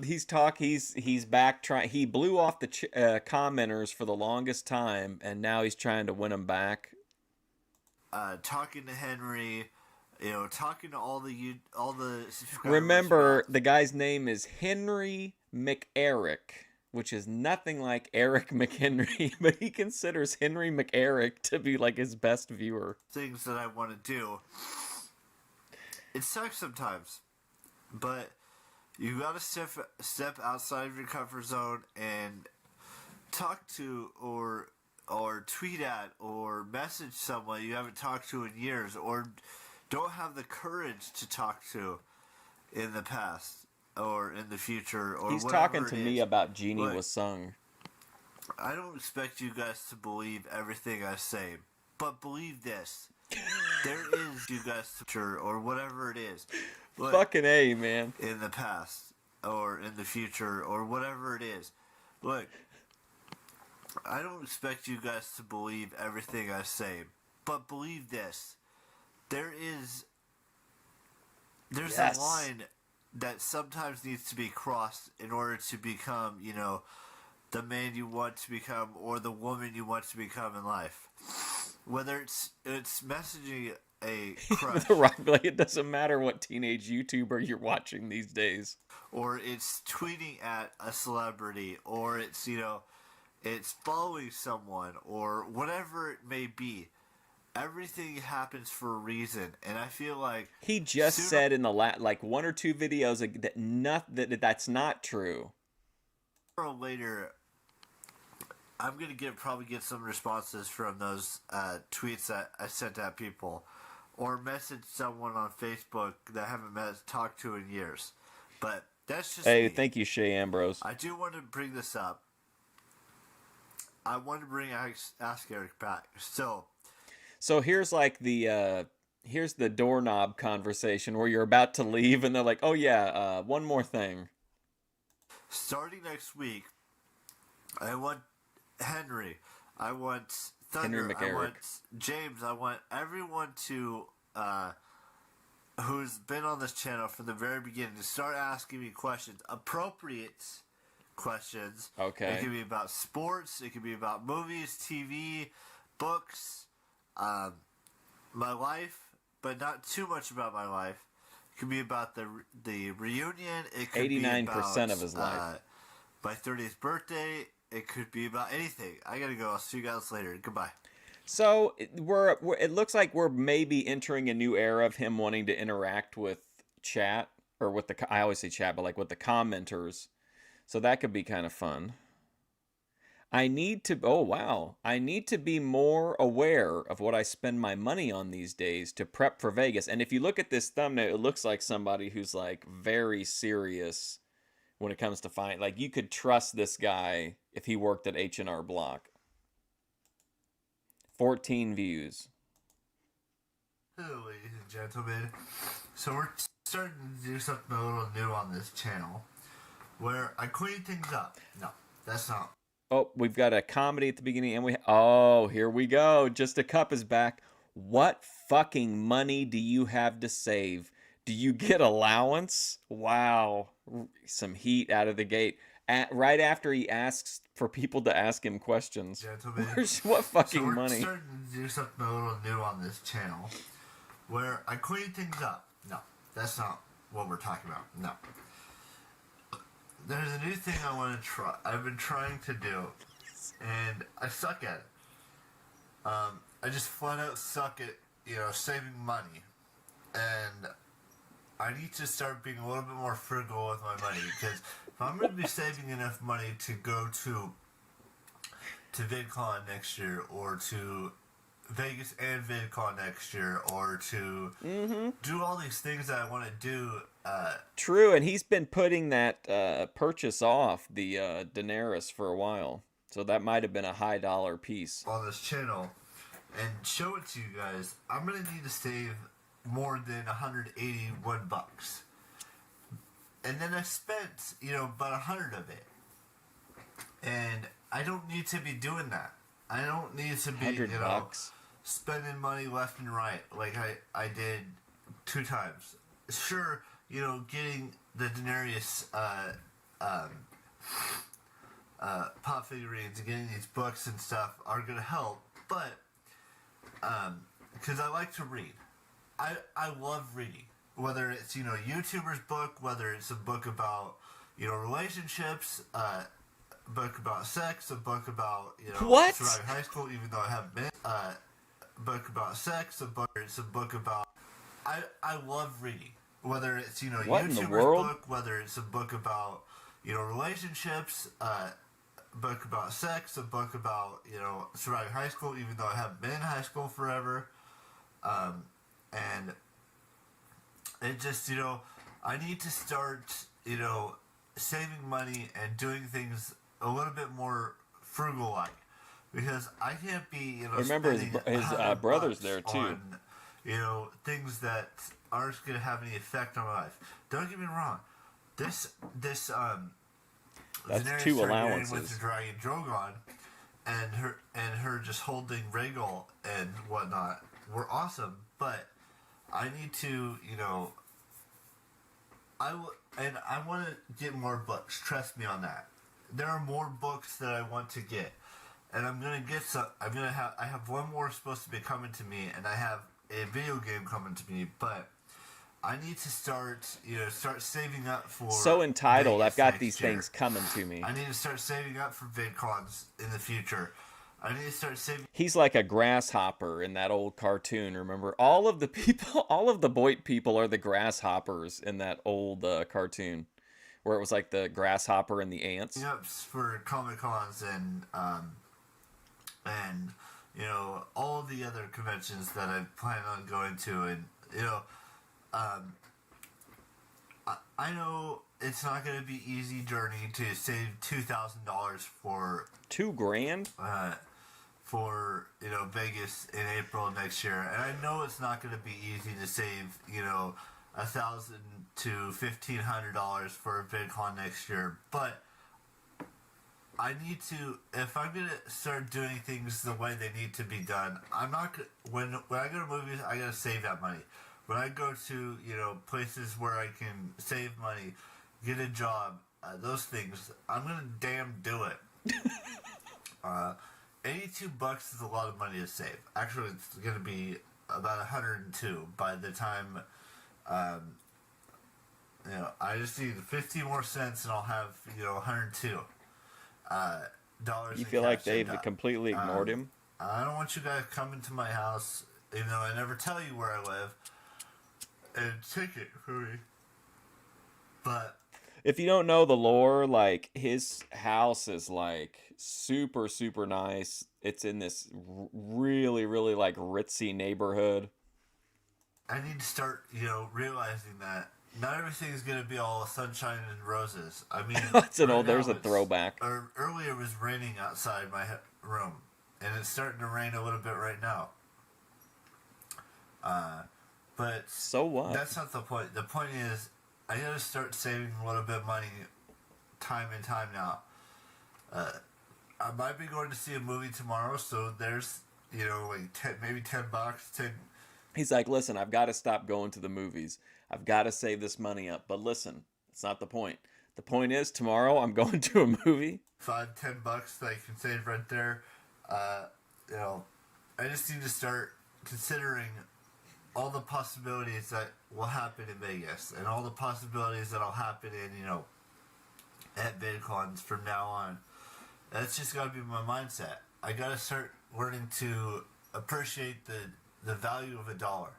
He's back trying. He blew off the commenters for the longest time, and now he's trying to win them back. Talking to Henry. Talking to all the subscribers. Remember, the guy's name is Henry McEric, which is nothing like Eric McHenry, but he considers Henry McEric to be like his best viewer. Things that I want to do. It sucks sometimes, but you got to step outside of your comfort zone and talk to or tweet at or message someone you haven't talked to in years or don't have the courage to talk to in the past or in the future or he's whatever talking to me about Jeannie Was Sung. I don't expect you guys to believe everything I say, but believe this. There is you guys or whatever it is. Look, fucking A, man. In the past or in the future or whatever it is. Look, I don't expect you guys to believe everything I say, but believe this. There's a line that sometimes needs to be crossed in order to become, the man you want to become or the woman you want to become in life. whether it's messaging a The crush, Rock, like, it doesn't matter what teenage YouTuber you're watching these days. or it's tweeting at a celebrity, or it's it's following someone, or whatever it may be. Everything happens for a reason, and I feel like He just sooner said in the like one or two videos that's not true. or later, I'm gonna probably get some responses from those tweets that I sent at people, or message someone on Facebook that I haven't talked to in years. But that's just Hey, me. thank you, Shay Ambrose. I do want to bring this up. I want to bring Ask Eric back. So here's like here's the doorknob conversation where you're about to leave and they're like, "Oh yeah, one more thing." Starting next week, I want Henry, I want Thunder, Henry I McHenry. want James, I want everyone to who's been on this channel from the very beginning to start asking me questions, appropriate questions. Okay. It could be about sports, it could be about movies, TV, books, my life, but not too much about my life. It could be about the reunion. It could 89% be about of his life. my 30th birthday. It could be about anything. I gotta go. I'll see you guys later. Goodbye. So it looks like we're maybe entering a new era of him wanting to interact with chat, or with I always say chat, but like with the commenters. So that could be kind of fun. I need to be more aware of what I spend my money on these days to prep for Vegas. And if you look at this thumbnail, it looks like somebody who's like very serious when it comes to like you could trust this guy if he worked at H&R Block. 14 views. Hello, ladies and gentlemen. So we're starting to do something a little new on this channel, where I clean things up. No, that's not. Oh, we've got a comedy at the beginning, and oh, here we go. Just a Cup is back. What fucking money do you have to save? Do you get allowance? Wow. Some heat out of the gate. Right after he asks for people to ask him questions. Gentlemen. What fucking So we're money? starting to do something a little new on this channel, where I clean things up. No, that's not what we're talking about. No. There's a new thing I want to try. I've been trying to do, and I suck at it. I just flat out suck at, saving money. And I need to start being a little bit more frugal with my money, because if I'm going to be saving enough money to go to VidCon next year, or to Vegas and VidCon next year, or to do all these things that I want to do. True, and he's been putting that purchase off, the Daenerys, for a while. So that might have been a high dollar piece. On this channel, and show it to you guys, I'm going to need to save more than $181. And then I spent, about 100 of it. And I don't need to be doing that. I don't need to be, $100. Spending money left and right like I did 2 times. Sure, getting the Daenerys pop figurines and getting these books and stuff are going to help, but because I like to read. I love reading. Whether it's, YouTuber's book, whether it's a book about, relationships, a book about sex, a book about, What? surviving high school, even though I haven't been, book about sex, it's a book about, I love reading. Whether it's, What in the YouTuber's world? book, whether it's a book about, relationships, a book about sex, a book about, surviving high school, even though I haven't been in high school forever. And it just, I need to start, saving money and doing things a little bit more frugal-like. Because I can't be, Remember his spending brother's $100 there, too. On, things that aren't going to have any effect on my life. Don't get me wrong. This That's Daenerys 2 Targaryen allowances. with the dragon Drogon and her just holding Rhaegal and whatnot were awesome, but I need to, I want to get more books. Trust me on that. There are more books that I want to get, and I'm gonna get some. I have one more supposed to be coming to me, and I have a video game coming to me. But I need to start saving up for So entitled. I've Vegas got these next year. things coming to me. I need to start saving up for VidCons in the future. I need to start saving. He's like a grasshopper in that old cartoon. Remember, all of the people, all of the Boit people are the grasshoppers in that old cartoon, where it was like the grasshopper and the ants. Ups for Comic Cons and all the other conventions that I plan on going to, and um, I know it's not going to be easy journey to save $2,000 for $2,000. For Vegas in April next year, and I know it's not going to be easy to save $1,000 to $1,500 for a VidCon next year, but I need to, if I'm gonna start doing things the way they need to be done, I'm not when I go to movies, I gotta save that money. When I go to places where I can save money, get a job, those things, I'm gonna damn do it. $82 is a lot of money to save. Actually, it's gonna be about 102 by the time. I just need 50 more cents, and I'll have 102 dollars. You feel like they've completely ignored him? I don't want you guys coming to my house, even though I never tell you where I live, and take it from me. But if you don't know the lore, like his house is like super super nice. It's in this really really like ritzy neighborhood. I need to start realizing that not everything is going to be all sunshine and roses. I mean, there's a throwback. Earlier it was raining outside my room, and it's starting to rain a little bit right now. But so what? That's not the point. The point is, I got to start saving a little bit of money, time and time now. I might be going to see a movie tomorrow, so there's like maybe $10. He's like, listen, I've got to stop going to the movies. I've got to save this money up. But listen, it's not the point. The point is, tomorrow I'm going to a movie. $5-10 that I can save right there. I just need to start considering all the possibilities that will happen in Vegas and all the possibilities that'll happen in at VidCons from now on. That's just got to be my mindset. I got to start learning to appreciate the value of a dollar.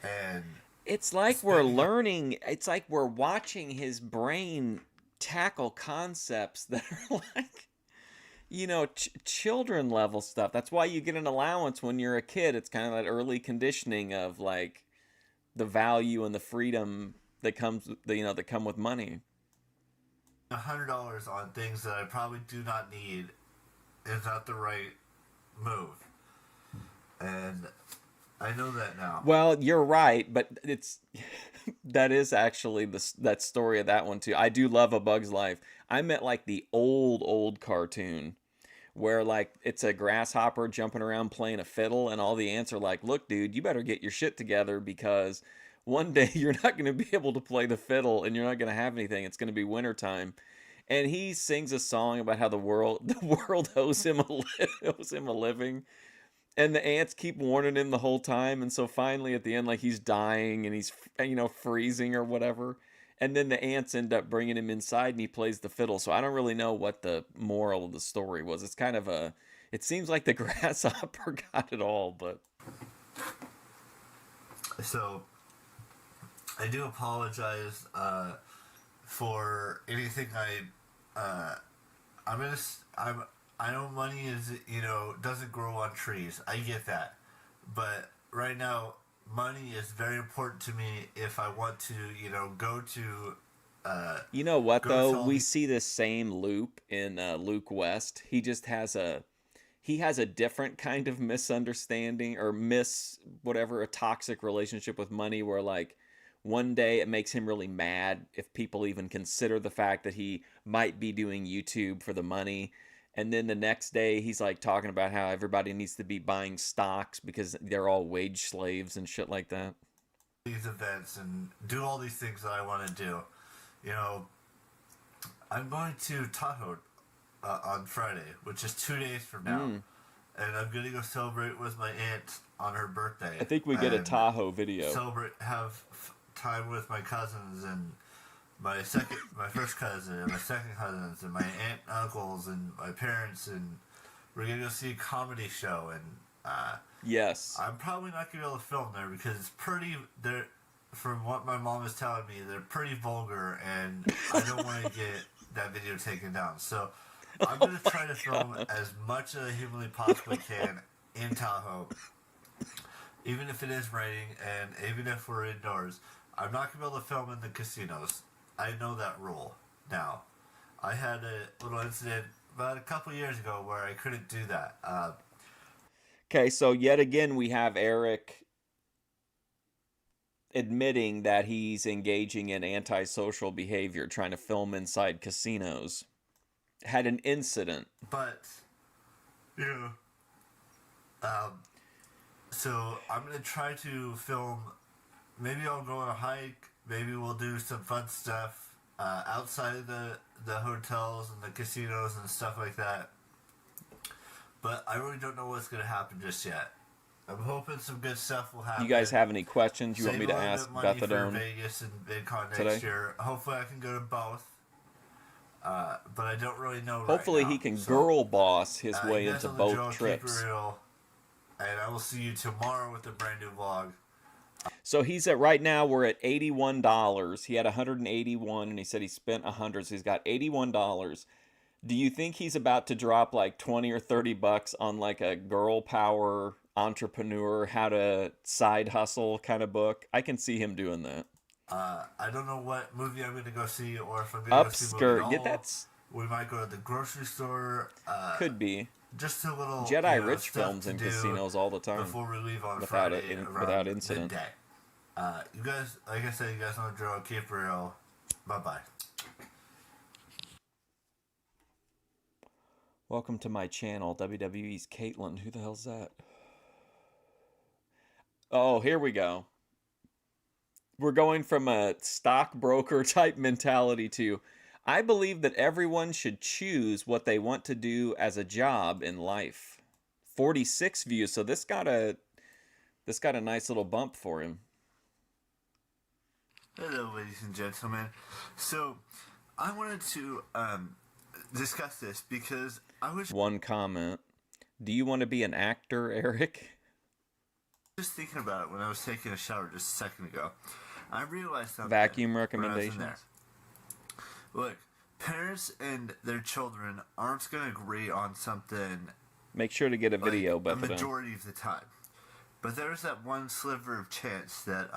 And it's like we're learning. It's like we're watching his brain tackle concepts that are like, children level stuff. That's why you get an allowance when you're a kid. It's kind of that early conditioning of like the value and the freedom that comes, that come with money. $100 on things that I probably do not need is not the right move, and I know that now. Well, you're right, but that is actually that story of that one too. I do love A Bug's Life. I meant like the old cartoon where like it's a grasshopper jumping around playing a fiddle, and all the ants are like, "Look, dude, you better get your shit together because one day you're not going to be able to play the fiddle and you're not going to have anything. It's going to be wintertime." And he sings a song about how the world owes him a living. And the ants keep warning him the whole time. And so finally at the end, like he's dying and he's, freezing or whatever. And then the ants end up bringing him inside and he plays the fiddle. So I don't really know what the moral of the story was. It's kind of it seems like the grasshopper got it all, but. So I do apologize for anything I know money is, doesn't grow on trees. I get that. But right now, money is very important to me if I want to, go to... you know what, though? We see this same loop in Luke West. He just has a different kind of misunderstanding or a toxic relationship with money where, like, one day it makes him really mad if people even consider the fact that he might be doing YouTube for the money. And then the next day he's like talking about how everybody needs to be buying stocks because they're all wage slaves and shit like that. These events and do all these things that I want to do. I'm going to Tahoe on Friday, which is 2 days from now. And I'm gonna go celebrate with my aunt on her birthday. I think we get a Tahoe video. Have time with my cousins and my first cousin and my second cousins and my aunt and uncles and my parents, and we're gonna go see a comedy show. And yes, I'm probably not gonna be able to film there because it's pretty. From what my mom is telling me, they're pretty vulgar, and I don't want to get that video taken down. So I'm going to try to film as much as I humanly possibly can in Tahoe, even if it is raining and even if we're indoors. I'm not going to be able to film in the casinos. I know that rule now. I had a little incident about a couple years ago where I couldn't do that. Okay, so yet again we have Eric admitting that he's engaging in antisocial behavior, trying to film inside casinos. Had an incident. But, so I'm going to try to film, maybe I'll go on a hike, maybe we'll do some fun stuff outside of the hotels and the casinos and stuff like that. But I really don't know what's going to happen just yet. I'm hoping some good stuff will happen. You guys have any questions you want me to ask Bethadone? Vegas and VidCon next year. Hopefully I can go to both. But I don't really know Hopefully right now. He can girl boss his way into both trips. And I will see you tomorrow with a brand new vlog. So he's at, right now we're at $81. He had 181 and he said he spent 100, so he's got $81. Do you think he's about to drop like 20 or 30 bucks on like a girl power entrepreneur, how to side hustle kind of book? I can see him doing that. I don't know what movie I'm going to go see, or if I'm going to go see a movie at all. That's... We might go to the grocery store. Could be. Just a little Jedi Rich films in casinos all the time before we leave on Friday without incident. Midday. You guys, like I said, you guys know the drill. Keep it real. Bye bye. Welcome to my channel, WWE's Caitlyn. Who the hell's that? Oh, here we go. We're going from a stockbroker type mentality to, I believe that everyone should choose what they want to do as a job in life. 46 views, so this got a nice little bump for him. Hello, ladies and gentlemen. So, I wanted to discuss this because I was... One comment. Do you want to be an actor, Eric? Just thinking about it when I was taking a shower just a second ago. I realized something. Vacuum recommendations. Look, parents and their children aren't going to agree on something. Make sure to get a video, a majority of the time. But there's that one sliver of chance that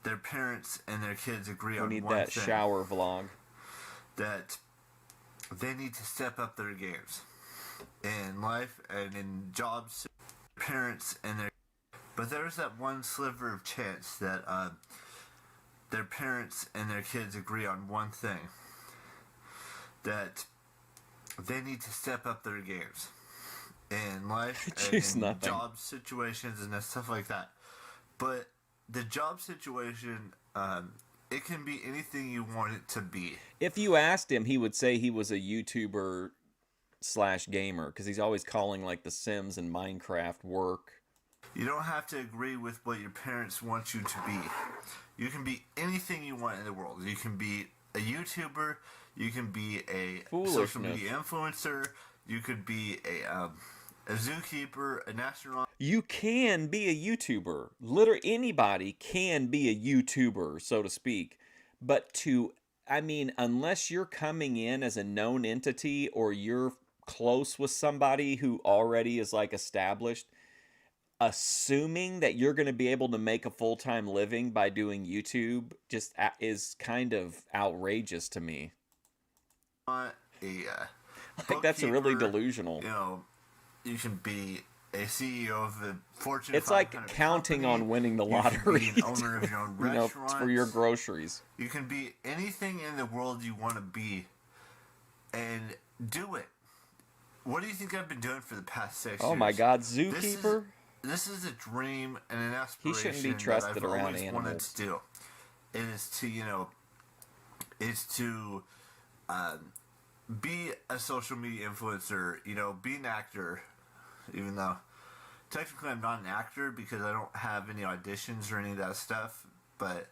their parents and their kids agree on one thing. We need that shower vlog. That they need to step up their games in life and in jobs. Parents and their... But there's that one sliver of chance that their parents and their kids agree on one thing. That they need to step up their games in life and in job situations and stuff like that. But the job situation, it can be anything you want it to be. If you asked him, he would say he was a YouTuber / gamer, because he's always calling like The Sims and Minecraft work. You don't have to agree with what your parents want you to be. You can be anything you want in the world. You can be a YouTuber. You can be a social media influencer. You could be a zookeeper, an astronaut. You can be a YouTuber. Literally anybody can be a YouTuber, so to speak. But unless you're coming in as a known entity or you're close with somebody who already is like established, assuming that you're going to be able to make a full-time living by doing YouTube just is kind of outrageous to me. I think that's a really delusional. You know, you can be a CEO of a Fortune 500 It's like counting company. On winning the lottery. You can be an owner of your own restaurant. For your groceries. You can be anything in the world you want to be and do it. What do you think I've been doing for the past 6 years? Oh my God, zookeeper? This is a dream and an aspiration he shouldn't be trusted that I've around always animals. wanted to do. It is to, be a social media influencer, be an actor, even though technically I'm not an actor because I don't have any auditions or any of that stuff, but,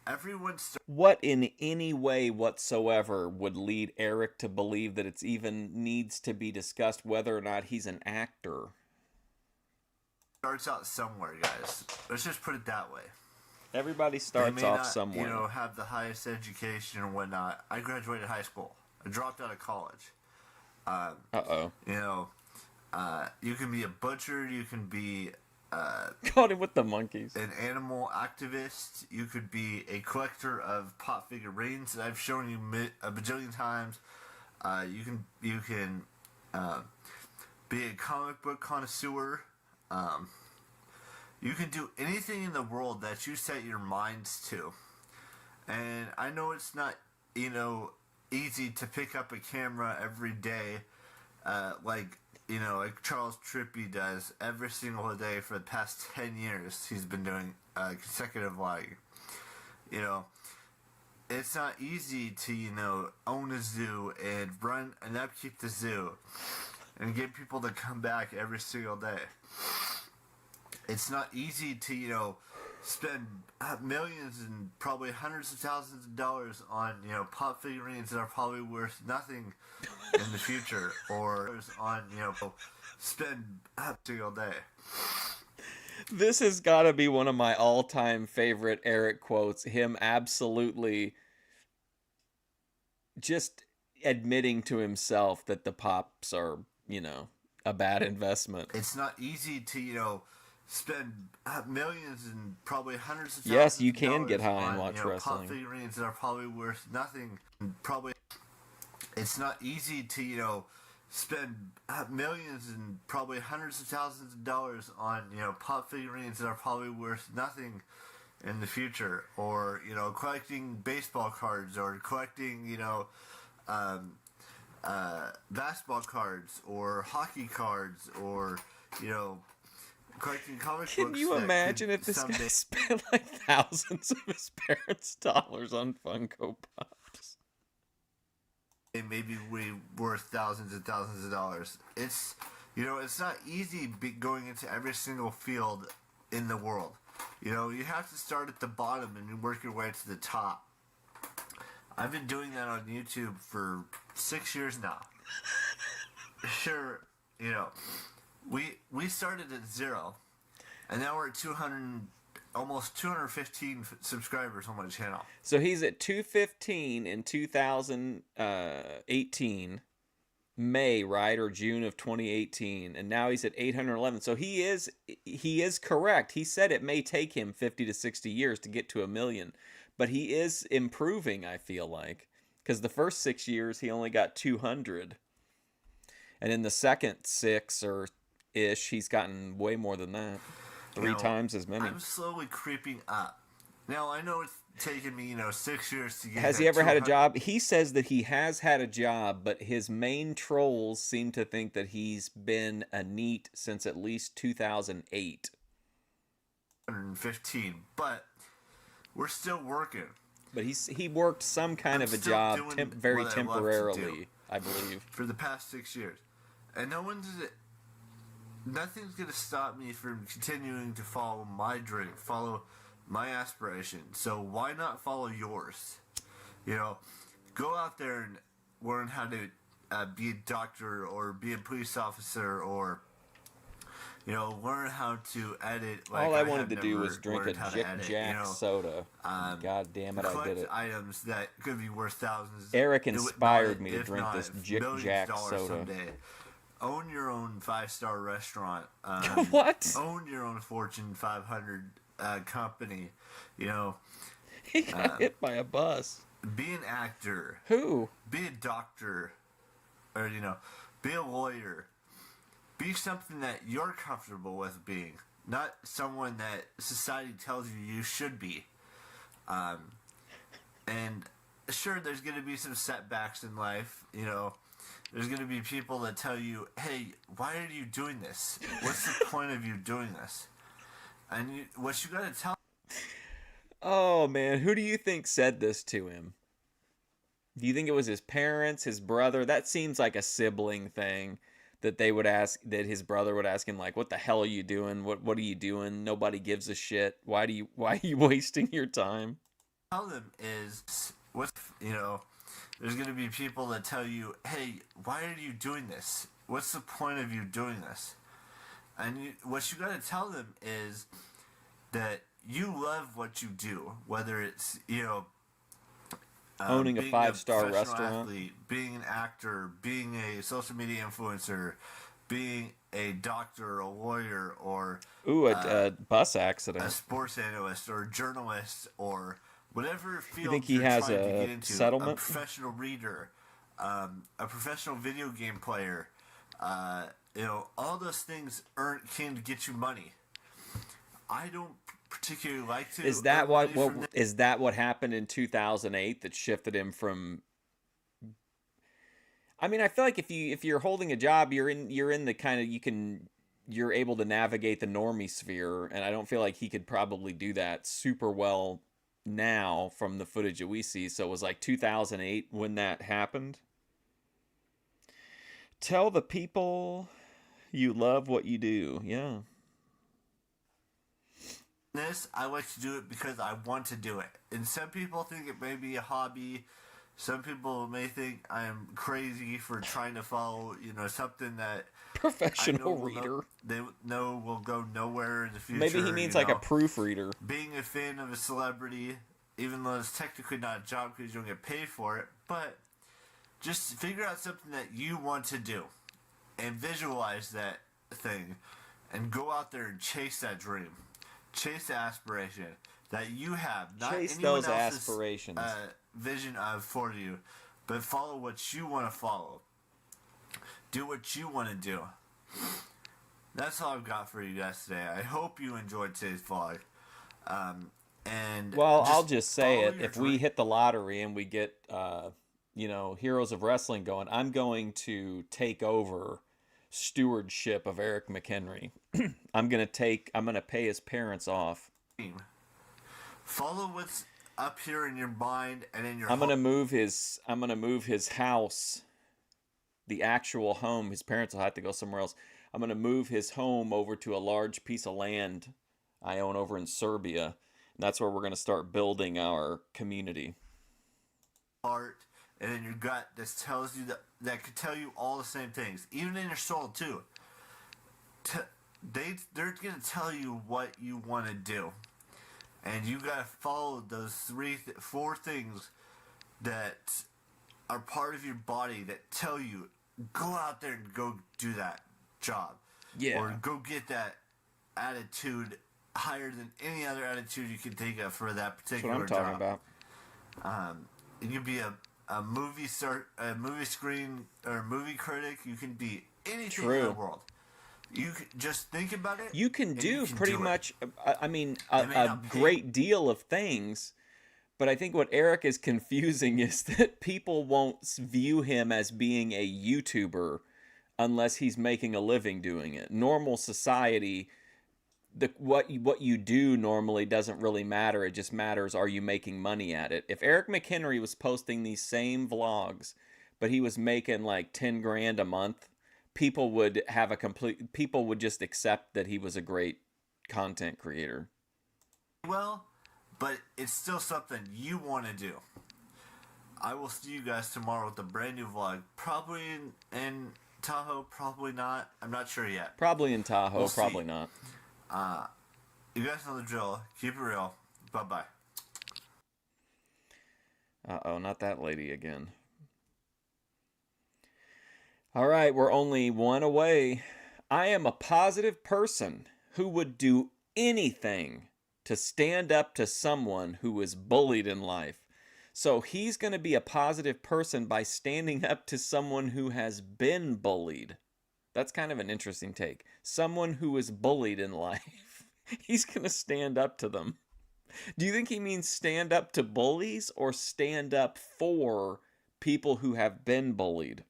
everyone What in any way whatsoever would lead Eric to believe that it's even needs to be discussed whether or not he's an actor? starts out somewhere, guys. Let's just put it that way. Everybody starts they may off not, somewhere. Have the highest education and whatnot. I graduated high school. I dropped out of college. Uh-oh. You can be a butcher. You can be Caught him with the monkeys. an animal activist. You could be a collector of pop figurines that I've shown you a bajillion times. You can be a comic book connoisseur. You can do anything in the world that you set your minds to. And I know it's not, easy to pick up a camera every day, like Charles Trippy does every single day for the past 10 years. He's been doing consecutive vlogging. It's not easy to, own a zoo and run and upkeep the zoo and get people to come back every single day. It's not easy to, spend millions and probably hundreds of thousands of dollars on, pop figurines that are probably worth nothing in the future, or on, spend a single day. This has got to be one of my all-time favorite Eric quotes. Him absolutely just admitting to himself that the pops are, a bad investment. It's not easy to, spend millions and probably hundreds of thousands. Yes, you can get high and on, watch wrestling. Pop figurines that are probably worth nothing. Probably, it's not easy to, spend millions and probably hundreds of thousands of dollars on pop figurines that are probably worth nothing in the future, or collecting baseball cards, or collecting basketball cards, or hockey cards, or collecting comic books. Can you imagine if this guy spent like thousands of his parents' dollars on Funko Pops? It may be worth thousands and thousands of dollars. It's it's not easy going into every single field in the world. You have to start at the bottom and work your way to the top. I've been doing that on YouTube for 6 years now. Sure, we started at 0, and now we're at 200, almost 215 subscribers on my channel. So he's at 215 in 2018, May, right, or June of 2018, and now he's at 811. So he is correct. He said it may take him 50 to 60 years to get to 1 million, but he is improving, I feel like, because the first 6 years he only got 200, and in the second 6 or ish, he's gotten way more than that. 3 times as many. I'm slowly creeping up. Now, I know it's taken me, 6 years to get. Has he ever had a job? He says that he has had a job, but his main trolls seem to think that he's been a NEET since at least 2008. 115, but we're still working. But he worked some kind of a job very temporarily, I believe. For the past 6 years. And nothing's going to stop me from continuing to follow my dream, follow my aspiration. So why not follow yours? Go out there and learn how to be a doctor, or be a police officer, or learn how to edit. Like all I wanted to do was drink a Jack soda. God damn it, I did it. Items that could be worth thousands. Eric inspired me to drink this Jack soda. Someday. Own your own 5-star restaurant. What? Own your own Fortune 500 company. He got hit by a bus. Be an actor. Who? Be a doctor. Or, be a lawyer. Be something that you're comfortable with being. Not someone that society tells you should be. And sure, there's going to be some setbacks in life, There's going to be people that tell you, hey, why are you doing this? What's the point of you doing this? And what you got to tell. Oh, man. Who do you think said this to him? Do you think it was his parents, his brother? That seems like a sibling thing that they would ask, that his brother would ask him like, "What the hell are you doing? What are you doing? Nobody gives a shit. Why are you wasting your time?" Tell them is what you know. There's going to be people that tell you, "Hey, why are you doing this? What's the point of you doing this?" And what you got to tell them is that you love what you do, whether it's Owning a being a five-star professional restaurant. athlete, being an actor, being a social media influencer, being a doctor, a lawyer, or Ooh, uh, a bus a accident. sports analyst, or a journalist, or whatever You think field he you're has trying to a get into, a settlement? professional reader, a professional video game player, all those things can get you money. I don't particularly like to Is that earn money what from this. is that what happened in 2008 that shifted him from? I mean, I feel like if you're holding a job, you're in the kind of, you're able to navigate the normie sphere, and I don't feel like he could probably do that super well now from the footage that we see. So it was like 2008 when that happened. Tell the people you love what you do. Yeah. I like to do it because I want to do it. And some people think it may be a hobby. Some people may think I am crazy for trying to follow, something that I know Professional reader. they know will go nowhere in the Maybe he future. means like a proofreader. Being a fan of a celebrity, even though it's technically not a job because you don't get paid for it, but just figure out something that you want to do and visualize that thing and go out there and chase that dream. Chase the aspiration that you have, not Chase anyone those else's aspirations. vision of for you, but follow what you want to follow. Do what you want to do. That's all I've got for you guys today. I hope you enjoyed today's vlog. And Well, I'll just just say follow it. your If we dream. hit the lottery and we get, Heroes of Wrestling going, I'm going to take over stewardship of Eric McHenry. I'm gonna pay his parents off. Follow what's up here in your mind and in your I'm heart. gonna move his house, the actual home. His parents will have to go somewhere else. I'm gonna move his home over to a large piece of land I own over in Serbia. And that's where we're gonna start building our community. Heart and in your gut that tells you that could tell you all the same things, even in your soul too. They're gonna tell you what you want to do, and you gotta follow those four things that are part of your body that tell you go out there and go do that job, or Yeah. go get that attitude higher than any other attitude you can think of for that That's what particular I'm talking job. about. You can be a movie screen or movie critic. You can be anything in the True. world. You can just think about it. You can and you do can pretty do it. much, I mean, It may a not pay. great deal of things, but I think what Eric is confusing is that people won't view him as being a YouTuber unless he's making a living doing it. Normal society, what you do normally doesn't really matter. It just matters, are you making money at it? If Eric McHenry was posting these same vlogs, but he was making like 10 grand a month, people would just accept that he was a great content creator. Well, but it's still something you want to do. I will see you guys tomorrow with a brand new vlog. Probably in Tahoe, probably not. I'm not sure yet. Probably in Tahoe, We'll see. probably not. You guys know the drill. Keep it real. Bye bye. Uh-oh, not that lady again. All right, we're only one away. I am a positive person who would do anything to stand up to someone who is bullied in life. So he's going to be a positive person by standing up to someone who has been bullied. That's kind of an interesting take. Someone who is bullied in life. He's going to stand up to them. Do you think he means stand up to bullies or stand up for people who have been bullied?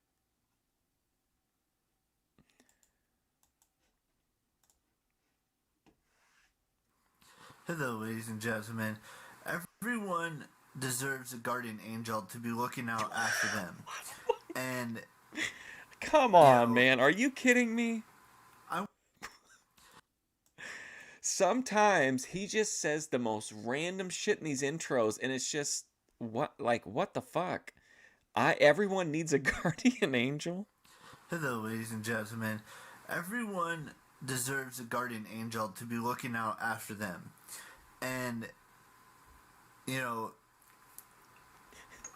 Hello, ladies and gentlemen. Everyone deserves a guardian angel to be looking out after them. And, Come you on, know, man. Are you kidding me? I Sometimes he just says the most random shit in these intros, and it's just what the fuck? Everyone needs a guardian angel. Hello, ladies and gentlemen. Everyone deserves a guardian angel to be looking out after them. And, you know,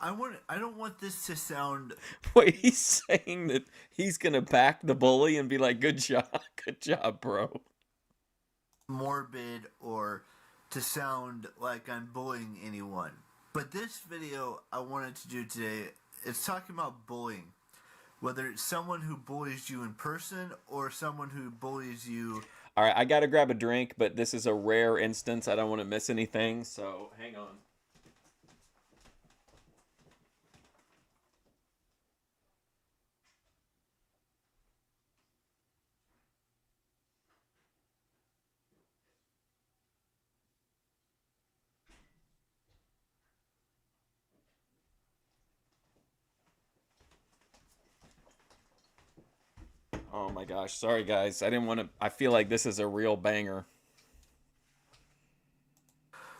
I don't want this to sound Wait, he's saying that he's gonna back the bully and be like, good job, bro. morbid or to sound like I'm bullying anyone. But this video I wanted to do today, it's talking about bullying. Whether it's someone who bullies you in person or someone who bullies you. All right, I gotta grab a drink, but this is a rare instance. I don't want to miss anything, so hang on. Oh my gosh, sorry guys. I didn't want to. I feel like this is a real banger.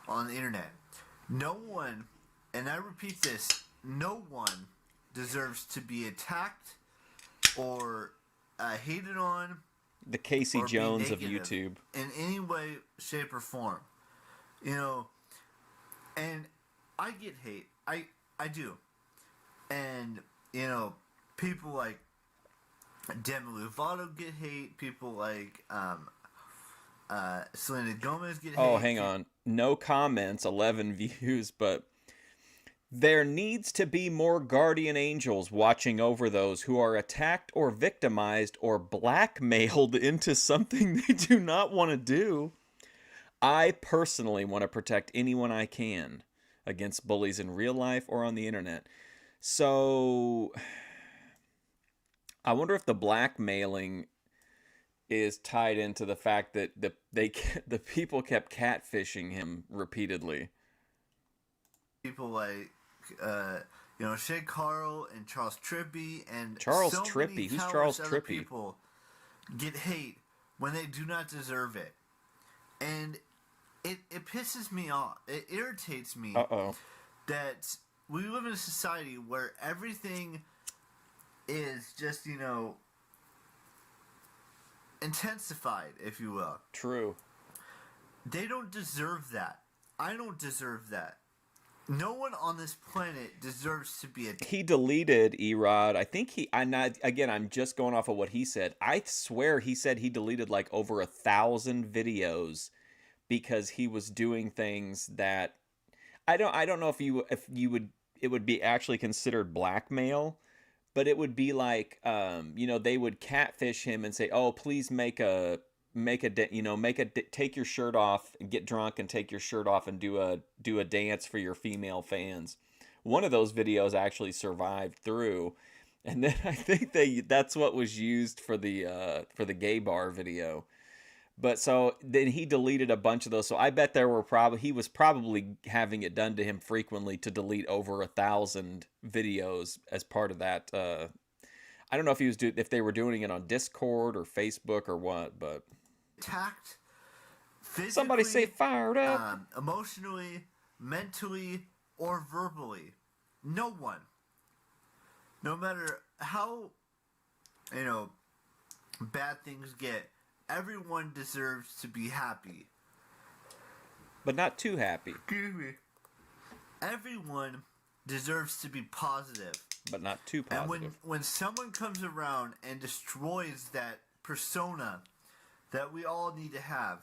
On the internet. No one, and I repeat this, no one deserves to be attacked or hated on The Casey or be Jones of negative YouTube. in any way, shape, or form. You know, and I get hate. I do. And, you know, people like Demi Lovato get hate. People like Selena Gomez get hate. Oh, hang on. No comments, 11 views, but there needs to be more guardian angels watching over those who are attacked or victimized or blackmailed into something they do not want to do. I personally want to protect anyone I can against bullies in real life or on the internet. So I wonder if the blackmailing is tied into the fact that the people kept catfishing him repeatedly. People like you know, Shay Carl and Charles Trippy and Charles so Trippy? many Who's countless Charles other Trippy? people get hate when they do not deserve it. And it pisses me off. It irritates me Uh-oh. that we live in a society where everything is just, you know, intensified, if you will. True. They don't deserve that. I don't deserve that. No one on this planet deserves to be a. He deleted Erod. I think I'm not, again, I'm just going off of what he said. I swear he said he deleted like over 1,000 videos because he was doing things that I don't know if you would it would be actually considered blackmail, but it would be like you know, they would catfish him and say, "Oh, please take your shirt off and get drunk and take your shirt off and do a dance for your female fans." One of those videos actually survived through, and then I think that's what was used for the gay bar video. But so then he deleted a bunch of those. So I bet he was probably having it done to him frequently to delete over 1,000 videos as part of that. I don't know if they were doing it on Discord or Facebook or what, but Attacked physically, somebody say fired up. Emotionally, mentally, or verbally. No one. No matter how, you know, bad things get, everyone deserves to be happy. But not too happy. Excuse me. Everyone deserves to be positive. But not too positive. And when someone comes around and destroys that persona that we all need to have,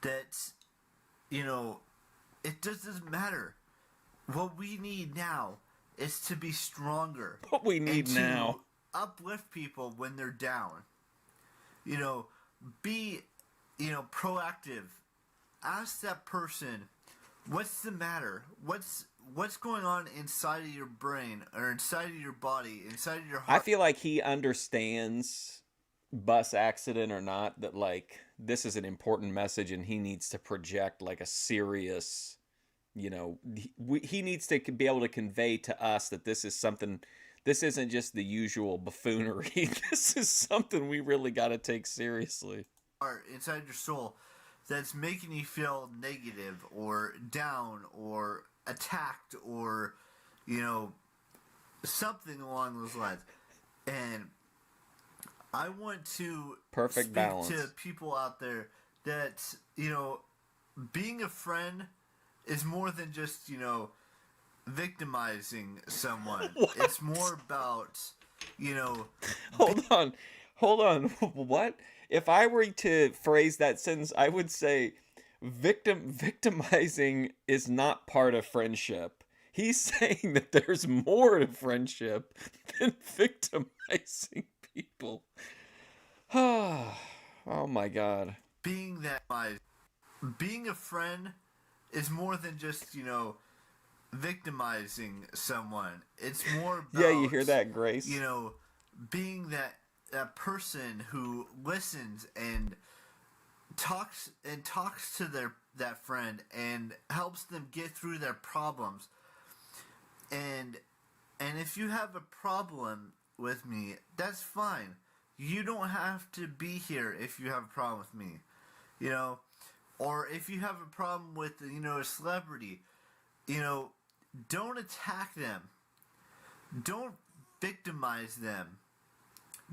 that, you know, it just doesn't matter. What we need now is to be stronger. What we need and now. to uplift people when they're down. You know, be, you know, proactive. Ask that person, what's the matter? What's going on inside of your brain or inside of your body, inside of your heart? I feel like he understands, bus accident or not, that like this is an important message and he needs to project like a serious you know, he needs to be able to convey to us that this is something, this isn't just the usual buffoonery. This is something we really got to take seriously. Inside your soul that's making you feel negative or down or attacked or, you know, something along those lines. And I want to Perfect speak balance. to people out there that, you know, being a friend is more than just, you know, victimizing someone. It's more about, you know, Hold on. Hold on. What? If I were to phrase that sentence, I would say victimizing is not part of friendship. He's saying that there's more to friendship than victimizing people. Oh my god. being that being a friend is more than just, you know, victimizing someone. It's more Yeah, you about, hear that, Grace? you know, being that person who listens and talks to that friend and helps them get through their problems. And if you have a problem with me, that's fine. You don't have to be here if you have a problem with me. You know, or if you have a problem with, you know, a celebrity, you know, don't attack them. Don't victimize them.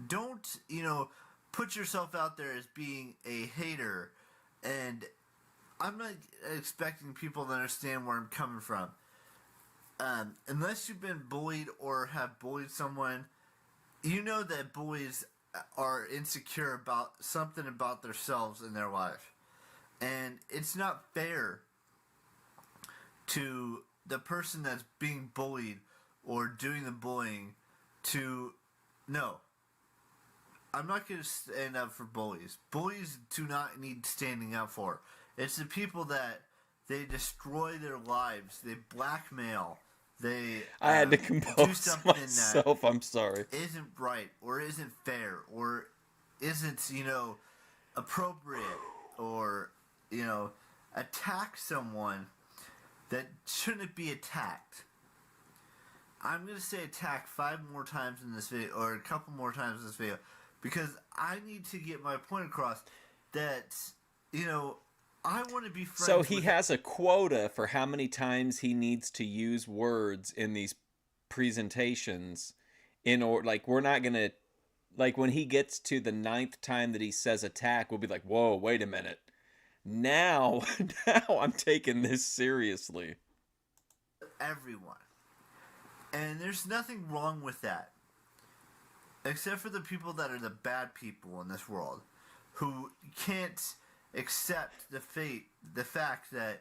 Don't, you know, put yourself out there as being a hater. And I'm not expecting people to understand where I'm coming from. Unless you've been bullied or have bullied someone, you know that bullies are insecure about something about themselves in their life. And it's not fair to the person that's being bullied or doing the bullying to, no. I'm not going to stand up for bullies. Bullies do not need standing up for. It's the people that they destroy their lives. They blackmail. They I had to do compose something myself. I'm sorry. that isn't right or isn't fair or isn't, you know, appropriate or, you know, attack someone that shouldn't be attacked. I'm going to say attack 5 more times in this video, or a couple more times in this video, because I need to get my point across that, you know, I want to be friends. So he has a quota for how many times he needs to use words in these presentations in order, like, we're not going to, like, when he gets to the 9th time that he says attack, we'll be like, whoa, wait a minute. Now I'm taking this seriously. Everyone. And there's nothing wrong with that. Except for the people that are the bad people in this world, who can't accept the fact that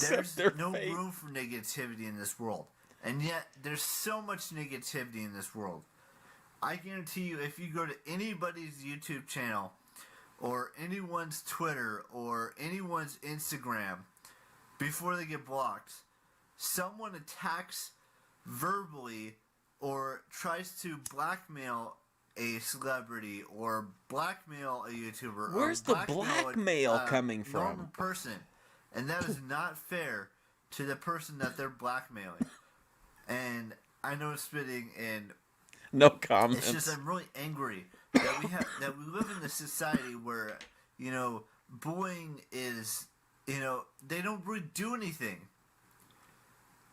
there's no room for negativity in this world. And yet, there's so much negativity in this world. I guarantee you, if you go to anybody's YouTube channel, or anyone's Twitter, or anyone's Instagram, before they get blocked, someone attacks verbally or tries to blackmail a celebrity or blackmail a YouTuber. Where's the blackmail coming from? Normal person, and that is not fair to the person that they're blackmailing. And I know it's spitting, and no comments. it's just I'm really angry that we live in a society where, you know, bullying is, you know, they don't really do anything.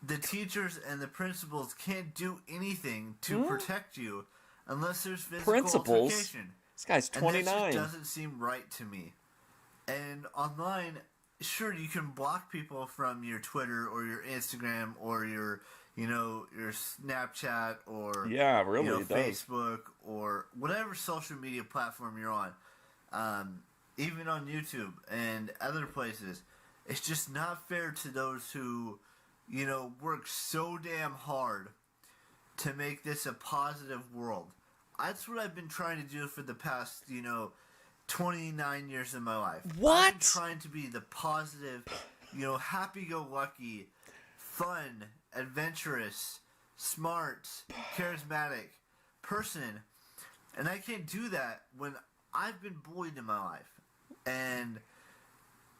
The teachers and the principals can't do anything to protect you unless there's physical altercation. This guy's 29. And that just doesn't seem right to me. And online, sure, you can block people from your Twitter or your Instagram or your, you know, your Snapchat or yeah, really, you know, Facebook or whatever social media platform you're on, even on YouTube and other places. It's just not fair to those who, you know, work so damn hard to make this a positive world. That's what I've been trying to do for the past, you know, 29 years of my life. What? I'm trying to be the positive, you know, happy-go-lucky, fun, adventurous, smart, charismatic person. And I can't do that when I've been bullied in my life. And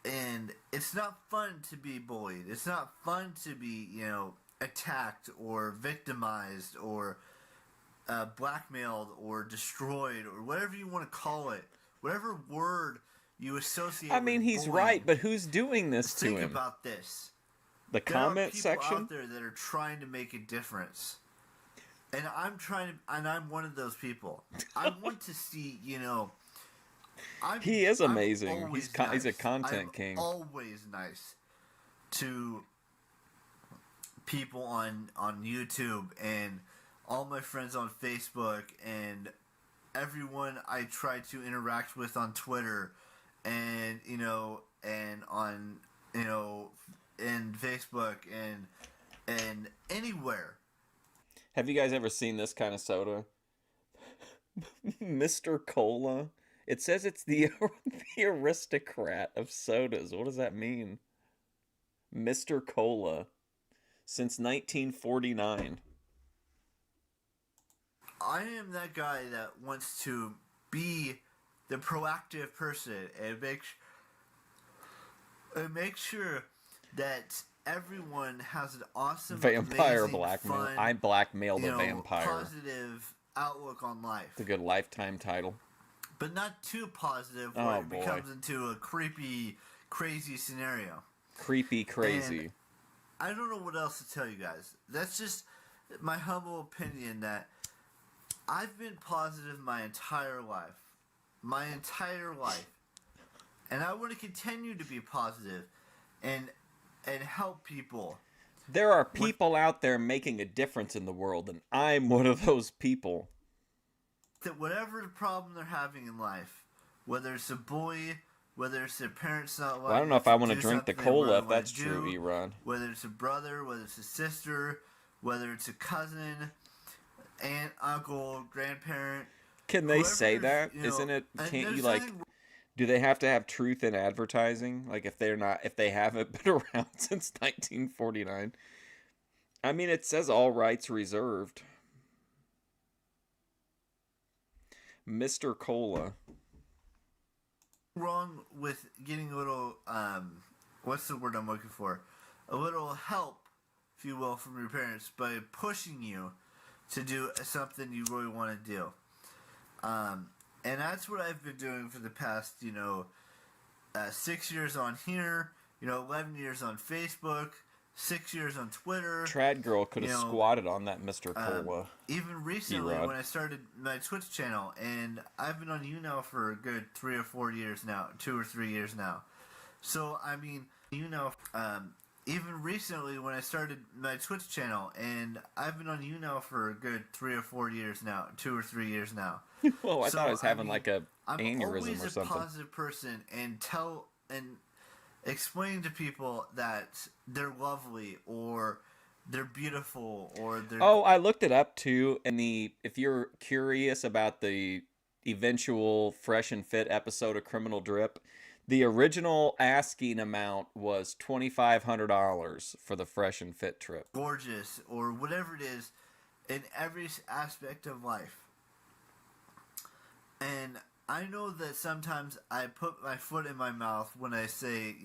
and it's not fun to be bullied. It's not fun to be, attacked or victimized or blackmailed or destroyed or whatever you want to call it. Whatever word you associate I mean, with he's bullying. right, but who's doing this to Think him? about this. The There are comment people section? out there that are trying to make a difference. And I'm one of those people. I want to see, He is I'm amazing. always He's a nice. content I'm king. always nice to people on YouTube and all my friends on Facebook and everyone I try to interact with on Twitter and and on in Facebook and anywhere. Have you guys ever seen this kind of soda? Mr. Cola. It says it's the the aristocrat of sodas. What does that mean? Mr. Cola. Since 1949. I am that guy that wants to be the proactive person and make sure that everyone has an awesome, Vampire amazing, blackmail. fun, I blackmailed a vampire. positive outlook on life. It's a good Lifetime title. But not too positive Oh, where it boy. becomes into a creepy, crazy scenario. Creepy crazy. And I don't know what else to tell you guys. That's just my humble opinion that I've been positive my entire life. My entire life. And I want to continue to be positive and help people. There are people out there making a difference in the world, and I'm one of those people. That whatever the problem they're having in life, whether it's a bully, whether it's their parents not Well, I don't know if I want to drink the cola if that's true, Erod. Whether it's a brother, whether it's a sister, whether it's a cousin, aunt, uncle, grandparent. Can they say whoever, that? Isn't it? and Can't you there's like? nothing- Do they have to have truth in advertising? Like if they haven't been around since 1949? I mean, it says all rights reserved. Mr. Cola. wrong with getting a little what's the word I'm looking for? A little help, if you will, from your parents by pushing you to do something you really want to do. And that's what I've been doing for the past, 6 years on here, 11 years on Facebook, 6 years on Twitter. Trad girl could have squatted on that Mr. Cola. Even recently, Erod. when I started my Twitch channel, and I've been on now for a good 3 or 4 years now, 2 or 3 years now. So, I mean, even recently when I started my Twitch channel, and I've been on now for a good 3 or 4 years now, 2 or 3 years now. Oh, I So, thought I was having mean, like a I'm aneurysm always or a something. positive person and explain to people that they're lovely or they're beautiful or they're Oh, I looked it up too, and if you're curious about the eventual Fresh and Fit episode of Criminal Drip, the original asking amount was $2,500 for the Fresh and Fit trip. gorgeous or whatever it is in every aspect of life. And I know that sometimes I put my foot in my mouth when I say,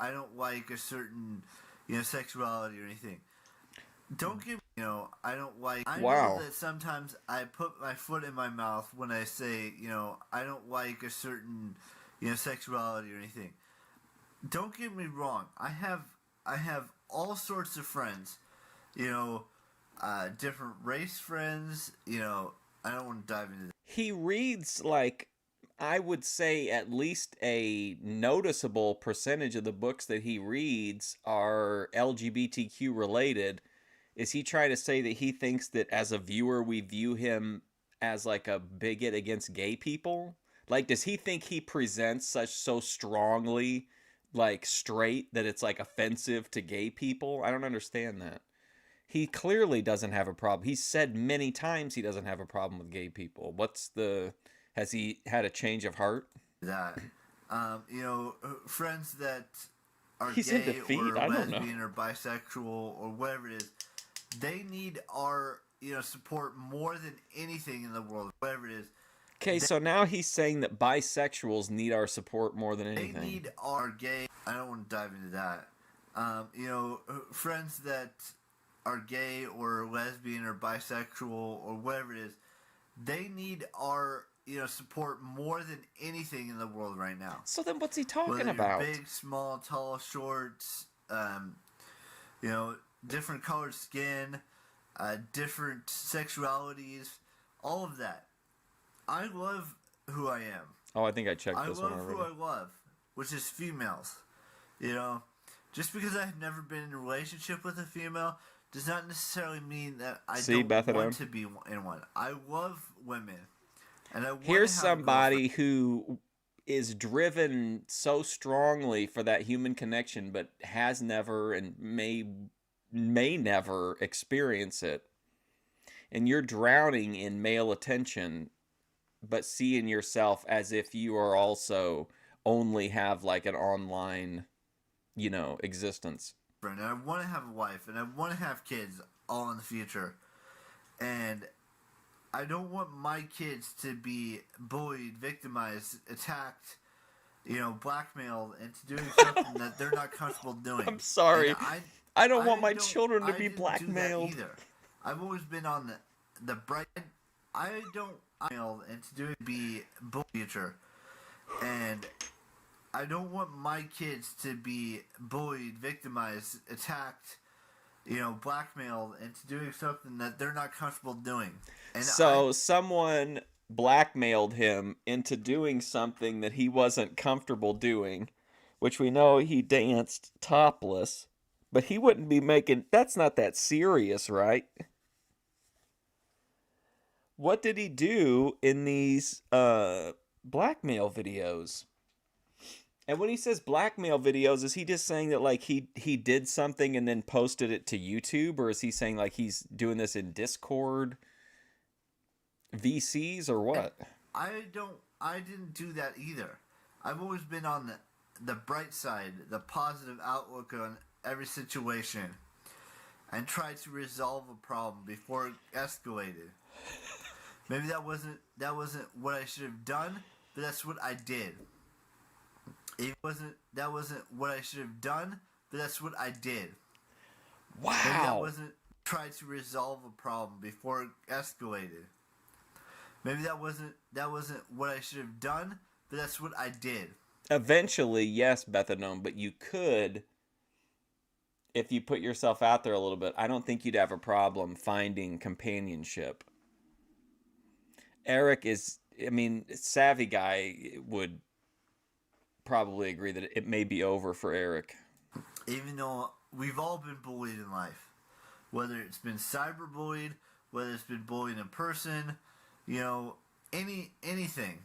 I don't like a certain, sexuality or anything. Don't give, I don't like. I Wow. know that sometimes I put my foot in my mouth when I say, I don't like a certain, sexuality or anything. Don't get me wrong. I have all sorts of friends, different race friends. I don't want to dive into that. He reads like, I would say at least a noticeable percentage of the books that he reads are LGBTQ related. Is he trying to say that he thinks that as a viewer we view him as like a bigot against gay people? Like, does he think he presents so strongly like straight that it's like offensive to gay people? I don't understand that. He clearly doesn't have a problem. He's said many times he doesn't have a problem with gay people. Has he had a change of heart? That friends that are He's gay in defeat? or I don't know. lesbian or bisexual or whatever it is, they need our support more than anything in the world. Whatever it is, Okay, so now he's saying that bisexuals need our support more than They anything. need our gay. I don't want to dive into that. Friends that are gay or lesbian or bisexual or whatever it is, they need our support more than anything in the world right now. So then what's he talking Whether about? you're big, small, tall, short, different colored skin, different sexualities, all of that. I love who I am. Oh, I think I checked I this one love who already. I love, which is females. Just because I've never been in a relationship with a female does not necessarily mean that I don't want to be in one. I love women, and I want Here's to have somebody who is driven so strongly for that human connection, but has never and may never experience it. And you're drowning in male attention, but seeing yourself as if you are also only have like an online, existence. And I want to have a wife, and I want to have kids all in the future. And I don't want my kids to be bullied, victimized, attacked, blackmailed into doing something that they're not comfortable doing. I'm sorry. I don't want my children to be blackmailed. Either. I've always been on the bright. I don't into doing be bullied future, and I don't want my kids to be bullied, victimized, attacked, blackmailed into doing something that they're not comfortable doing. And so someone blackmailed him into doing something that he wasn't comfortable doing, which we know he danced topless, but he wouldn't be making... That's not that serious, right? What did he do in these blackmail videos? And when he says blackmail videos, is he just saying that like he did something and then posted it to YouTube, or is he saying like he's doing this in Discord VCs or what? I didn't do that either. I've always been on the bright side, the positive outlook on every situation, and tried to resolve a problem before it escalated. Maybe that wasn't what I should have done, but that's what I did. That wasn't what I should have done, but that's what I did. Wow. Maybe that wasn't tried to resolve a problem before it escalated. Maybe that wasn't what I should have done, but that's what I did. Eventually, yes, Bethanome, but you could, if you put yourself out there a little bit, I don't think you'd have a problem finding companionship. Eric is, savvy guy would probably agree that it may be over for Eric. Even though we've all been bullied in life, whether it's been cyberbullied, whether it's been bullied in person, anything.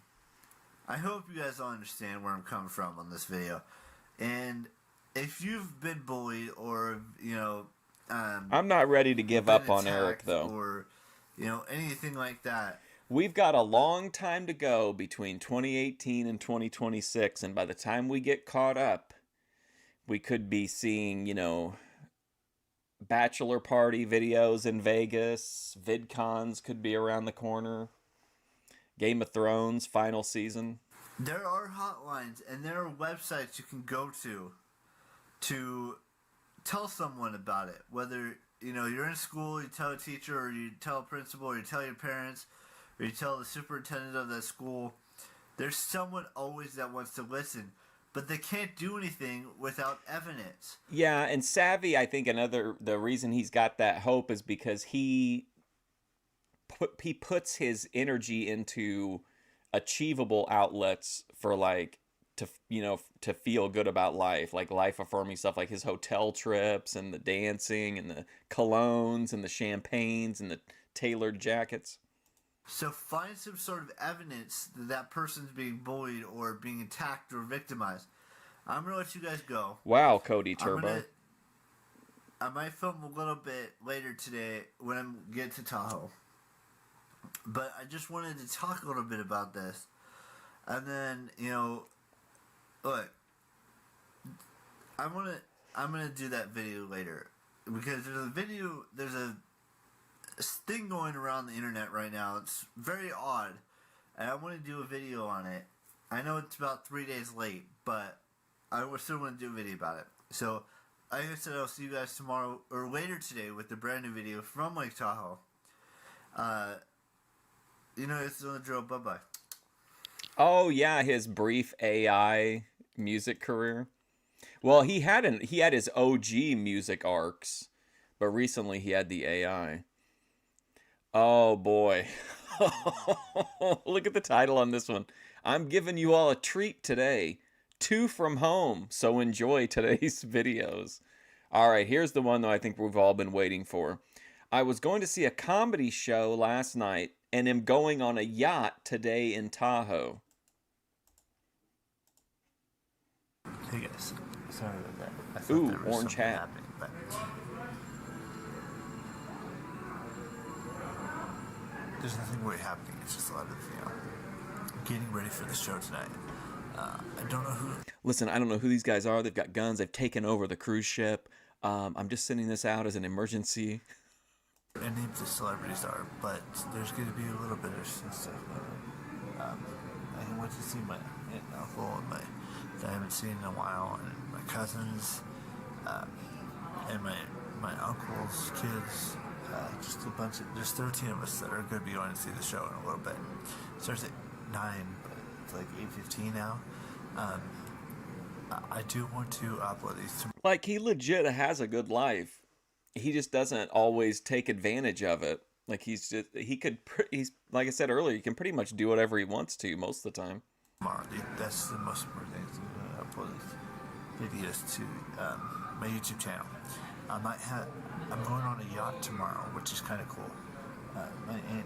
I hope you guys all understand where I'm coming from on this video. And if you've been bullied or, I'm not ready to give up on Eric, though. Or, anything like that. We've got a long time to go between 2018 and 2026, and by the time we get caught up, we could be seeing, bachelor party videos in Vegas, VidCons could be around the corner, Game of Thrones final season. There are hotlines and there are websites you can go to tell someone about it. Whether, you're in school, you tell a teacher, or you tell a principal, or you tell your parents, or you tell the superintendent of that school. There's someone always that wants to listen, but they can't do anything without evidence. Yeah, and Savvy, I think the reason he's got that hope is because he puts his energy into achievable outlets for to feel good about life, like life affirming stuff, like his hotel trips and the dancing and the colognes and the champagnes and the tailored jackets. So find some sort of evidence that that person's being bullied or being attacked or victimized. I'm going to let you guys go. Wow, Cody Turbo. I might film a little bit later today when I get to Tahoe. But I just wanted to talk a little bit about this. And then, look, I'm gonna do that video later. Because there's a thing going around the internet right now. It's very odd. and I want to do a video on it. I know it's about 3 days late, but I was still going to do a video about it. So, like I said, I'll see you guys tomorrow or later today with a brand new video from Lake Tahoe. It's on the drill. Bye bye. Oh yeah, his brief AI music career. Well, he had his OG music arcs, but recently he had the AI. Oh boy. Look at the title on this one. I'm giving you all a treat today. 2 from home, so enjoy today's videos. All right, here's the one that I think we've all been waiting for. I was going to see a comedy show last night and am going on a yacht today in Tahoe. Hey guys, sorry about that. I thought Ooh, there was orange something hat. happening, but there's nothing really happening. It's just a lot of getting ready for the show tonight. I don't know who. Listen, I don't know who these guys are. They've got guns. They've taken over the cruise ship. I'm just sending this out as an emergency. Any of the celebrities are, but there's going to be a little bit of stuff. I went to see my aunt and uncle and that I haven't seen in a while, and my cousins, and my uncle's kids. Just a bunch of, there's 13 of us that are going to be going to see the show in a little bit. It starts at 9, but it's like 8:15 now. I do want to upload these tomorrow. Like, he legit has a good life. He just doesn't always take advantage of it. Like, he's like I said earlier, he can pretty much do whatever he wants to most of the time. That's the most important thing, is to upload these videos to my YouTube channel. I'm going on a yacht tomorrow, which is kind of cool. My aunt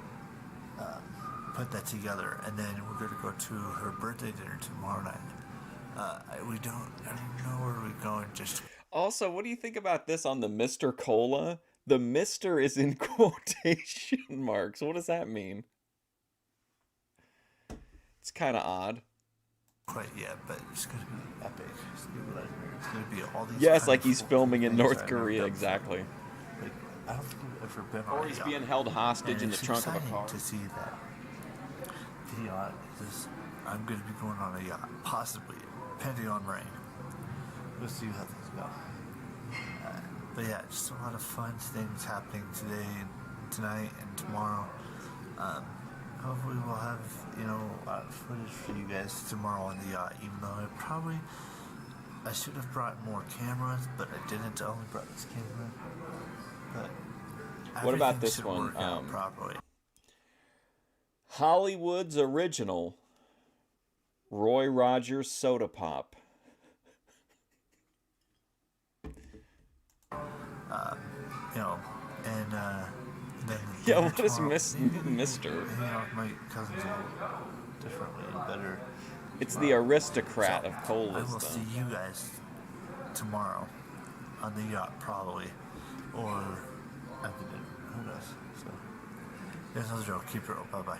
put that together, and then we're going to go to her birthday dinner tomorrow night. I don't know where we're going. Also, what do you think about this on the Mr. Cola? The Mr. is in quotation marks. What does that mean? It's kind of odd. Quite yet, but it's going to be epic. It's going to be all these. Yes, like he's filming in North Korea, exactly. Like, I don't think I've ever been on Or he's being held hostage in the trunk of a car. To see that the yacht is, I'm going to be going on a yacht, possibly, depending on rain. We'll see how things go. But yeah, just a lot of fun things happening today, tonight, and tomorrow. Hopefully we'll have, a lot of footage for you guys tomorrow on the yacht, even though I should have brought more cameras, but I didn't. I only brought this camera. But what about this should one? work out properly. Hollywood's original Roy Rogers soda pop. And then Yeah, what is tomorrow, Mister? Hanging out with my cousins a little differently and better. It's the aristocrat of I colas, will though. see you guys tomorrow on the yacht, probably, or at the dinner. Who knows? So, there's no joke. Keep it real. Bye bye.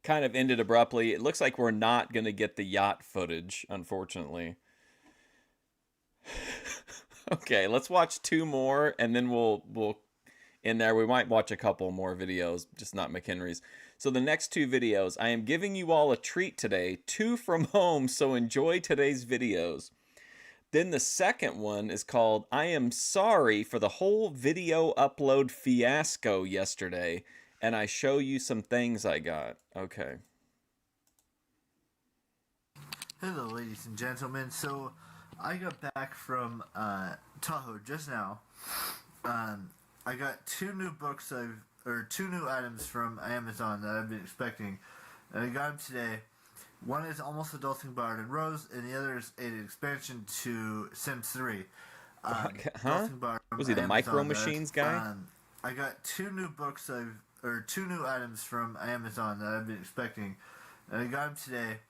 Kind of ended abruptly. It looks like we're not going to get the yacht footage, unfortunately. Okay, let's watch 2 more, and then we'll in there. We might watch a couple more videos, just not McHenry's. So the next 2 videos, I am giving you all a treat today, 2 from home, so enjoy today's videos. Then the second one is called, I am sorry for the whole video upload fiasco yesterday, and I show you some things I got. Okay. Hello, ladies and gentlemen. So, I got back from Tahoe just now. I got 2 new books 2 new items from Amazon that I've been expecting, and I got them today. One is Almost Adulting Bard and Rose, and the other is an expansion to Sims 3. Huh? Bard Was he the Amazon Micro Machines guy? I got 2 new books 2 new items from Amazon that I've been expecting, and I got them today.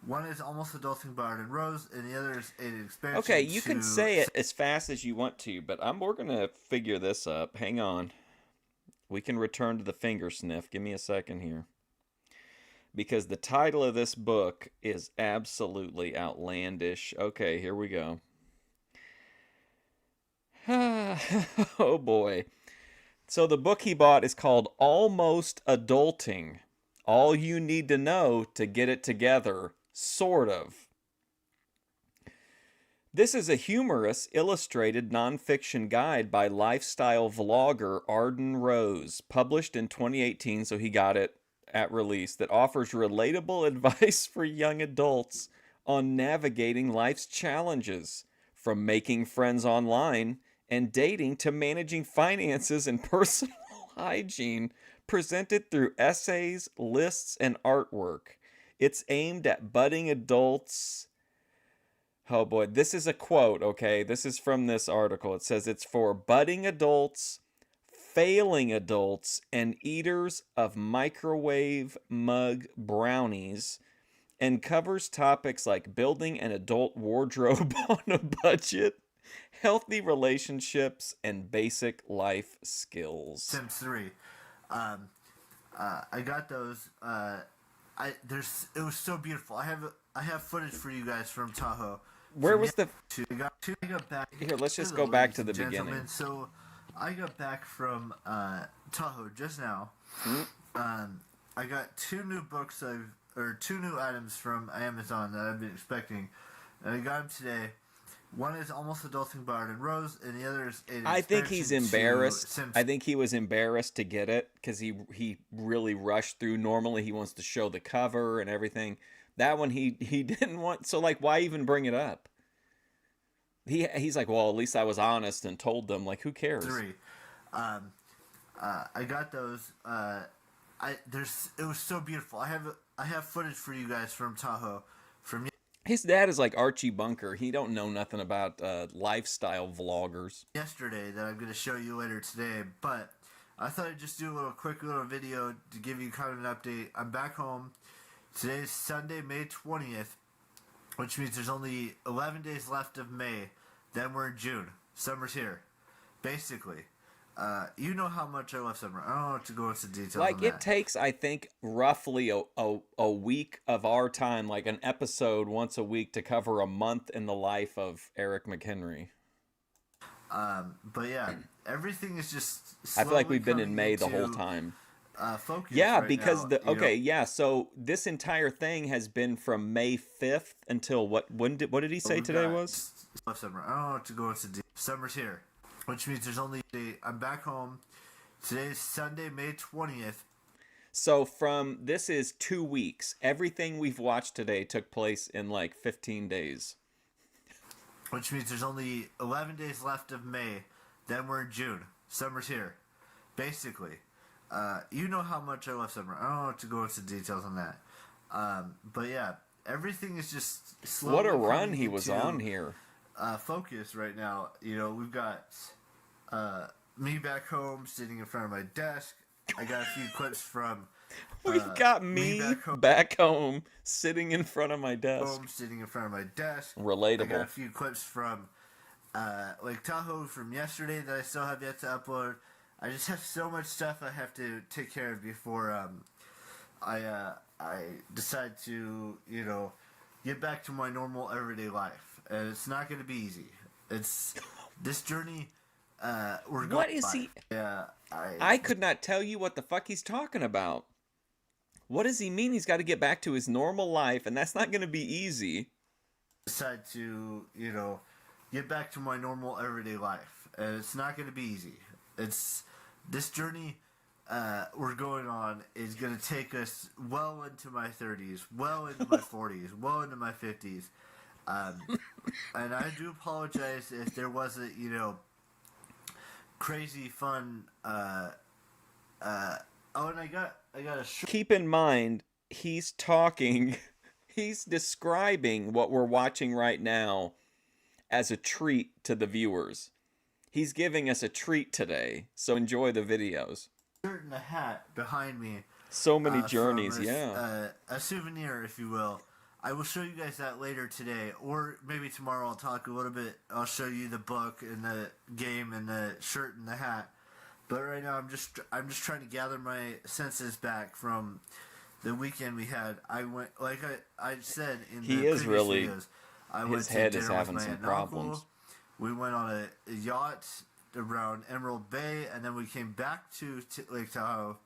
One is Almost Adulting Bard and Rose, and the other is an expansion. Okay, you can say it as fast as you want to, but we're going to figure this up. Hang on. We can return to the finger sniff. Give me a second here. Because the title of this book is absolutely outlandish. Okay, here we go. Oh boy. So the book he bought is called Almost Adulting. All you need to know to get it together, sort of. This is a humorous, illustrated nonfiction guide by lifestyle vlogger Arden Rose, published in 2018, so he got it at release, that offers relatable advice for young adults on navigating life's challenges, from making friends online and dating to managing finances and personal hygiene, presented through essays, lists, and artwork. It's aimed at budding adults. Oh boy, this is a quote, okay? This is from this article. It says it's for budding adults, failing adults, and eaters of microwave mug brownies, and covers topics like building an adult wardrobe on a budget, healthy relationships, and basic life skills. Sims 3. Um, I got those. It was so beautiful. I have footage for you guys from Tahoe. Where was the... I got back... Here, let's just go back to the beginning. So, I got back from Tahoe just now. I got two new items from Amazon that I've been expecting. And I got them today. One is Almost Adulting by Arden Rose, and the other is... I think he's embarrassed. I think he was embarrassed to get it, because he really rushed through. Normally, he wants to show the cover and everything. That one, he didn't want... So, like, why even bring it up? He's like, well, at least I was honest and told them. Like, who cares? 3. I got those. It was so beautiful. I have footage for you guys from Tahoe. His dad is like Archie Bunker. He don't know nothing about lifestyle vloggers. Yesterday that I'm going to show you later today, but I thought I'd just do a quick little video to give you kind of an update. I'm back home. Today's Sunday, May 20th, which means there's only 11 days left of May. Then we're in June. Summer's here. Basically. You know how much I love summer. I don't want to go into details Like, on it that. takes, I think, roughly a week of our time, like an episode once a week, to cover a month in the life of Eric McHenry. But yeah, everything is just I feel like slowly we've been in coming May the into, whole time. focus Yeah, right because now, so this entire thing has been from May 5th until what did he say today was? Summer. I don't want to go into details. Summer's here, which means there's only I'm back home. Today's Sunday, May 20th. So this is 2 weeks. Everything we've watched today took place in like 15 days. Which means there's only 11 days left of May. Then we're in June. Summer's here. Basically. You know how much I love summer. I don't want to go into details on that. But yeah, everything is just slowly What a run coming he was into, on here. focus right now. You know, we've got me back home sitting in front of my desk. I got a few clips from... We've got me back home sitting in front of my desk. Sitting in front of my desk. Relatable. I got a few clips from Lake Tahoe from yesterday that I still have yet to upload. I just have so much stuff I have to take care of before I decide to, get back to my normal everyday life. And it's not going to be easy. It's this journey. We're going. What is he? Yeah, I could not tell you what the fuck he's talking about. What does he mean? He's got to get back to his normal life, and that's not going to be easy. Decide to, get back to my normal everyday life, and it's not going to be easy. It's this journey we're going on is going to take us well into my 30s, well into my 40s, well into my 50s, and I do apologize if there wasn't, crazy fun. Oh, and I got a Keep in mind, he's describing what we're watching right now as a treat to the viewers. He's giving us a treat today, so enjoy the videos. shirt and a hat behind me. So many journeys, A souvenir, if you will. I will show you guys that later today, or maybe tomorrow. I'll talk a little bit. I'll show you the book and the game and the shirt and the hat. But right now, I'm just trying to gather my senses back from the weekend we had. I went, like I said in the previous videos, I went his to head is dinner with having my some aunt and uncle. problems. We went on a yacht around Emerald Bay, and then we came back to Lake Tahoe,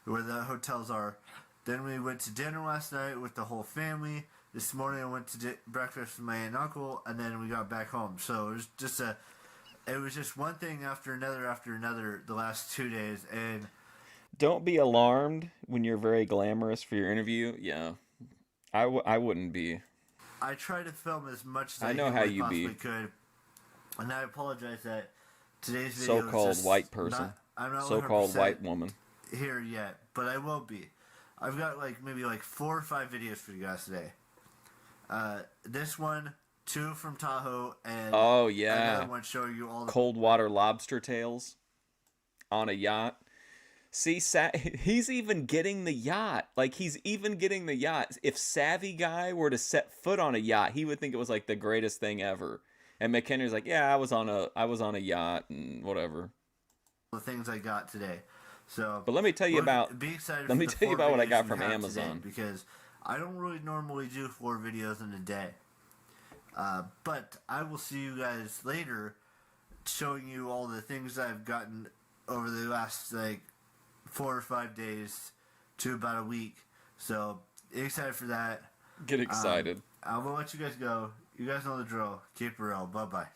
where the hotels are. Then we went to dinner last night with the whole family. This morning I went to breakfast with my aunt and uncle, and then we got back home. So it was just one thing after another the last 2 days. And Don't be alarmed when you're very glamorous for your interview. Yeah, I wouldn't be. I tried to film as much as I I know how humanly you possibly be. could. And I apologize that today's video is So-called just white person. I'm not So-called 100% white woman. here yet, but I will be. I've got maybe 4 or 5 videos for you guys today. This one, 2 from Tahoe, and Oh, yeah. another one showing you all the Cold water lobster tails on a yacht. See, he's even getting the yacht. Like, he's even getting the yacht. If Savvy Guy were to set foot on a yacht, he would think it was like the greatest thing ever. And McHenry's like, yeah, I was on a yacht and whatever. things I got today. So, But let me tell you about be excited. let me for the tell you 4 about what I videos got we from have Amazon. today, because I don't really normally do 4 videos in a day. But I will see you guys later, showing you all the things I've gotten over the last 4 or 5 days to about a week. So excited for that. Get excited. I'm gonna let you guys go. You guys know the drill. Keep it real. Bye bye.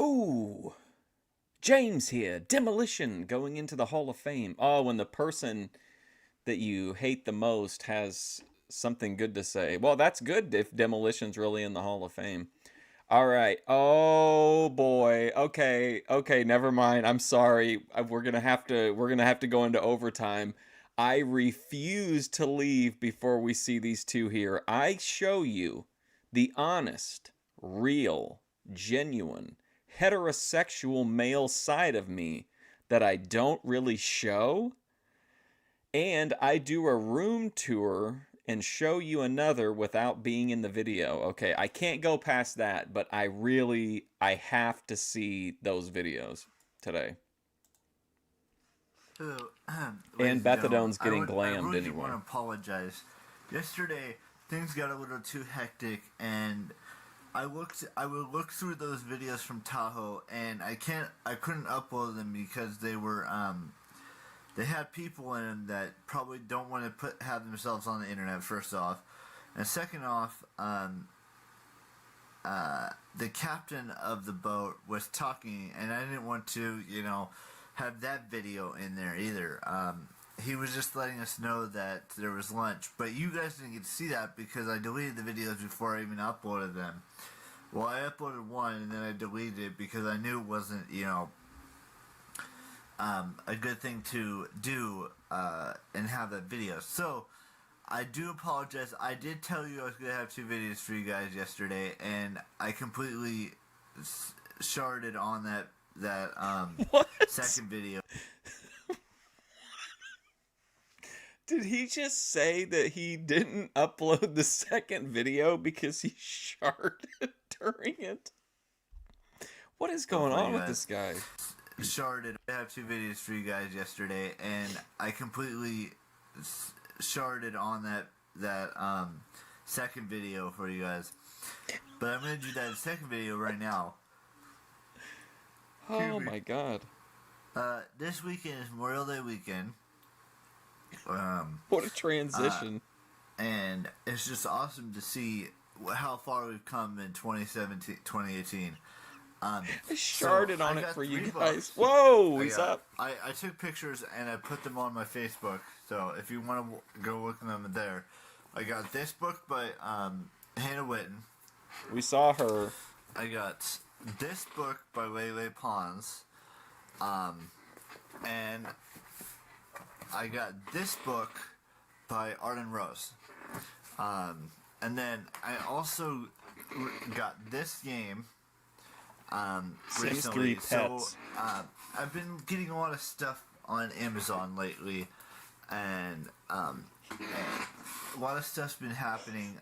Ooh, James here. Demolition going into the Hall of Fame. Oh, when the person that you hate the most has something good to say. Well, that's good if Demolition's really in the Hall of Fame. All right. Oh boy. Okay. Never mind. I'm sorry. We're gonna have to go into overtime. I refuse to leave before we see these two here. I show you the honest, real, genuine, heterosexual male side of me that I don't really show. And I do a room tour and show you another without being in the video. Okay, I can't go past that, but I have to see those videos today. So, And Bethadone's getting I glammed really anyway. want to apologize. Yesterday, things got a little too hectic, and I would look through those videos from Tahoe, and I couldn't upload them because they were they had people in them that probably don't want to have themselves on the internet. First off, and second off, the captain of the boat was talking, and I didn't want to, have that video in there either. He was just letting us know that there was lunch, but you guys didn't get to see that because I deleted the videos before I even uploaded them. Well, I uploaded one and then I deleted it because I knew it wasn't, a good thing to do and have that video. So I do apologize. I did tell you I was going to have 2 videos for you guys yesterday, and I completely sharded on that What? second video. Did he just say that he didn't upload the second video because he sharded during it? What is going on with this guy? Sharded. I have 2 videos for you guys yesterday, and I completely sharded on that second video for you guys. But I'm gonna do that second video right now. Oh my god. This weekend is Memorial Day weekend. What a transition. And it's just awesome to see how far we've come in 2018. I sharded on it for you guys. Books. Whoa, he's up. I took pictures and I put them on my Facebook. So if you want to go look at them there, I got this book by Hannah Witten. We saw her. I got this book by Lele Pons. And I got this book by Arden Rose. And then I also got this game recently. So I've been getting a lot of stuff on Amazon lately, and a lot of stuff's been happening.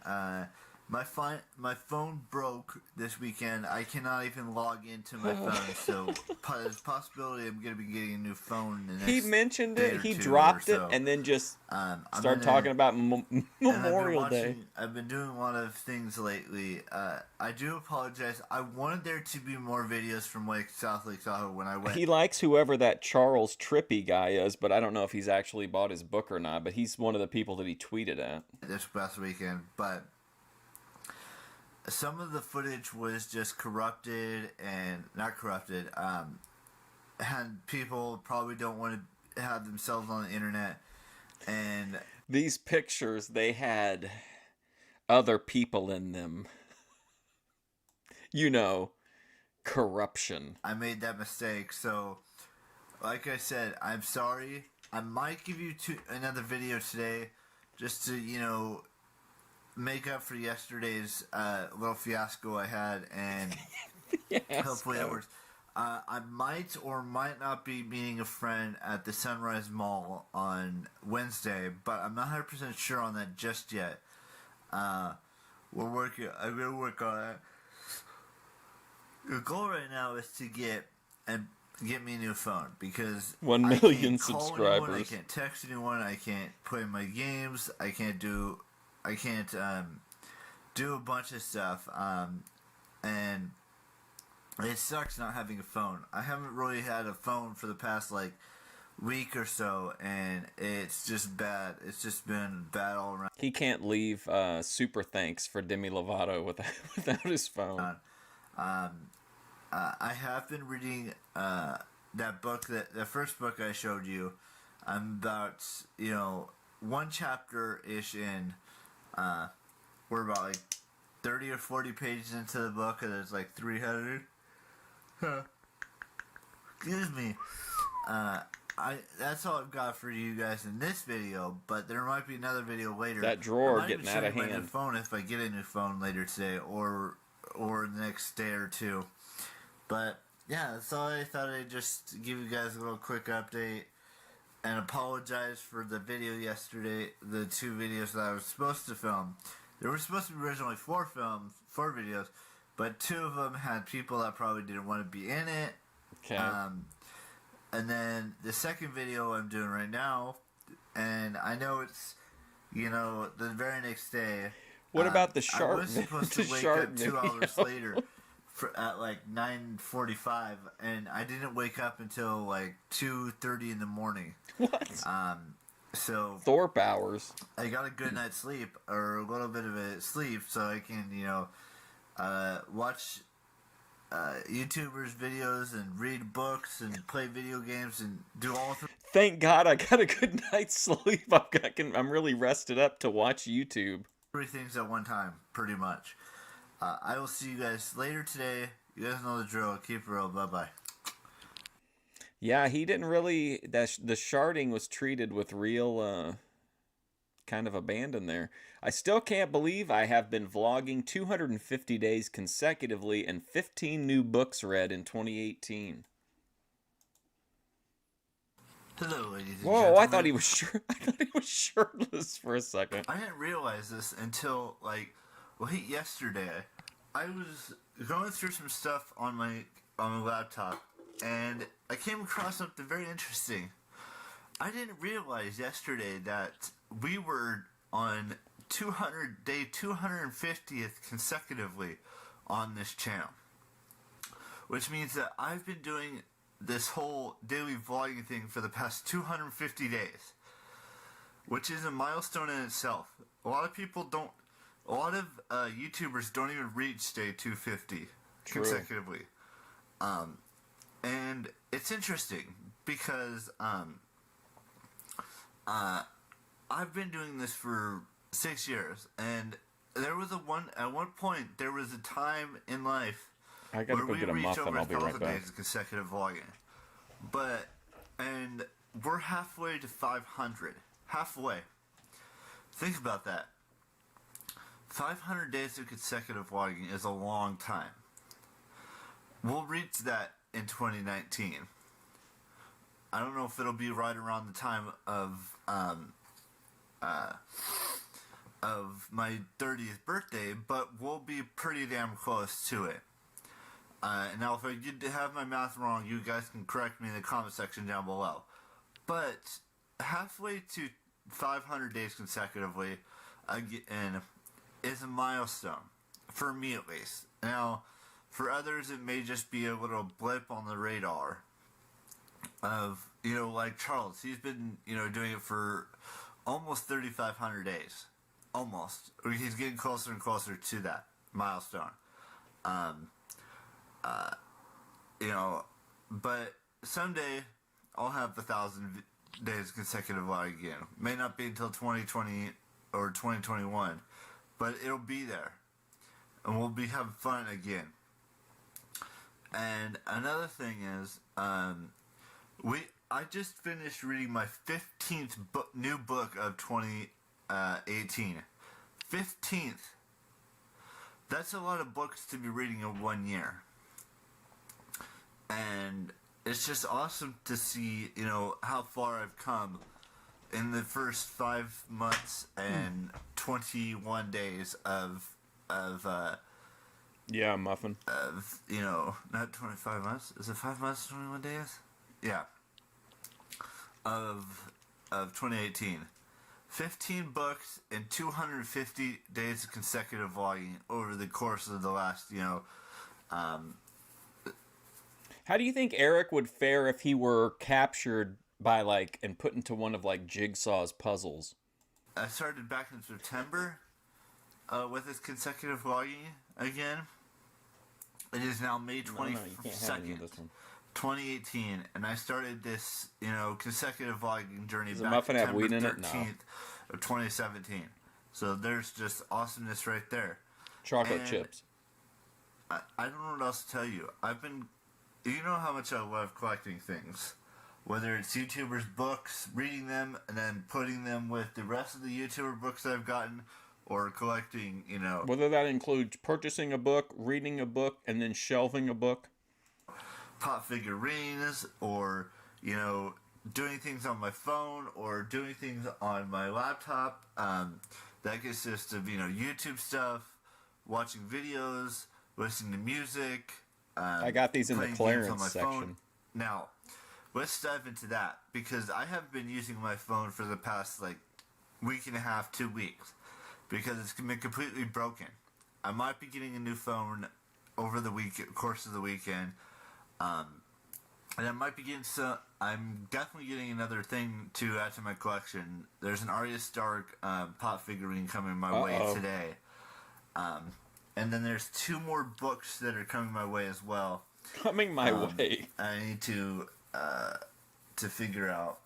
My phone broke this weekend. I cannot even log into my phone, so there's a possibility I'm going to be getting a new phone in the He next mentioned day it. or He two dropped or it, so. and then just started I'm talking about and Memorial Day. I've been doing a lot of things lately. I do apologize. I wanted there to be more videos from South Lake Tahoe when I went. He likes whoever that Charles Trippy guy is, but I don't know if he's actually bought his book or not. But he's one of the people that he tweeted at this past weekend, but some of the footage was just corrupted and not corrupted. And people probably don't want to have themselves on the internet. And these pictures, they had other people in them. You know, corruption. I made that mistake. So, like I said, I'm sorry. I might give you another video today, just to make up for yesterday's little fiasco I had, and hopefully that works. I might or might not be meeting a friend at the Sunrise Mall on Wednesday, but I'm not 100% sure on that just yet. We're working. I'm gonna work on it. The goal right now is to get me a new phone, because 1 million I can't call subscribers. anyone, I can't text anyone. I can't play my games. I can't do a bunch of stuff. And it sucks not having a phone. I haven't really had a phone for the past week or so, and it's just bad. It's just been bad all around. He can't leave Super Thanks for Demi Lovato without his phone. I have been reading that book, the first book I showed you. I'm about one chapter ish in. We're about 30 or 40 pages into the book, and there's 300. Excuse me. That's all I've got for you guys in this video, but there might be another video later. That drawer getting out of hand. My new phone, if I get a new phone later today or the next day or two. But yeah, that's all. I thought I'd just give you guys a little quick update and apologize for the video yesterday, the 2 videos that I was supposed to film. There were supposed to be originally 4 videos, but 2 of them had people that probably didn't want to be in it. Okay. And then the second video I'm doing right now, and I know it's, the very next day. What about the shark? I was supposed to wake up 2 hours later at 9:45, and I didn't wake up until 2:30 in the morning. What? So Thorpe hours. I got a good night's sleep, or a little bit of a sleep, so I can watch YouTubers' videos and read books and play video games and do all 3. Thank God I got a good night's sleep. I'm really rested up to watch YouTube. 3 things at one time, pretty much. I will see you guys later today. You guys know the drill. Keep it real. Bye-bye. Yeah, he didn't really... The sharding was treated with real kind of abandon there. I still can't believe I have been vlogging 250 days consecutively and 15 new books read in 2018. Hello, ladies and Whoa, gentlemen. I thought he was shirtless for a second. I didn't realize this until late yesterday. I was going through some stuff on my laptop, and I came across something very interesting. I didn't realize yesterday that we were on day 250th consecutively on this channel, which means that I've been doing this whole daily vlogging thing for the past 250 days, which is a milestone in itself. A lot of YouTubers don't even reach day 250 consecutively. And it's interesting because I've been doing this for 6 years, and at one point there was a time in life I gotta go get a muffin. I'll be right back. days of consecutive vlogging, and we're halfway to 500. Halfway. Think about that. 500 days of consecutive vlogging is a long time. We'll reach that in 2019. I don't know if it'll be right around the time of of my 30th birthday, but we'll be pretty damn close to it. Now, if I did have my math wrong, you guys can correct me in the comment section down below. But halfway to 500 days consecutively again is a milestone, for me at least. Now, for others, it may just be a little blip on the radar of, like Charles. He's been, doing it for almost 3,500 days. Almost. He's getting closer and closer to that milestone. But someday I'll have 1,000 days consecutive vlog again. May not be until 2020 or 2021, but it'll be there. And we'll be having fun again. And another thing is, I just finished reading my 15th new book of 2018. 15th. That's a lot of books to be reading in 1 year. And it's just awesome to see, how far I've come in the first 5 months and 21 days of yeah, muffin. Not 25 months. Is it 5 months, 21 days? Yeah. Of 2018. 15 books and 250 days of consecutive vlogging over the course of the last, How do you think Eric would fare if he were captured by and put into one of Jigsaw's puzzles? I started back in September with this consecutive vlogging again. It is now May 22nd, 2018, and I started this, consecutive vlogging journey back September 13th of 2017. So there's just awesomeness right there. Chocolate chips. I don't know what else to tell you. You know how much I love collecting things. Whether it's YouTubers' books, reading them, and then putting them with the rest of the YouTuber books I've gotten, or collecting, Whether that includes purchasing a book, reading a book, and then shelving a book. Pop figurines, or, doing things on my phone, or doing things on my laptop. That consists of, YouTube stuff, watching videos, listening to music. I got these in the clearance section. Phone. Now, let's dive into that, because I have been using my phone for the past, week and a half, 2 weeks, because it's been completely broken. I might be getting a new phone over the course of the weekend, and I might be getting I'm definitely getting another thing to add to my collection. There's an Arya Stark pop figurine coming my way today. And then there's 2 more books that are coming my way as well. Coming my way. I need to figure out.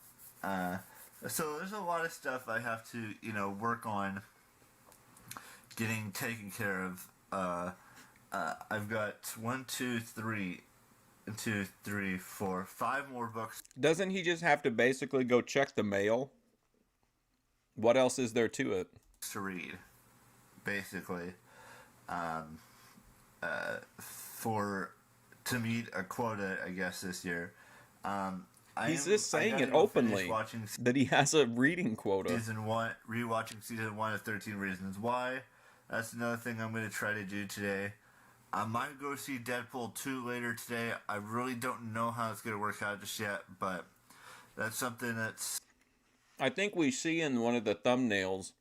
So there's a lot of stuff I have to, work on getting taken care of. I've got 5 more books. Doesn't he just have to basically go check the mail? What else is there to it? To read, basically. To meet a quota, I guess, this year. He's just saying it openly that he has a reading quota. Rewatching season 1 of 13 Reasons Why. That's another thing I'm going to try to do today. I might go see Deadpool 2 later today. I really don't know how it's going to work out just yet, but that's something that's... I think we see in one of the thumbnails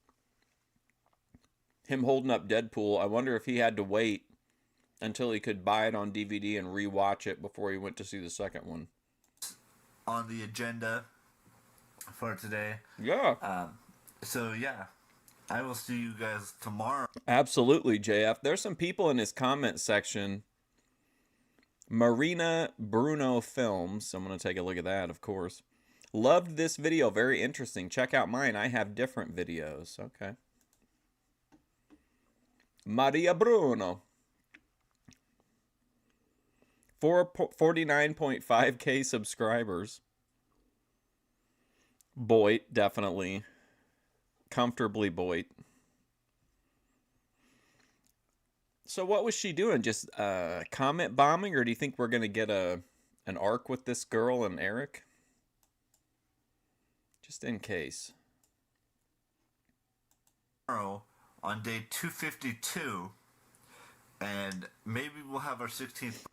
him holding up Deadpool. I wonder if he had to wait until he could buy it on DVD and rewatch it before he went to see the second one. On the agenda for today. Yeah. So, yeah. I will see you guys tomorrow. Absolutely, JF. There's some people in his comment section. Marina Bruno Films. I'm going to take a look at that, of course. Loved this video. Very interesting. Check out mine. I have different videos. Okay. Maria Bruno. 49.5k subscribers. Boyd, definitely. Comfortably Boyd. So what was she doing? Just comment bombing? Or do you think we're going to get an arc with this girl and Eric? Just in case. on day 252, and maybe we'll have our 16th.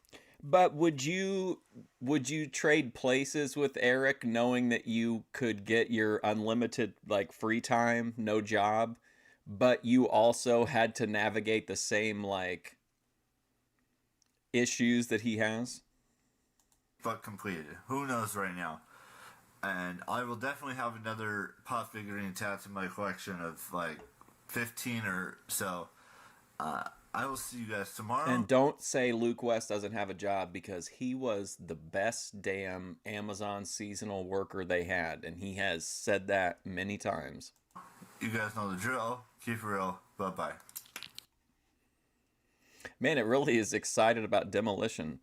But would you trade places with Eric knowing that you could get your unlimited like free time, no job, but you also had to navigate the same like issues that he has? But completed. Who knows right now? And I will definitely have another pop figurine attached to my collection of like 15 or so. I will see you guys tomorrow. And don't say Luke West doesn't have a job, because he was the best damn Amazon seasonal worker they had, and he has said that many times. You guys know the drill. Keep it real. Bye-bye. Man, it really is excited about demolition.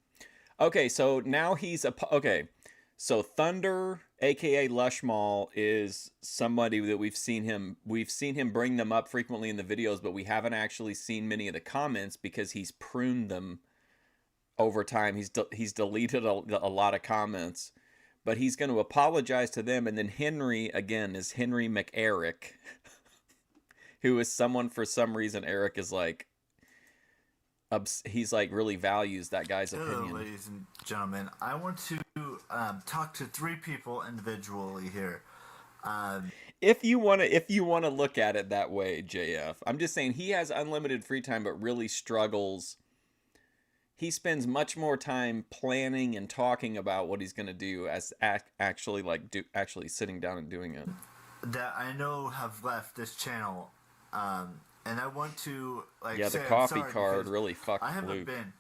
Okay, so now okay. So Thunder, aka Lushmall, is somebody that we've seen him bring them up frequently in the videos, but we haven't actually seen many of the comments because he's pruned them over time. He's deleted a lot of comments, but he's going to apologize to them. And then Henry again is Henry McEric, who is someone, for some reason Eric is like, he's like really values that guy's opinion. Hello, ladies and gentlemen. I want to talk to 3 people individually here. If you want to look at it that way, JF, I'm just saying he has unlimited free time, but really struggles. He spends much more time planning and talking about what he's going to do as actually sitting down and doing it. That I know have left this channel. And I want to the coffee card really fucked I haven't Luke. been,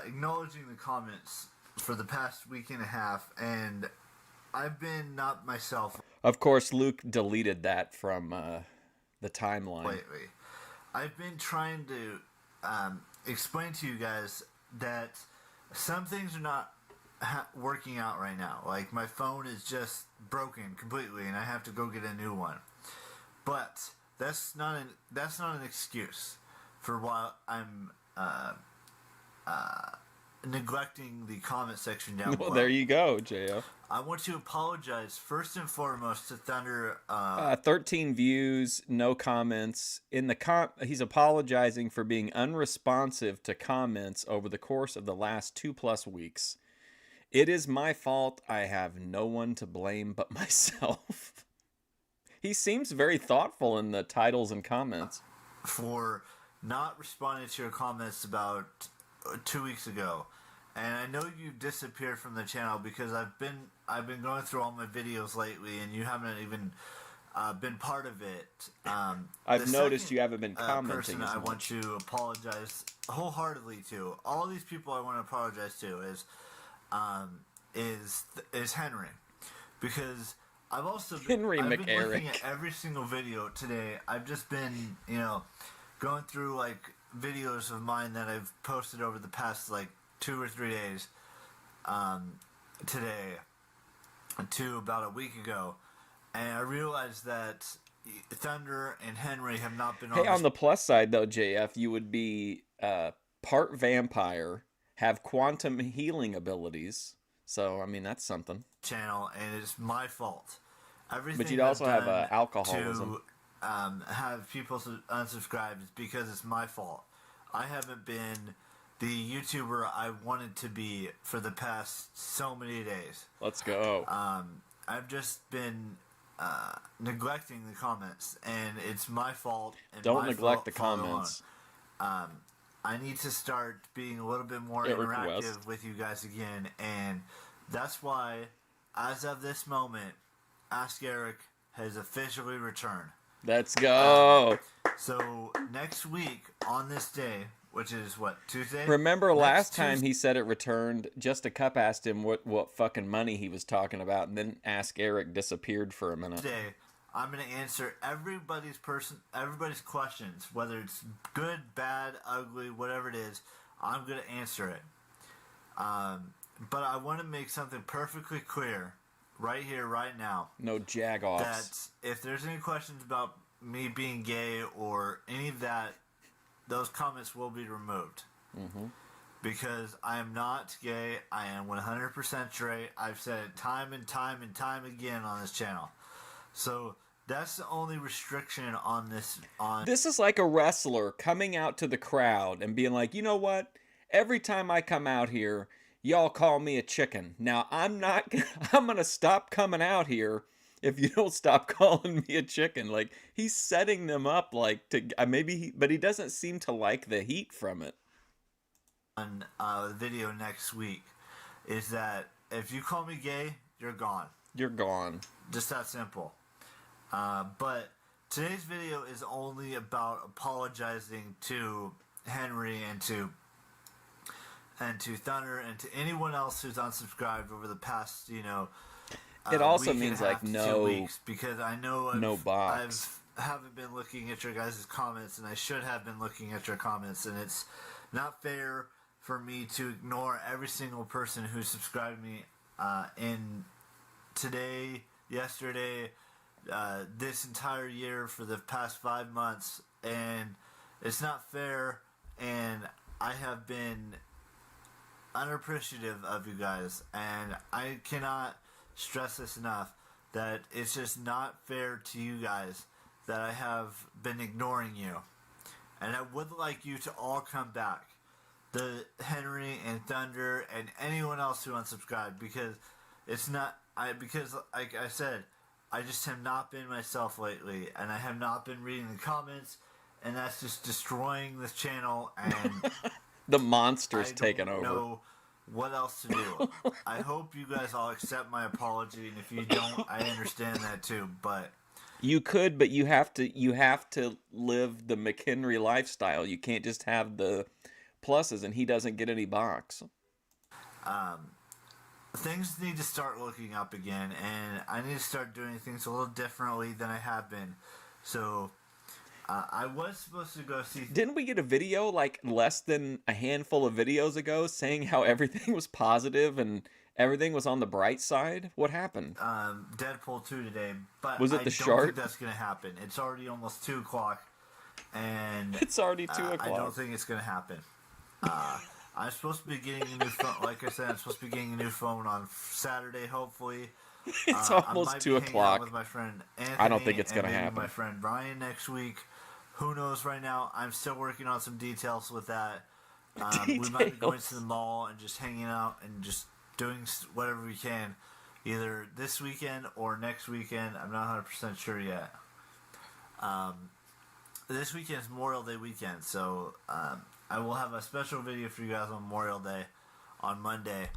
acknowledging the comments for the past week and a half, and I've been not myself. Of course, Luke deleted that from the timeline. Lately, I've been trying to explain to you guys that some things are not working out right now. Like my phone is just broken completely, and I have to go get a new one. But that's not an excuse for why I'm neglecting the comment section down below. Well, there you go, JF. I want to apologize first and foremost to Thunder. 13 views, no comments. He's apologizing for being unresponsive to comments over the course of the last 2+ weeks. It is my fault. I have no one to blame but myself. He seems very thoughtful in the titles and comments. For not responding to your comments about 2 weeks ago. And I know you disappeared from the channel because I've been going through all my videos lately, and you haven't even been part of it. I've noticed you haven't been commenting person as I much. want to apologize wholeheartedly to. All these people I want to apologize to is Henry, because I've also been, Henry I've been McEric. looking at every single video today. I've just been going through like videos of mine that I've posted over the past like 2 or 3 days, today to about a week ago, and I realized that Thunder and Henry have not been Hey, on the plus side though, JF, you would be part vampire, have quantum healing abilities. So I mean that's something. Channel, and it's my fault. Everything But you'd also I've have done alcoholism. to have people unsubscribe is because it's my fault. I haven't been the YouTuber I wanted to be for the past so many days. Let's go. I've just been neglecting the comments, and it's my fault. And Don't my neglect the fault alone. comments. I need to start being a little bit more Eric interactive West. with you guys again, and that's why, as of this moment, Ask Eric has officially returned. Let's go. So next week on this day, which is what, Tuesday? Remember Next last time Tuesday- he said it returned, Just a Cup asked him what fucking money he was talking about, and then Ask Eric disappeared for a minute. Today, I'm going to answer everybody's questions, whether it's good, bad, ugly, whatever it is. I'm going to answer it. But I want to make something perfectly clear right here, right now. No jag-offs. That if there's any questions about me being gay or any of that, those comments will be removed. Mm-hmm. Because I am not gay. I am 100% straight. I've said it time and time and time again on this channel. So That's the only restriction on this. On This is like a wrestler coming out to the crowd and being like, you know what? Every time I come out here, y'all call me a chicken. Now I'm not. I'm gonna stop coming out here if you don't stop calling me a chicken. Like he's setting them up, like to maybe, but he doesn't seem to like the heat from it. the video next week is that if you call me gay, you're gone. You're gone. Just that simple. But today's video is only about apologizing to Henry and to Thunder and to anyone else who's unsubscribed over the past, It also week means and a like half to 2 no, weeks, because I know no box. I haven't been looking at your guys' comments, and I should have been looking at your comments, and it's not fair for me to ignore every single person who subscribed me in today, yesterday, this entire year for the past 5 months, and it's not fair, and I have been unappreciative of you guys, and I cannot stress this enough that it's just not fair to you guys that I have been ignoring you, and I would like you to all come back, the Henry and Thunder and anyone else who unsubscribed, because it's not because like I said, I just have not been myself lately, and I have not been reading the comments, and that's just destroying this channel, and The monster's I taken don't over. know what else to do. I hope you guys all accept my apology, and if you don't, I understand that too. But You could, but you have to live the McHenry lifestyle. You can't just have the pluses and he doesn't get any box. things need to start looking up again, and I need to start doing things a little differently than I have been. So I was supposed to go see. Didn't we get a video like less than a handful of videos ago saying how everything was positive and everything was on the bright side? What happened? Deadpool 2 today, but Was it I the don't shark? think that's going to happen. It's already almost 2 o'clock, and It's already 2 I o'clock. don't think it's going to happen. I'm supposed to be getting a new phone. Like I said, I'm supposed to be getting a new phone on Saturday, hopefully. It's I almost might 2 be hanging out o'clock. with my friend Anthony. I don't think it's and gonna maybe happen. My friend Brian next week. Who knows right now? I'm still working on some details with that. We might be going to the mall and just hanging out and just doing whatever we can, either this weekend or next weekend. I'm not 100% sure yet. This weekend is Memorial Day weekend, so I will have a special video for you guys on Memorial Day on Monday.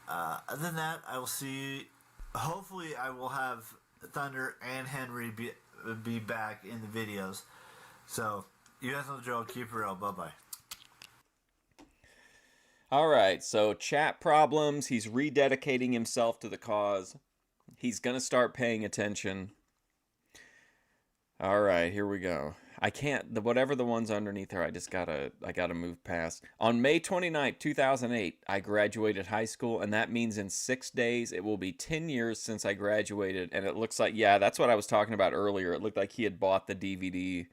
Other than that, I will see. Hopefully, I will have Thunder and Henry be back in the videos. So, you guys know the drill. Keep it real. Bye-bye. All right, so chat problems. He's rededicating himself to the cause. He's going to start paying attention. All right, here we go. I can't, whatever the ones underneath her, I gotta move past. On May 29th, 2008, I graduated high school, and that means in 6 days, it will be 10 years since I graduated, and it looks like, yeah, that's what I was talking about earlier. It looked like he had bought the DVD,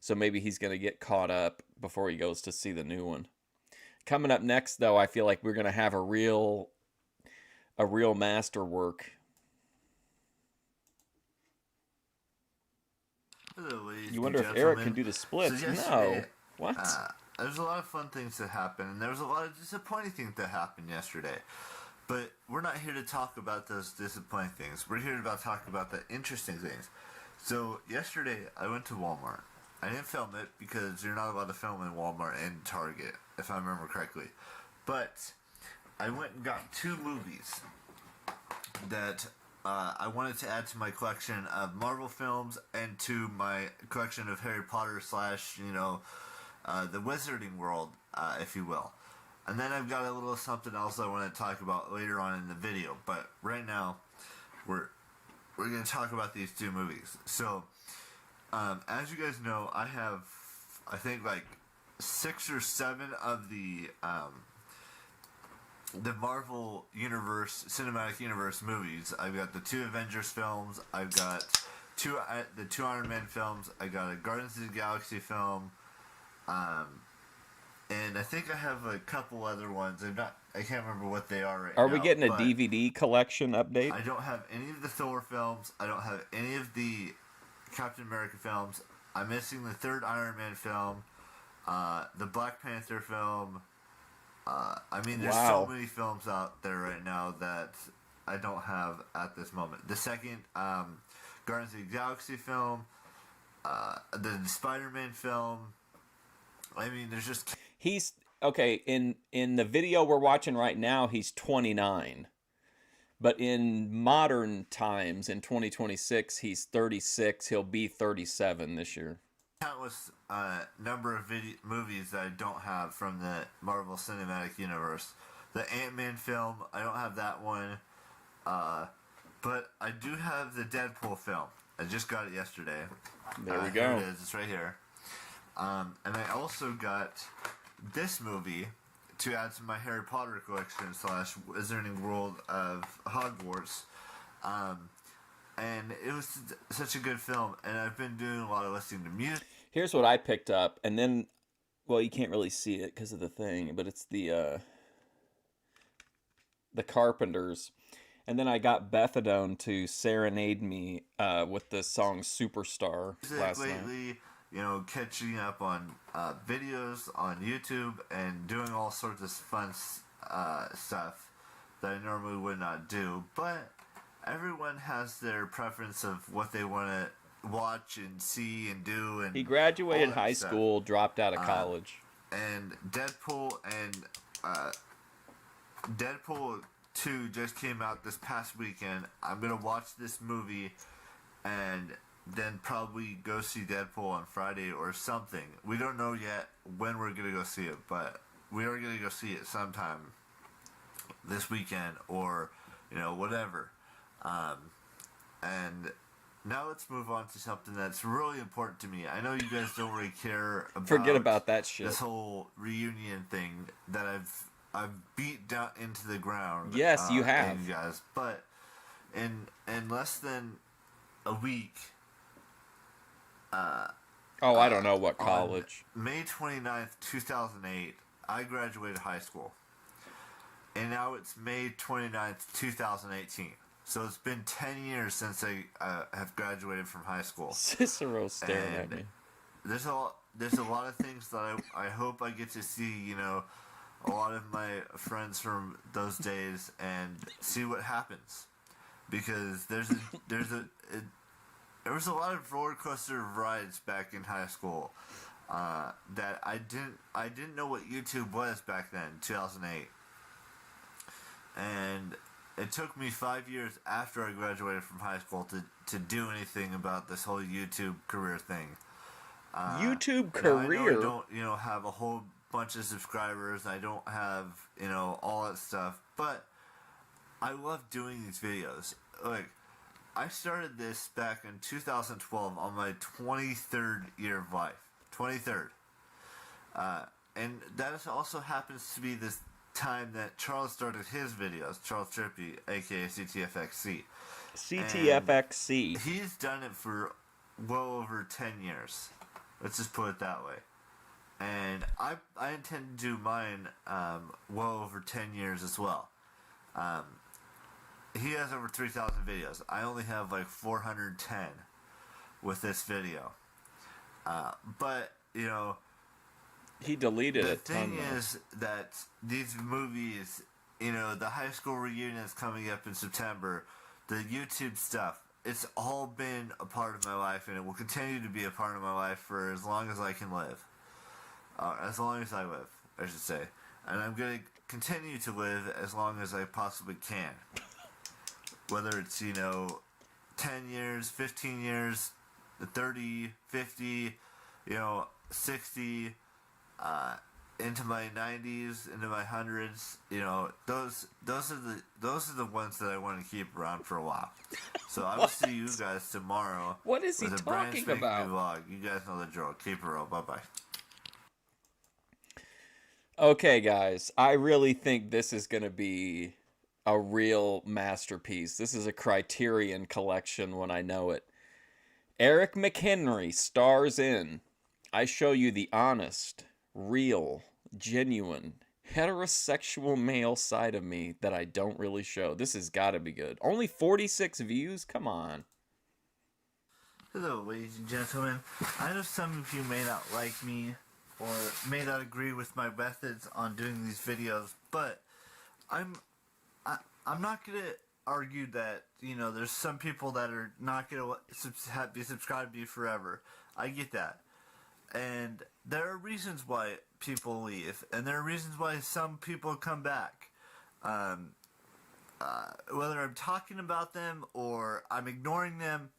so maybe he's gonna get caught up before he goes to see the new one. Coming up next, though, I feel like we're gonna have a real masterwork. Hello, ladies You wonder and if Eric gentlemen. can do the splits. So No. yesterday, What? There's a lot of fun things that happened, and there was a lot of disappointing things that happened yesterday. But we're not here to talk about those disappointing things. We're here to talk about the interesting things. So yesterday, I went to Walmart. I didn't film it because you're not allowed to film in Walmart and Target, if I remember correctly. But I went and got 2 movies that I wanted to add to my collection of Marvel films and to my collection of Harry Potter / the Wizarding World, if you will. And then I've got a little something else I want to talk about later on in the video. But right now, we're going to talk about these 2 movies. So, as you guys know, I have, I think, like 6 or 7 of the Marvel Universe, Cinematic Universe movies. I've got the 2 Avengers films. I've got the 2 Iron Man films. I got a Guardians of the Galaxy film. And I think I have a couple other ones. I can't remember what they are right now. Are we getting a DVD collection update? I don't have any of the Thor films. I don't have any of the Captain America films. I'm missing the third Iron Man film, the Black Panther film. I mean, there's so Wow. many films out there right now that I don't have at this moment. The second Guardians of the Galaxy film, the Spider-Man film. I mean, there's just He's okay in the video we're watching right now, he's 29. But in modern times in 2026, he's 36. He'll be 37 this year. countless number of movies that I don't have from the Marvel Cinematic Universe. The Ant-Man film, I don't have that one. But I do have the Deadpool film. I just got it yesterday. There we Here go. it is. It's right here. And I also got this movie to add to my Harry Potter collection / Wizarding World of Hogwarts. And it was such a good film. And I've been doing a lot of listening to music. Here's what I picked up, and then, well, you can't really see it because of the thing, but it's the Carpenters. And then I got Bethadone to serenade me with the song Superstar last night. Lately, you know, catching up on videos on YouTube and doing all sorts of fun stuff that I normally would not do. But everyone has their preference of what they want to watch and see and do. And He graduated all that high stuff. school, dropped out of college. And Deadpool and Deadpool 2 just came out this past weekend. I'm gonna watch this movie and then probably go see Deadpool on Friday or something. We don't know yet when we're gonna go see it, but we are gonna go see it sometime this weekend or, you know, whatever. And now let's move on to something that's really important to me. I know you guys don't really care about Forget about that shit. this whole reunion thing that I've beat down into the ground. Yes, you have. You guys, but in less than a week. Oh, I don't know what college. On May 29th, 2008, I graduated high school. And now it's May 29th, 2018. So it's been 10 years since I have graduated from high school. Cicero's staring at And me. there's a lot of things that I hope I get to see, you know, a lot of my friends from those days and see what happens. Because there was a lot of roller coaster rides back in high school that I didn't know what YouTube was back then, 2008. And it took me 5 years after I graduated from high school to do anything about this whole YouTube career thing. YouTube Now, I know career? I don't, you know, have a whole bunch of subscribers. I don't have, you know, all that stuff. But I love doing these videos. Like, I started this back in 2012 on my 23rd year of life. 23rd. And that also happens to be this time that Charles started his videos. Charles Trippy, aka CTFXC. CTFXC. He's done it for well over 10 years. Let's just put it that way. And I intend to do mine well over 10 years as well. He has over 3,000 videos. I only have like 410 with this video. But, you know, He deleted the a ton. thing though. is that these movies, you know, the high school reunion is coming up in September, the YouTube stuff, it's all been a part of my life, and it will continue to be a part of my life for as long as I can live. As long as I live, I should say. And I'm going to continue to live as long as I possibly can. Whether it's, you know, 10 years, 15 years, 30, 50, you know, 60, into my 90s, into my hundreds, you know, those are the ones that I want to keep around for a while. So I will see you guys tomorrow. What is he with a brand talking spanking about? new vlog. You guys know the drill. Keep it real. Bye bye. Okay, guys, I really think this is going to be a real masterpiece. This is a Criterion collection when I know it. Eric McHenry stars in. I show you the honest, real, genuine, heterosexual male side of me that I don't really show. This has got to be good. Only 46 views? Come on. Hello, ladies and gentlemen. I know some of you may not like me or may not agree with my methods on doing these videos, but I'm not gonna argue that there's some people that are not gonna be subscribed to me forever. I get that, and there are reasons why people leave, and there are reasons why some people come back. Whether I'm talking about them or I'm ignoring them,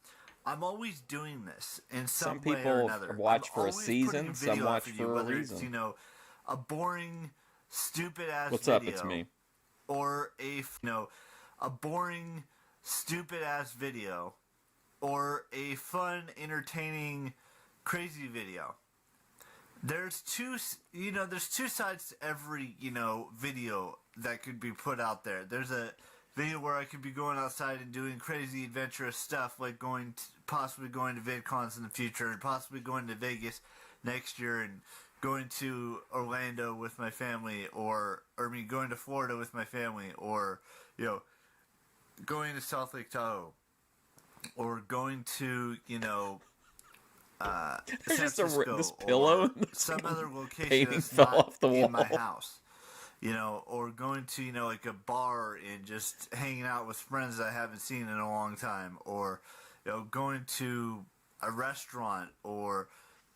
I'm always doing this in some way or another. Some people watch for a season, some watch for for a whether reason. It's, a boring, stupid ass What's video. up? It's me. Or a boring, stupid ass video, or a fun, entertaining, crazy video. There's two sides to every, video that could be put out there. There's a video where I could be going outside and doing crazy adventurous stuff, like possibly going to VidCons in the future, and possibly going to Vegas next year, and going to Orlando with my family, or going to Florida with my family, or, going to South Lake Tahoe, or going to, San Just Francisco, this pillow or and some other location painting that's fell not off the in my wall. house. Or going to, like a bar and just hanging out with friends that I haven't seen in a long time, or, going to a restaurant, or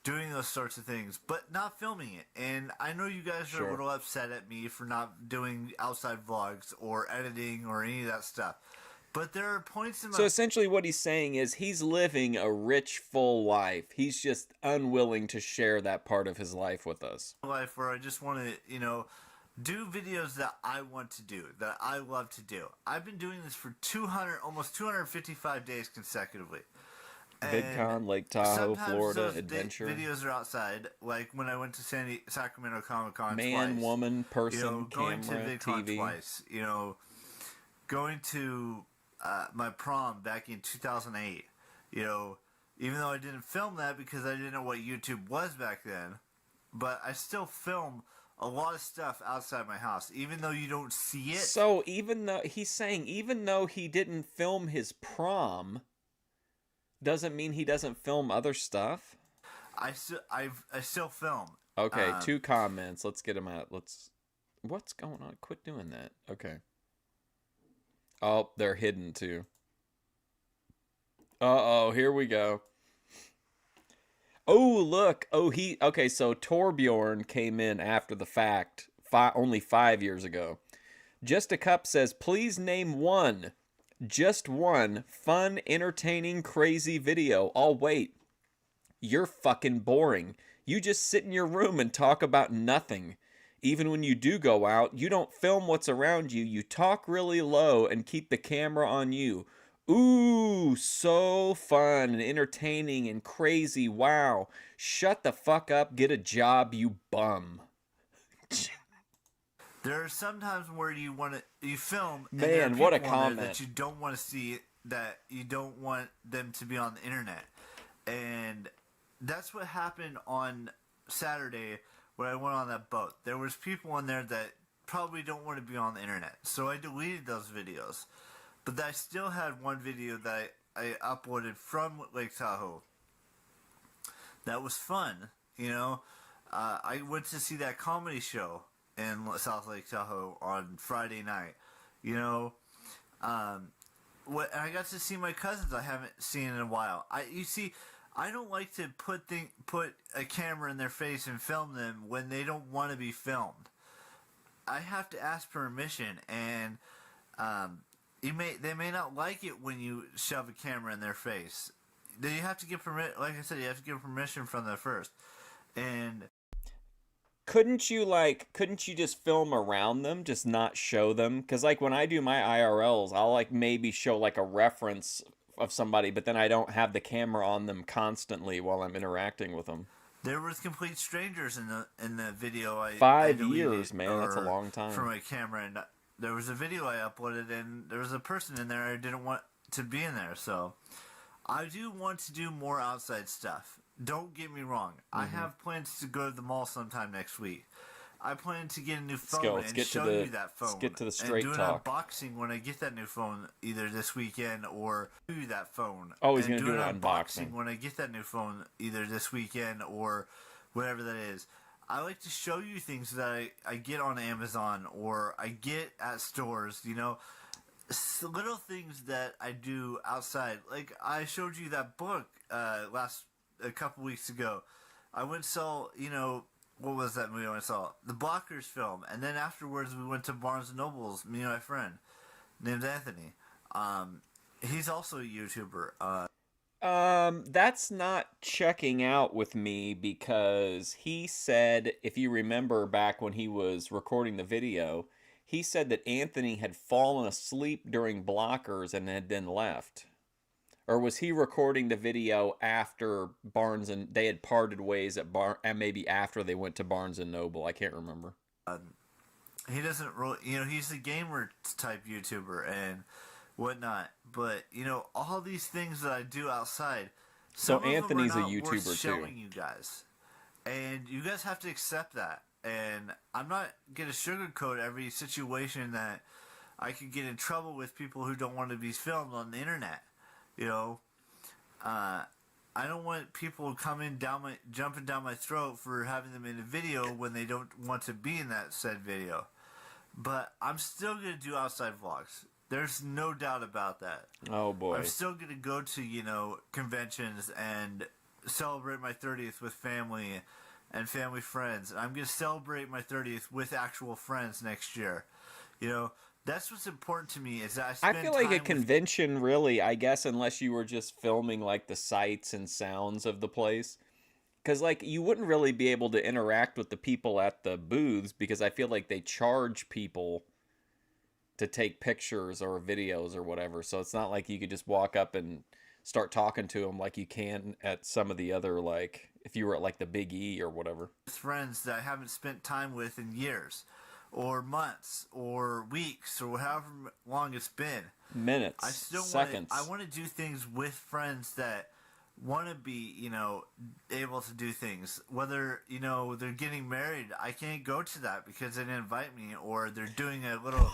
doing those sorts of things, but not filming it. And I know you guys are a little upset at me for not doing outside vlogs or editing or any of that stuff. But there are points in my... So essentially what he's saying is he's living a rich, full life. He's just unwilling to share that part of his life with us. Life where I just want to, do videos that I want to do, that I love to do. I've been doing this for almost 255 days consecutively. VidCon, Lake Tahoe, Florida, adventure. Videos are outside, like when I went to Sacramento Comic Con Man, twice. woman, person, going camera, to VidCon TV. twice. Going to my prom back in 2008. Even though I didn't film that because I didn't know what YouTube was back then, but I still film a lot of stuff outside my house, even though you don't see it. So even though he didn't film his prom, doesn't mean he doesn't film other stuff. I still film. Okay, 2 comments. Let's get them out. What's going on? Quit doing that. Okay. Oh, they're hidden too. Uh-oh, here we go. Oh, look. Okay, so Torbjorn came in after the fact, only 5 years ago. Just a Cup says, please name one, just one, fun, entertaining, crazy video. I'll wait. You're fucking boring. You just sit in your room and talk about nothing. Even when you do go out, you don't film what's around you. You talk really low and keep the camera on you. Ooh, so fun and entertaining and crazy. Wow. Shut the fuck up. Get a job, you bum. There are some times where you film. Man, and there are what a people on there comment. that you don't want to see, that you don't want them to be on the internet. And that's what happened on Saturday when I went on that boat. There was people on there that probably don't want to be on the internet. So I deleted those videos. But I still had one video that I uploaded from Lake Tahoe. That was fun, I went to see that comedy show in South Lake Tahoe on Friday night. And I got to see my cousins I haven't seen in a while. I don't like to put a camera in their face and film them when they don't want to be filmed. I have to ask permission, and they may not like it when you shove a camera in their face. You have to get permission. Like I said, you have to get permission from them first. And couldn't you just film around them, just not show them? Because when I do my IRLs, I'll maybe show a reference of somebody, but then I don't have the camera on them constantly while I'm interacting with them. There was complete strangers in the video. 5 years, man, that's a long time. For my camera, and there was a video I uploaded, and there was a person in there I didn't want to be in there. So I do want to do more outside stuff. Don't get me wrong. I have plans to go to the mall sometime next week. I plan to get a new Let's go. phone Let's and get to show the you that let's phone get to the and straight do an talk. unboxing when I get that new phone either this weekend or show you that phone. Oh, he's and gonna do an unboxing when I get that new phone either this weekend or whatever that is. I like to show you things that I get on Amazon or I get at stores, you know, little things that I do outside. Like I showed you that book a couple weeks ago. I went and saw, you know, what was that movie I saw? The Blockers film. And then afterwards we went to Barnes & Noble's, me and my friend, named Anthony. He's also a YouTuber. That's not checking out with me because he said, if you remember back when he was recording the video, he said that Anthony had fallen asleep during Blockers and had then left. Or was he recording the video after Barnes and they had parted ways at and maybe after they went to Barnes and Noble? I can't remember. He doesn't really, you know, he's a gamer type YouTuber and whatnot. But you know, all these things that I do outside. So Anthony's a YouTuber too. Showing you guys, and you guys have to accept that. And I'm not gonna sugarcoat every situation that I could get in trouble with people who don't want to be filmed on the internet. You know, I don't want people jumping down my throat for having them in a video when they don't want to be in that said video. But I'm still gonna do outside vlogs. There's no doubt about that. Oh boy! I'm still gonna go to, you know, conventions and celebrate my 30th with family and family friends. I'm gonna celebrate my 30th with actual friends next year. You know. That's what's important to me is that I feel like a convention really, I guess, unless you were just filming like the sights and sounds of the place. Because like you wouldn't really be able to interact with the people at the booths because I feel like they charge people to take pictures or videos or whatever. So it's not like you could just walk up and start talking to them like you can at some of the other, like if you were at like the Big E or whatever. Friends that I haven't spent time with in years. Or months, or weeks, or however long it's been. Minutes, seconds. I want to do things with friends that want to be, you know, able to do things. Whether, you know, they're getting married, I can't go to that because they didn't invite me. Or they're doing a little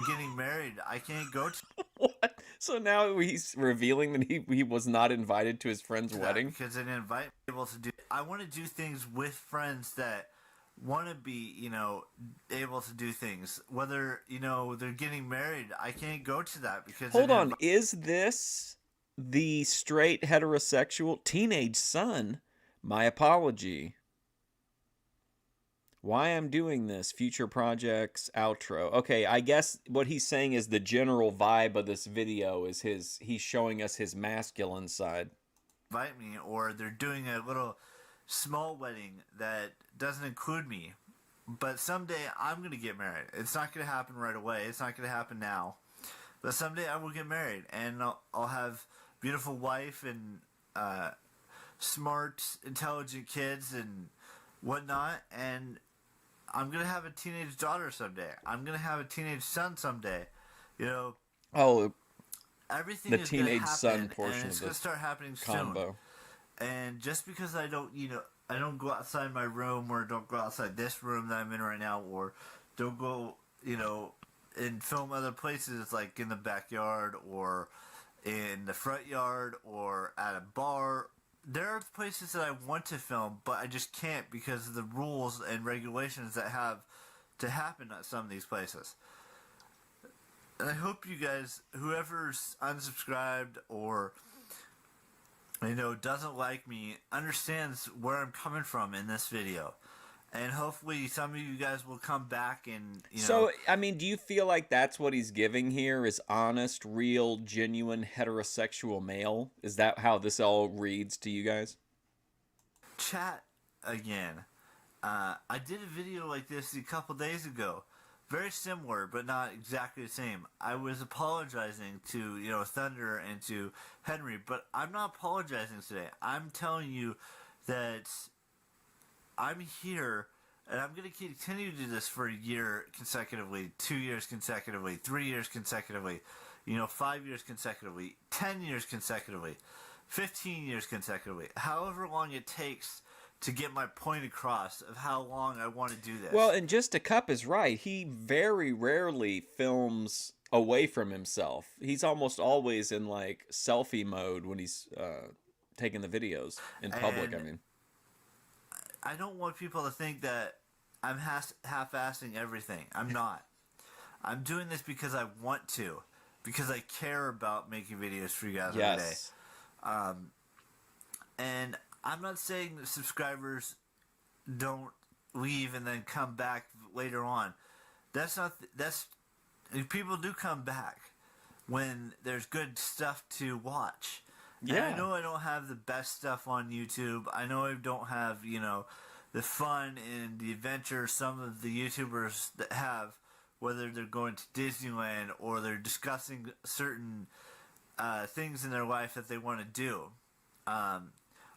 getting married, I can't go to. What? So now he's revealing that he was not invited to his friend's wedding because they didn't invite me. Able to do. I want to do things with friends that want to be, you know, able to do things. Whether, you know, they're getting married, I can't go to that because. Hold on, is this the straight heterosexual teenage son? My apology. Why I'm doing this, future projects, outro. Okay, I guess what he's saying is the general vibe of this video is he's showing us his masculine side. Invite me, or they're doing a little small wedding that doesn't include me. But someday I'm going to get married. It's not going to happen right away. It's not going to happen now. But someday I will get married, and I'll have a beautiful wife and smart, intelligent kids and whatnot, and I'm going to have a teenage daughter someday. I'm going to have a teenage son someday. You know, everything the is teenage happen, son portion and it's going to start happening combo. Soon. And just because I don't, you know, I don't go outside my room, or don't go outside this room that I'm in right now, or don't go, you know, and film other places like in the backyard or in the front yard or at a bar. There are places that I want to film, but I just can't because of the rules and regulations that have to happen at some of these places. And I hope you guys, whoever's unsubscribed or, you know, doesn't like me, understands where I'm coming from in this video. And hopefully some of you guys will come back and, you know. So, I mean, do you feel like that's what he's giving here is honest, real, genuine, heterosexual male? Is that how this all reads to you guys? Chat again. I did a video like this a couple days ago. Very similar, but not exactly the same. I was apologizing to, you know, Thunder and to Henry, but I'm not apologizing today. I'm telling you that I'm here, and I'm going to continue to do this for a year consecutively, 2 years consecutively, 3 years consecutively, you know, 5 years consecutively, 10 years consecutively, 15 years consecutively, however long it takes to get my point across of how long I want to do Well, this. and Just a Cup is right. He very rarely films away from himself. He's almost always in like selfie mode when he's taking the videos in public. I And mean, I don't want people to think that I'm half-assing everything. I'm not. I'm doing this because I want to, because I care about making videos for you guys every day. yes. And I'm not saying that subscribers don't leave and then come back later on. That's not. That's people do come back when there's good stuff to watch. And I Yeah. know I don't have the best stuff on YouTube. I know I don't have, the fun and the adventure some of the YouTubers that have, whether they're going to Disneyland or they're discussing certain things in their life that they want to do.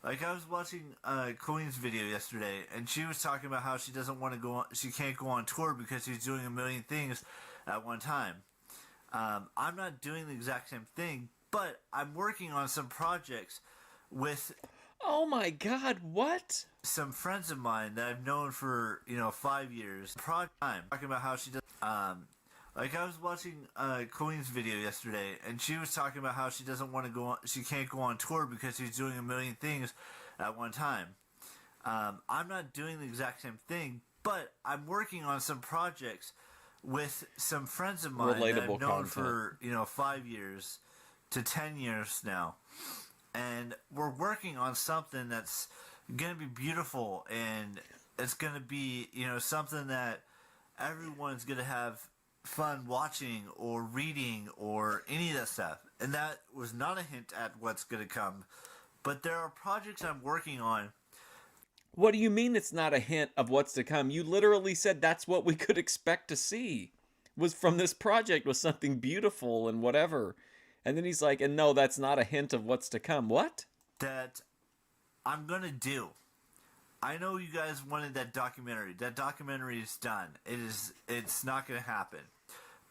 Like I was watching Colleen's video yesterday, and she was talking about how she doesn't want to go on, she can't go on tour because she's doing a million things at one time. I'm not doing the exact same thing, but I'm working on some projects with Oh my God! What? some friends of mine that I've known for 5 years. Time talking about how she does. Like I was watching Colleen's video yesterday, and she was talking about how she doesn't want to go on, she can't go on tour because she's doing a million things at one time. I'm not doing the exact same thing, but I'm working on some projects with some friends of mine that Relatable I've known content. for 5 years to 10 years now, and we're working on something that's gonna be beautiful, and it's gonna be something that everyone's gonna have fun watching or reading or any of that stuff. And that was not a hint at what's gonna come, but there are projects I'm working on. What do you mean it's not a hint of what's to come? You literally said that's what we could expect to see. Was from this project was something beautiful and whatever. And then he's like, and no, that's not a hint of what's to come. What? That I'm gonna do. I know you guys wanted that documentary. That documentary is done. It's not gonna happen.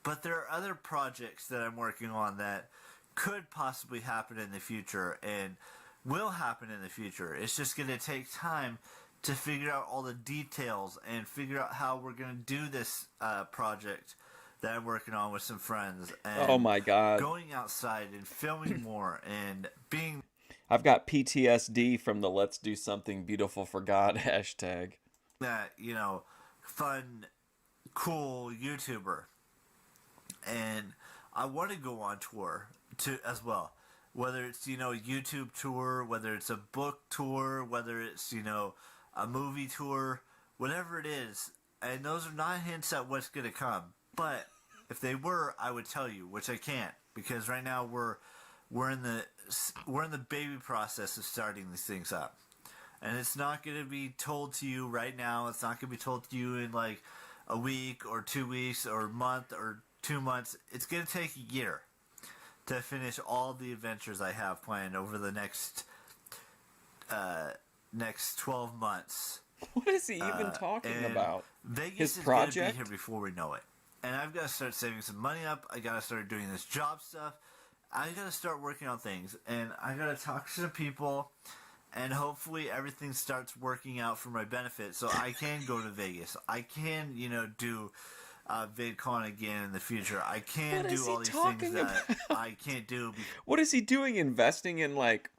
But there are other projects that I'm working on that could possibly happen in the future and will happen in the future. It's just gonna take time to figure out all the details and figure out how we're gonna do this project that I'm working on with some friends. And Oh my God. going outside and filming more and being I've got PTSD from the Let's Do Something Beautiful for God hashtag. that fun, cool YouTuber. And I want to go on tour to as well, whether it's YouTube tour, whether it's a book tour, whether it's a movie tour, whatever it is. And those are not hints at what's going to come, but if they were, I would tell you, which I can't, because right now we're in the baby process of starting these things up. And it's not going to be told to you right now. It's not going to be told to you in like a week or 2 weeks or a month or 2 months. It's going to take a year to finish all the adventures I have planned over the next 12 months. What is he even talking And about? Vegas His is going to be project? here before we know it. And I've got to start saving some money up. I got to start doing this job stuff. I got to start working on things. And I got to talk to some people. And hopefully everything starts working out for my benefit. So I can go to Vegas. I can, do VidCon again in the future. I can What is do he all these talking things that about? I can't do. What is he doing? Investing in like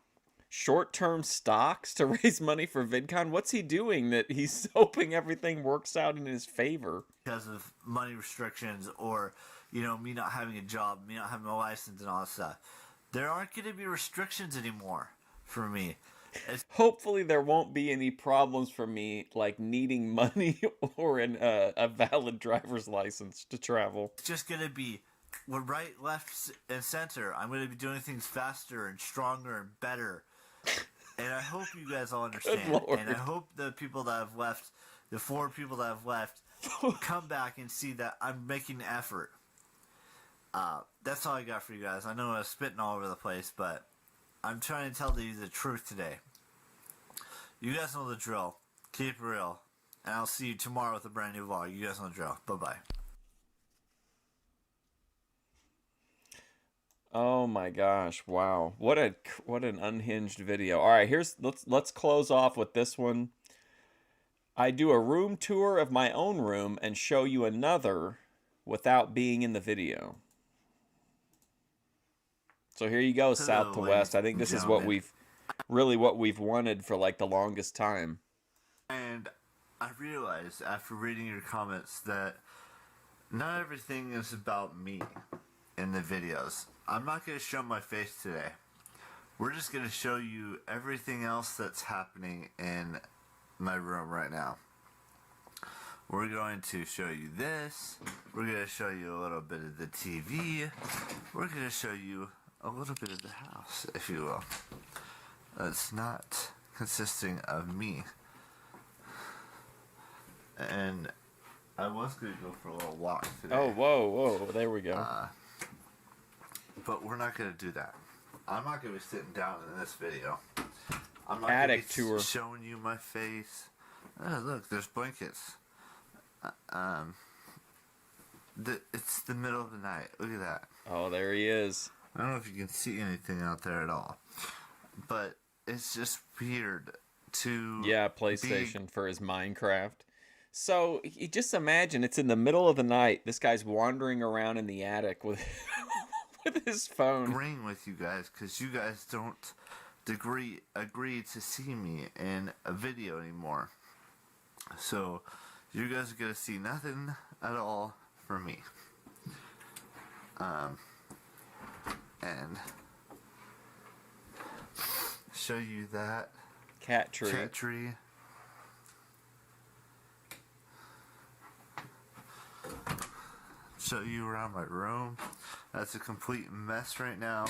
short-term stocks to raise money for VidCon? What's he doing that he's hoping everything works out in his favor? Because of money restrictions or, me not having a job, me not having a license and all that stuff. There aren't going to be restrictions anymore for me. It's Hopefully there won't be any problems for me like needing money or a valid driver's license to travel. just going to be right, left, and center. I'm going to be doing things faster and stronger and better. And I hope you guys all understand. Lord. And I hope the people that have left, the 4 people that have left, come back and see that I'm making the effort. That's all I got for you guys. I know I was spitting all over the place, but I'm trying to tell you the truth today. You guys know the drill. Keep it real. And I'll see you tomorrow with a brand new vlog. You guys know the drill. Bye-bye. Oh my gosh, wow. What an unhinged video. All right, let's close off with this one. I do a room tour of my own room and show you another without being in the video. So here you go, south Hello, to ladies west. I think and this is what gentlemen. we've wanted for like the longest time. And I realized after reading your comments that not everything is about me in the videos. I'm not going to show my face today. We're just going to show you everything else that's happening in my room right now. We're going to show you this. We're going to show you a little bit of the TV. We're going to show you a little bit of the house, if you will. It's not consisting of me. And I was going to go for a little walk today. Oh, whoa, there we go. But we're not going to do that. I'm not going to be sitting down in this video. I'm not Attic going to be tour. showing you my face. Oh, look, there's blankets. It's the middle of the night. Look at that. Oh, there he is. I don't know if you can see anything out there at all. But it's just weird to... Yeah, PlayStation for his Minecraft. So, you just imagine, it's in the middle of the night. This guy's wandering around in the attic with with his phone. Agreeing with you guys, because you guys don't agree to see me in a video anymore. So, you guys are going to see nothing at all from me. And show you that Cat tree. cat tree. Show you around my room. That's a complete mess right now.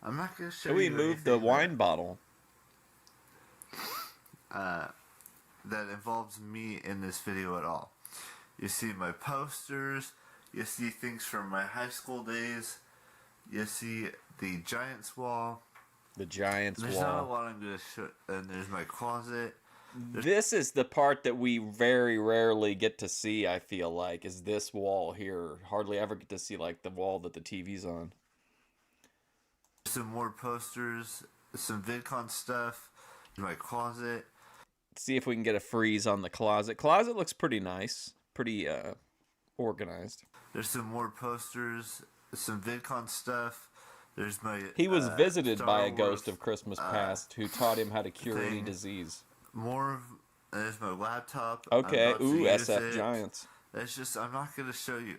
I'm not going to show We you moved the anything wine bottle. that involves me in this video at all. You see my posters. You see things from my high school days. You see the Giants wall. The Giants There's not a wall. lot I'm going to show. And there's my closet. This is the part that we very rarely get to see, I feel like, is this wall here. Hardly ever get to see, like, the wall that the TV's on. Some more posters. Some VidCon stuff. My closet. See if we can get a freeze on the closet. Closet looks pretty nice. Pretty, organized. There's some more posters. Some VidCon stuff. There's my He was visited Star by a Wars, ghost of Christmas past who taught him how to cure any thing. disease. More of... There's my laptop. Okay, I'm about to ooh, use SF it. Giants. It's just, I'm not going to show you.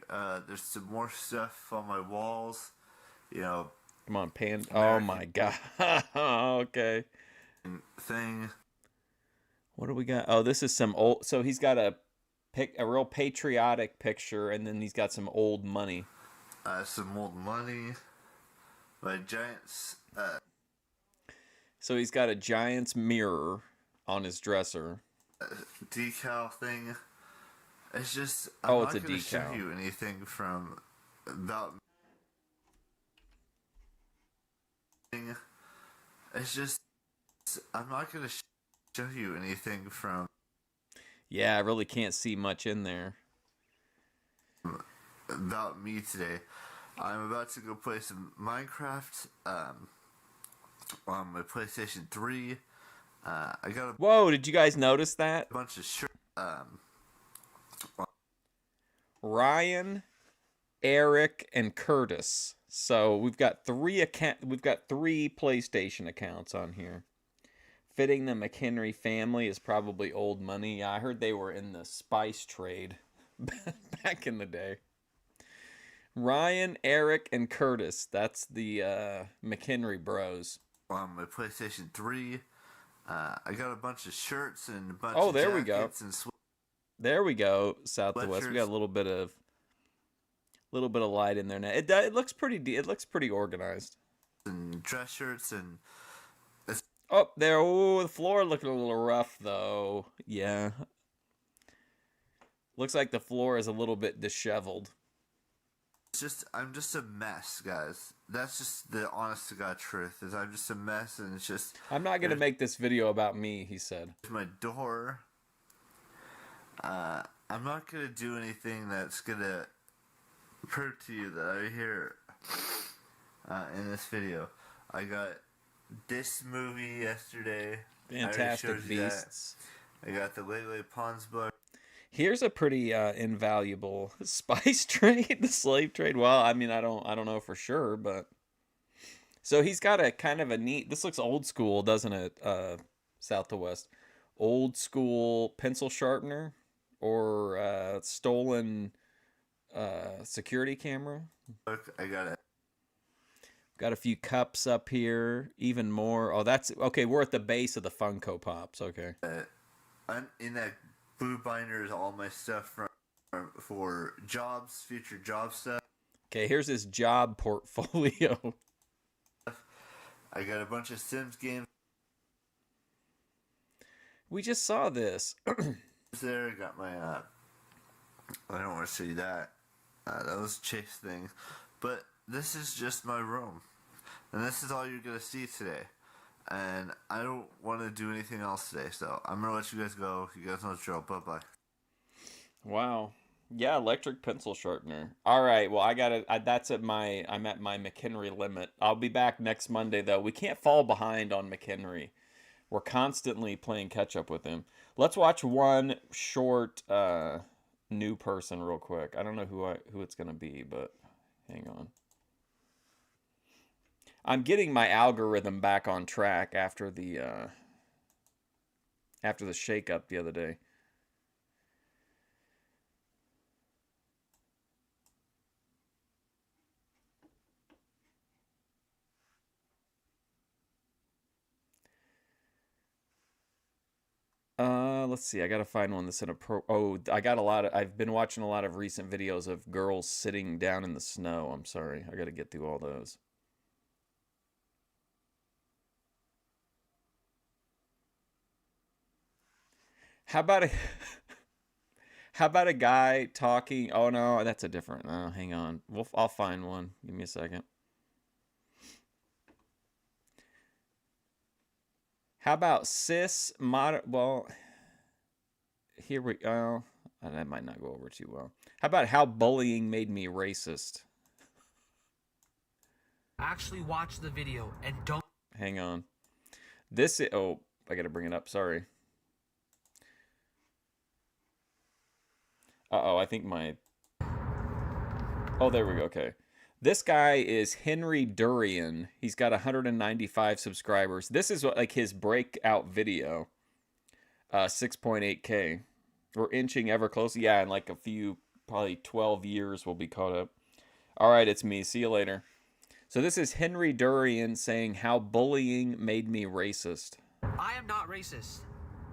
There's some more stuff on my walls. You know, Come on, pan. Oh my god. Okay. thing. What do we got? Oh, this is some old. So he's got a real patriotic picture, and then he's got some old money. Some old money. My Giants. So he's got a Giants mirror on his dresser. Decal thing. It's just, Oh, I'm it's not a going to show decal. you anything from about. It's just, I'm not going to show you anything from Yeah, I really can't see much in there. about me today. I'm about to go play some Minecraft on my PlayStation 3. I got a Whoa, did you guys notice that? bunch of shirts. Ryan, Eric, and Curtis. So we've got three PlayStation accounts on here. Fitting the McHenry family is probably old money. Yeah, I heard they were in the spice trade back in the day. Ryan, Eric, and Curtis. That's the McHenry bros. On my PlayStation 3. I got a bunch of shirts and a bunch Oh, of there we go. jackets and There we go, south to west. We got a little bit of light in there now. It looks pretty organized. and dress shirts and Oh, there. Oh, the floor looking a little rough though. Yeah. Looks like the floor is a little bit disheveled. I'm just a mess, guys. That's just the honest to God truth. Is I'm just a mess, and it's just I'm not gonna make this video about me, he said. my door. I'm not gonna do anything that's gonna prove to you that I hear in this video. I got this movie yesterday. I already Fantastic showed you that. Beasts. I got the Lele Pons book. Here's a pretty invaluable spice trade, the slave trade. Well, I mean, I don't know for sure, but so he's got a kind of a neat. This looks old school, doesn't it? South to west, old school pencil sharpener or stolen security camera. I got it. Got a few cups up here, even more. Oh, that's okay. We're at the base of the Funko Pops. Okay. In that blue binder is all my stuff for jobs, future job stuff. Okay, here's his job portfolio. I got a bunch of Sims games. We just saw this. There, I got my. I don't want to see that. Those chase things, but this is just my room, and this is all you're gonna see today. And I don't want to do anything else today, so I'm gonna let you guys go. You guys know the drill. Bye bye. Wow. Yeah, electric pencil sharpener. All right. Well, I got it. That's at my. I'm at my McHenry limit. I'll be back next Monday though. We can't fall behind on McHenry. We're constantly playing catch up with him. Let's watch one short new person real quick. I don't know who it's gonna be, but hang on. I'm getting my algorithm back on track after the shakeup the other day. Let's see. I gotta find one that's in a pro. Oh, I've been watching a lot of recent videos of girls sitting down in the snow. I'm sorry. I gotta get through all those. How about a how about a guy talking? Oh no, that's a different. Oh, hang on. I'll find one. Give me a second. How about cis modern? Well, here we go. That might not go over too well. How about how bullying made me racist? Actually watch the video and don't. Hang on. This is, oh, I gotta bring it up. Sorry. Uh-oh, I think my... Oh, there we go. Okay. This guy is Henry Durian. He's got 195 subscribers. This is like his breakout video. 6.8K. We're inching ever closer. Yeah, in like a few, probably 12 years, we'll be caught up. All right, it's me. See you later. So this is Henry Durian saying how bullying made me racist. I am not racist.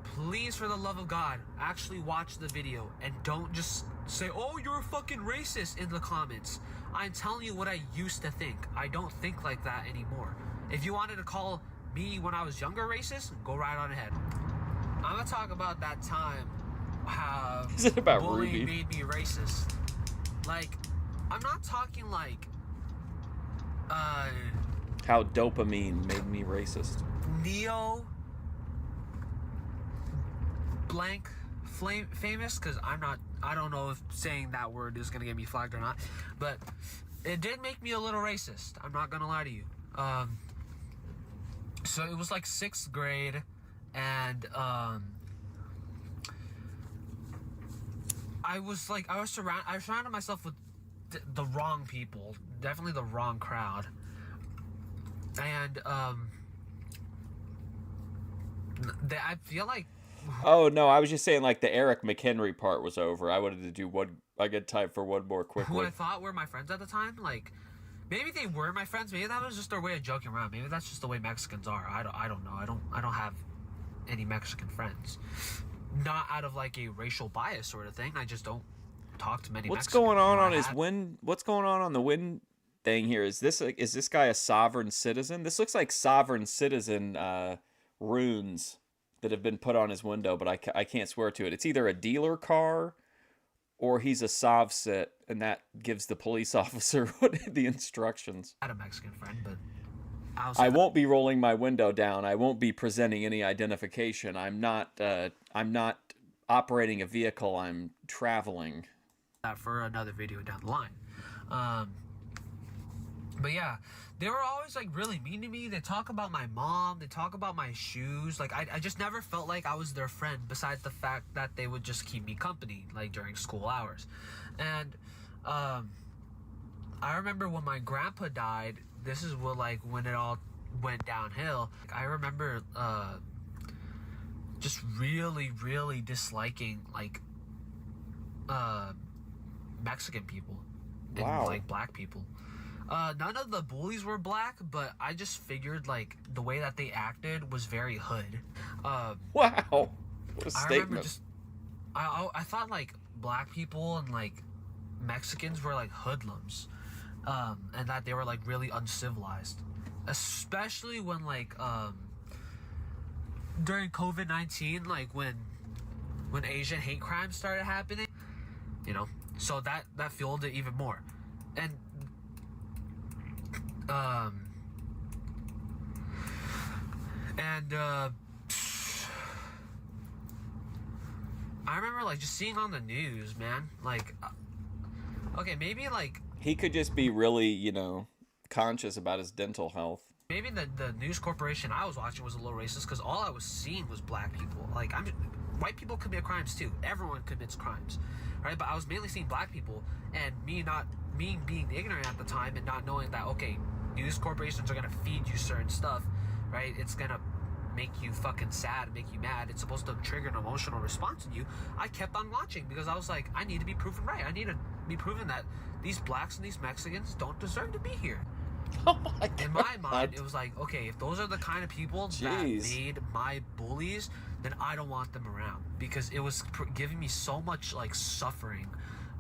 Please, for the love of God, actually watch the video and don't just say, oh, you're a fucking racist in the comments. I'm telling you what I used to think. I don't think like that anymore. If you wanted to call me when I was younger racist, go right on ahead. I'm gonna talk about that time how Is it about bullying Ruby? made me racist. Like, I'm not talking like How dopamine made me racist. Neo blank flame famous, because I don't know if saying that word is gonna get me flagged or not, but it did make me a little racist. I'm not gonna lie to you. So it was like 6th grade, and I surrounded myself with the wrong people, definitely the wrong crowd, and I feel like. Oh no, I was just saying like the Eric McHenry part was over. I wanted to do one. I could type for one more quickly. Who I thought were my friends at the time, like maybe they were my friends. Maybe that was just their way of joking around. Maybe that's just the way Mexicans are. I don't know. I don't have any Mexican friends. Not out of like a racial bias sort of thing. I just don't talk to many. What's Mexicans. going on his win? What's going on the win thing here? Is this guy a sovereign citizen? This looks like sovereign citizen runes that have been put on his window, but I can't swear to it. It's either a dealer car or he's a sovsit, and that gives the police officer the instructions. I had a Mexican friend, but I won't be rolling my window down. I won't be presenting any identification. I'm not operating a vehicle. I'm traveling. That for another video down the line. But yeah, they were always like really mean to me. They talk about my mom. They talk about my shoes. Like I just never felt like I was their friend. Besides the fact that they would just keep me company like during school hours, and I remember when my grandpa died. This is when it all went downhill. I remember just really, really disliking like Mexican people and Wow. like black people. None of the bullies were black, but I just figured like the way that they acted was very hood. Wow. What a I remember statement. I thought like black people and like Mexicans were like hoodlums, and that they were like really uncivilized, especially when like during COVID-19, like when Asian hate crimes started happening, you know, so that fueled it even more, and I remember like just seeing on the news, man, like okay, maybe like He could just be really, conscious about his dental health. maybe the news corporation I was watching was a little racist because all I was seeing was black people. Like white people commit crimes too. Everyone commits crimes, right? But I was mainly seeing black people, and me being ignorant at the time and not knowing that okay, news corporations are gonna feed you certain stuff, right? It's gonna make you fucking sad, make you mad. It's supposed to trigger an emotional response in you. I kept on watching because I was like, I need to be proven right. I need to be proven that these blacks and these Mexicans don't deserve to be here. Oh my god. In my mind, it was like, okay, if those are the kind of people that Jeez. made my bullies, then I don't want them around because it was giving me so much like suffering.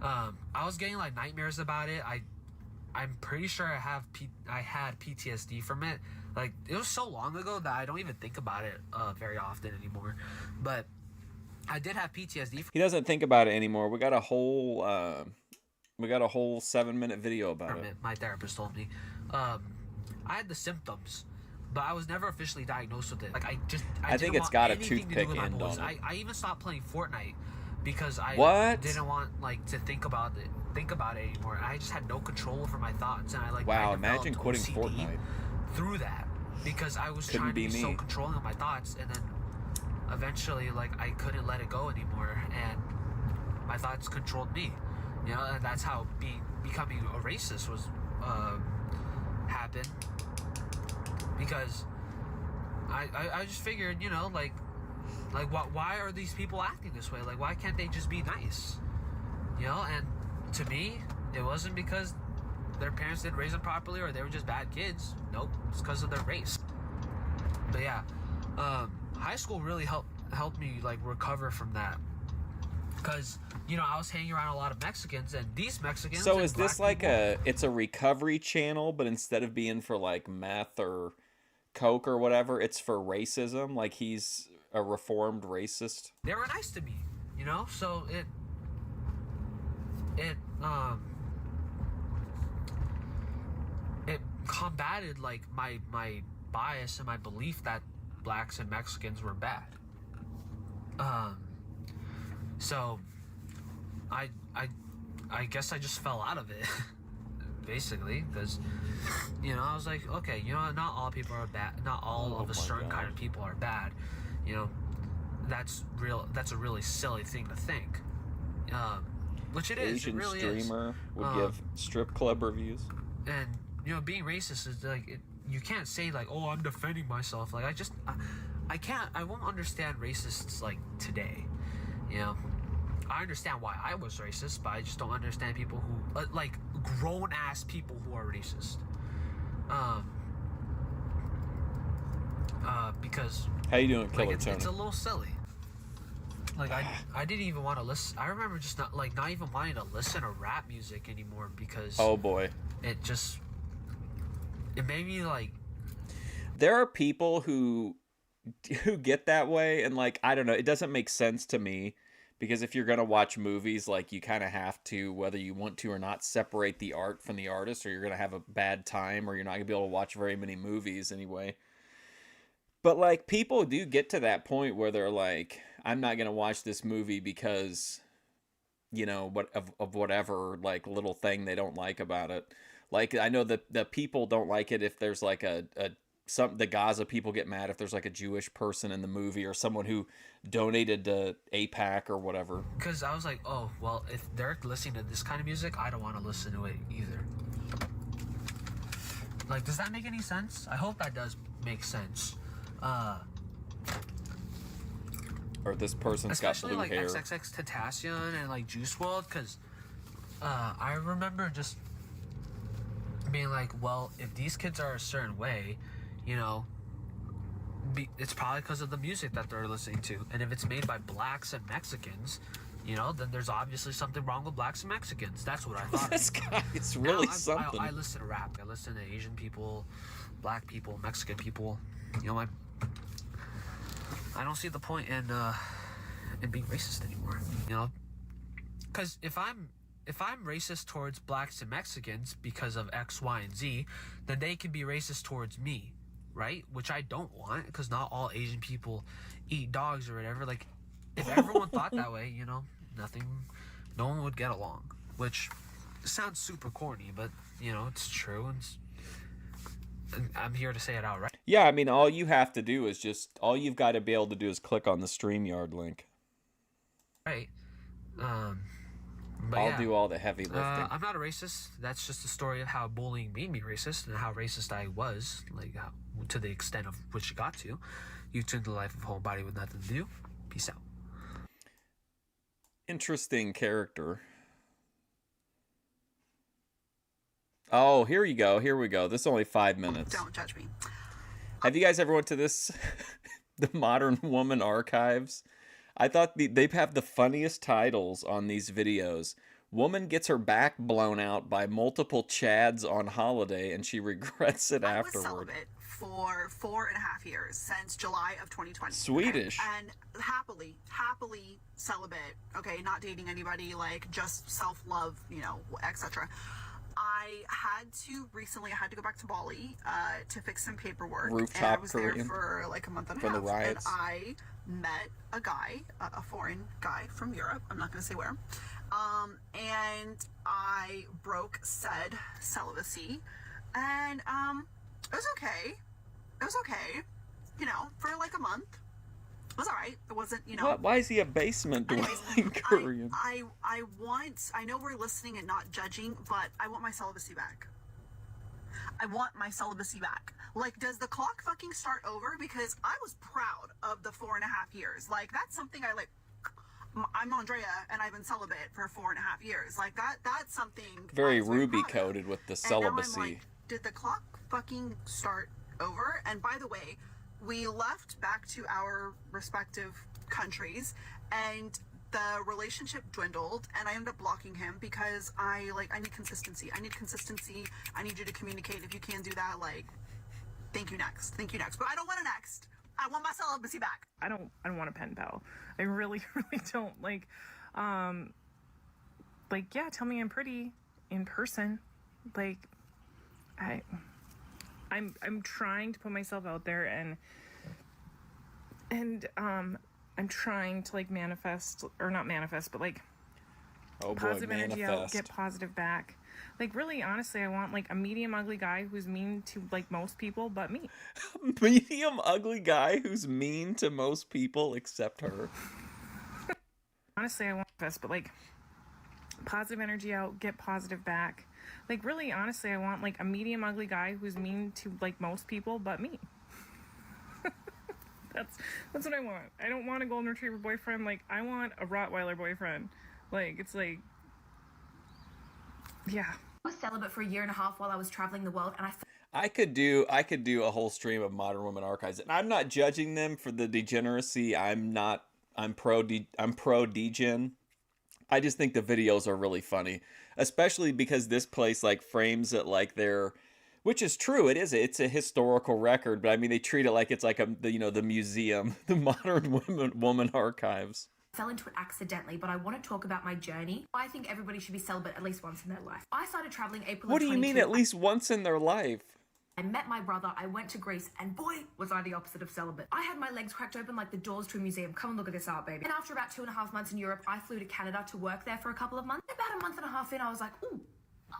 I was getting like nightmares about it. I'm pretty sure I had PTSD from it. Like it was so long ago that I don't even think about it very often anymore. But I did have PTSD He doesn't think about it anymore. We got a whole 7-minute video about from it. it. My therapist told me. I had the symptoms, but I was never officially diagnosed with it. Like I I think didn't it's want got a anything to do toothpick with my end bullies. on it. I even stopped playing Fortnite because I What? didn't want like to think about it anymore. I just had no control over my thoughts, and I Wow, developed imagine quitting OCD Fortnite. through that because I was Couldn't trying to be be so me. controlling of my thoughts, and then eventually like I couldn't let it go anymore, and my thoughts controlled me. You know, and that's how becoming a racist was happened, because I just figured, you know, like why are these people acting this way? Like, why can't they just be nice? You know, and to me, it wasn't because their parents didn't raise them properly or they were just bad kids. Nope, it's because of their race. But yeah, high school really helped me like recover from that, because you know I was hanging around a lot of Mexicans, and these Mexicans. So and is this black like people, it's a recovery channel, but instead of being for like meth or coke or whatever, it's for racism? Like he's a reformed racist? they were nice to me, you know. So it combated like my bias and my belief that blacks and Mexicans were bad. So I guess I just fell out of it basically, because you know I was like, okay, you know, not all people are bad, not all Oh of a my certain kind God. of people are bad, you know. That's a really silly thing to think, which it is. Asian it really streamer would Um, give strip club reviews. and you know, being racist is like you can't say like, oh, I'm defending myself. Like I won't understand racists like today, you know. I understand why I was racist, but I just don't understand people who like grown ass people who are racist, because How you doing, like Killer Tony? it's a little silly. Like I didn't even want to listen. I remember just not even wanting to listen to rap music anymore because Oh boy. it made me like, There are people who get that way, and like I don't know, it doesn't make sense to me, because if you're going to watch movies, like you kind of have to, whether you want to or not, separate the art from the artist, or you're going to have a bad time, or you're not going to be able to watch very many movies anyway. But like people do get to that point where they're like, I'm not going to watch this movie because, you know, what of whatever like little thing they don't like about it. Like, I know that the people don't like it if there's like the Gaza people get mad if there's like a Jewish person in the movie or someone who donated to AIPAC or whatever. Because I was like, oh, well, if they're listening to this kind of music, I don't want to listen to it either. Like, does that make any sense? I hope that does make sense. Or this person's got Especially blue like hair. XXX Tentacion and like Juice WRLD, because I remember just being like, well, if these kids are a certain way, you know, it's probably because of the music that they're listening to. And if it's made by blacks and Mexicans, you know, then there's obviously something wrong with blacks and Mexicans. That's what I thought. This guy is really something. I listen to rap. I listen to Asian people, black people, Mexican people. You know, I don't see the point in being racist anymore. You know, because if I'm racist towards blacks and Mexicans because of X, Y, and Z, then they can be racist towards me, right? Which I don't want, because not all Asian people eat dogs or whatever. Like, if everyone thought that way, you know, no one would get along. Which sounds super corny, but, you know, it's true, and I'm here to say it outright. Yeah, I mean, all you have to do is all you've got to be able to do is click on the StreamYard link. Right. But I'll yeah, do all the heavy lifting. I'm not a racist. That's just a story of how bullying made me racist and how racist I was, like to the extent of which it got to. You turned the life of homebody with nothing to do. Peace out. Interesting character. Oh, here you go. Here we go. This is only 5 minutes. Don't judge me. Have you guys ever went to this, the Modern Woman Archives? I thought they have the funniest titles on these videos. Woman gets her back blown out by multiple Chads on holiday, and she regrets it I was afterward. celibate for 4.5 years, since July of 2020. Swedish. Okay? And happily celibate. Okay, not dating anybody, like just self-love, you know, etc. I had to go back to Bali to fix some paperwork. Rooftop and I was Korean there for like a month and a from half. the riots. And I met a guy, a foreign guy from Europe. I'm not going to say where. And I broke said celibacy, and it was okay. It was okay, you know, for like a month. It was all right. It wasn't, you know. What? Why is he a basement dwelling Korean? I know we're listening and not judging, but I want my celibacy back. I want my celibacy back. Like, does the clock fucking start over? Because I was proud of the 4.5 years. Like, that's something I like. I'm Andrea, and I've been celibate for 4.5 years. Like, that's something Very I was Ruby proud of. coded with the And now I'm celibacy. like, did the clock fucking start over? And by the way, we left back to our respective countries, and the relationship dwindled, and I ended up blocking him because I need consistency. I need you to communicate. If you can't do that, like, thank you next. But I don't want a next. I want my celibacy back. I don't want a pen pal. I really don't. Like, yeah, tell me I'm pretty in person. Like, I'm trying to put myself out there, and I'm trying to like manifest, or not manifest, but like Oh boy, positive energy out, manifest. get positive back. Like, really, honestly, I want like a medium ugly guy who's mean to like most people but me. Medium ugly guy who's mean to most people except her. Honestly, I want this, but like positive energy out, get positive back. Like, really, honestly, I want like a medium ugly guy who's mean to like most people but me. That's what I want. I don't want a golden retriever boyfriend. Like, I want a Rottweiler boyfriend. Like, it's like, yeah. I was celibate for 1.5 years while I was traveling the world, and I could do a whole stream of Modern Woman Archives, and I'm not judging them for the degeneracy. I'm pro degen. I just think the videos are really funny, especially because this place like frames it like they're, which is true. It's a historical record, but I mean they treat it like it's like the museum, the Modern Woman Archives. fell into it accidentally, but I want to talk about my journey. I think everybody should be celibate at least once in their life. I started traveling April What of do you mean 22. at least once in their life? I met my brother, I went to Greece, and boy, was I the opposite of celibate. I had my legs cracked open like the doors to a museum. Come and look at this art, baby. And after about 2.5 months in Europe, I flew to Canada to work there for a couple of months. About a month and a half in, I was like, ooh,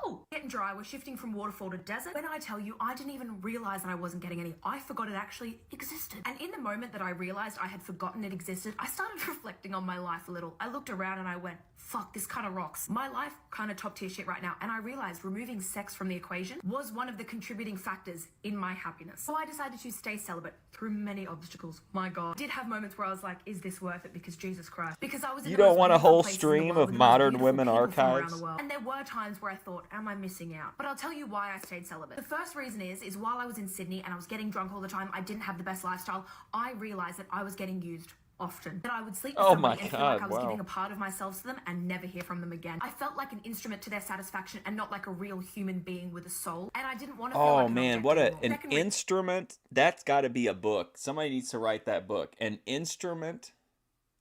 Oh, getting dry. We're shifting from waterfall to desert. When I tell you, I didn't even realize that I wasn't getting any. I forgot it actually existed. And in the moment that I realized I had forgotten it existed, I started reflecting on my life a little. I looked around and I went, fuck, this kind of rocks. My life kind of top tier shit right now. And I realized removing sex from the equation was one of the contributing factors in my happiness. So I decided to stay celibate through many obstacles. My God. I did have moments where I was like, is this worth it? Because Jesus Christ. Because I was in You the don't most want a beautiful whole places in the stream world of with the most modern beautiful women people from around archives? the world. And there were times where I thought, am I missing out? But I'll tell you why I stayed celibate. The first reason is while I was in Sydney and I was getting drunk all the time, I didn't have the best lifestyle. I realized that I was getting used often. That I would sleep with Oh somebody my and feel like God, I was wow. giving a part of myself to them and never hear from them again. I felt like an instrument to their satisfaction and not like a real human being with a soul. And I didn't want to feel Oh like an man, object what anymore. an Second reason instrument. That's got to be a book. Somebody needs to write that book. An instrument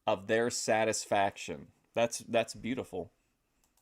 of their satisfaction. That's beautiful.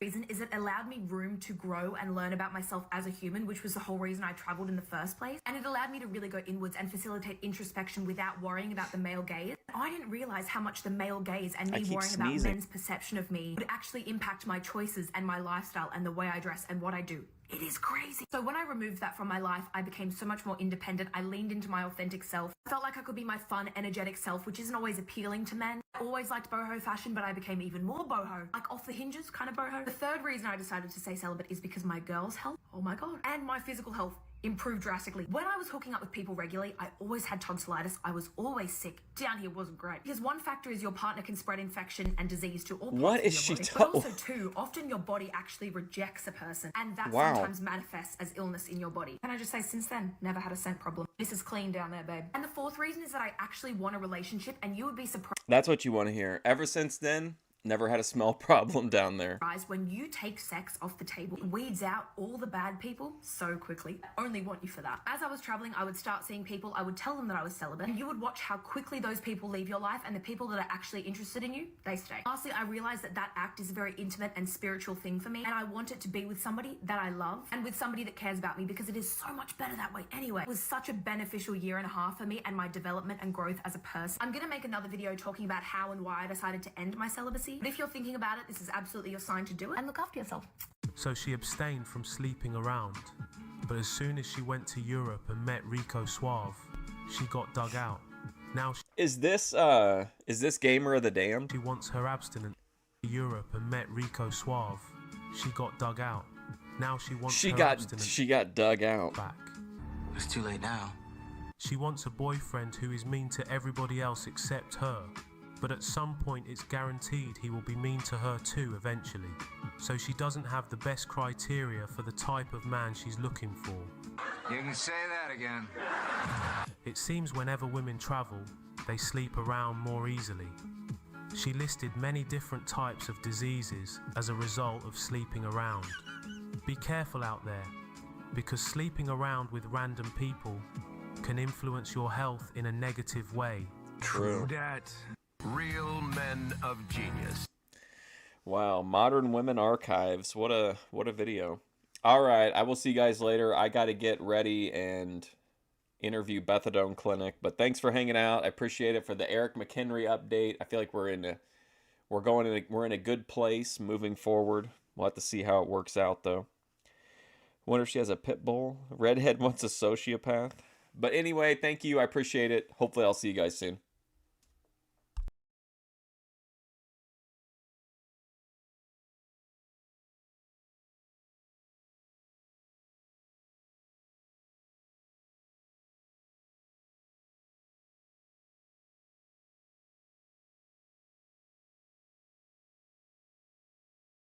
is it allowed me room to grow and learn about myself as a human, which was the whole reason I traveled in the first place. And it allowed me to really go inwards and facilitate introspection without worrying about the male gaze. I didn't realize how much the male gaze and I me keep worrying sneezing. about men's perception of me would actually impact my choices and my lifestyle and the way I dress and what I do. It is crazy. So when I removed that from my life, I became so much more independent. I leaned into my authentic self. I felt like I could be my fun, energetic self, which isn't always appealing to men. I always liked boho fashion, but I became even more boho, like off the hinges kind of boho. The third reason I decided to stay celibate is because my girl's health, oh my God, and my physical health improved drastically. When I was hooking up with people regularly, I always had tonsillitis. I was always sick. Down here wasn't great. Because one factor is your partner can spread infection and disease to all parts What of is your she body. talking- But also too, often your body actually rejects a person, and that Wow. sometimes manifests as illness in your body. Can I just say, since then, never had a scent problem. This is clean down there, babe. And the fourth reason is that I actually want a relationship, and you would be surprised That's what you want to hear. Ever since then, never had a smell problem down there. when you take sex off the table. It weeds out all the bad people so quickly. I only want you for that. As I was traveling, I would start seeing people. I would tell them that I was celibate, and you would watch how quickly those people leave your life, and the people that are actually interested in you, they stay. Lastly, I realized that that act is a very intimate and spiritual thing for me, and I want it to be with somebody that I love and with somebody that cares about me, because it is so much better that way anyway. It was such a beneficial year and a half for me and my development and growth as a person. I'm gonna make another video talking about how and why I decided to end my celibacy, but if you're thinking about it, this is absolutely your sign to do it, and look after yourself. So she abstained from sleeping around, but as soon as she went to Europe and met Rico Suave, she got dug out. Now Is this Gamer of the Damned? she wants her abstinence. To Europe and met Rico Suave, she got dug out. Now she wants her abstinence She got dug out. back. It's too late now. She wants a boyfriend who is mean to everybody else except her, but at some point it's guaranteed he will be mean to her too eventually. So she doesn't have the best criteria for the type of man she's looking for. You can say that again. It seems whenever women travel, they sleep around more easily. She listed many different types of diseases as a result of sleeping around. Be careful out there, because sleeping around with random people can influence your health in a negative way. True. Dat. Real men of genius. Wow, Modern Women Archives. What a video. All right, I will see you guys later. I got to get ready and interview Bethadone Clinic, but thanks for hanging out. I appreciate it. For the Eric McHenry update, I feel like we're in a good place moving forward. We'll have to see how it works out though. Wonder if she has a pit bull. Redhead wants a sociopath. But anyway, thank you. I appreciate it. Hopefully I'll see you guys soon.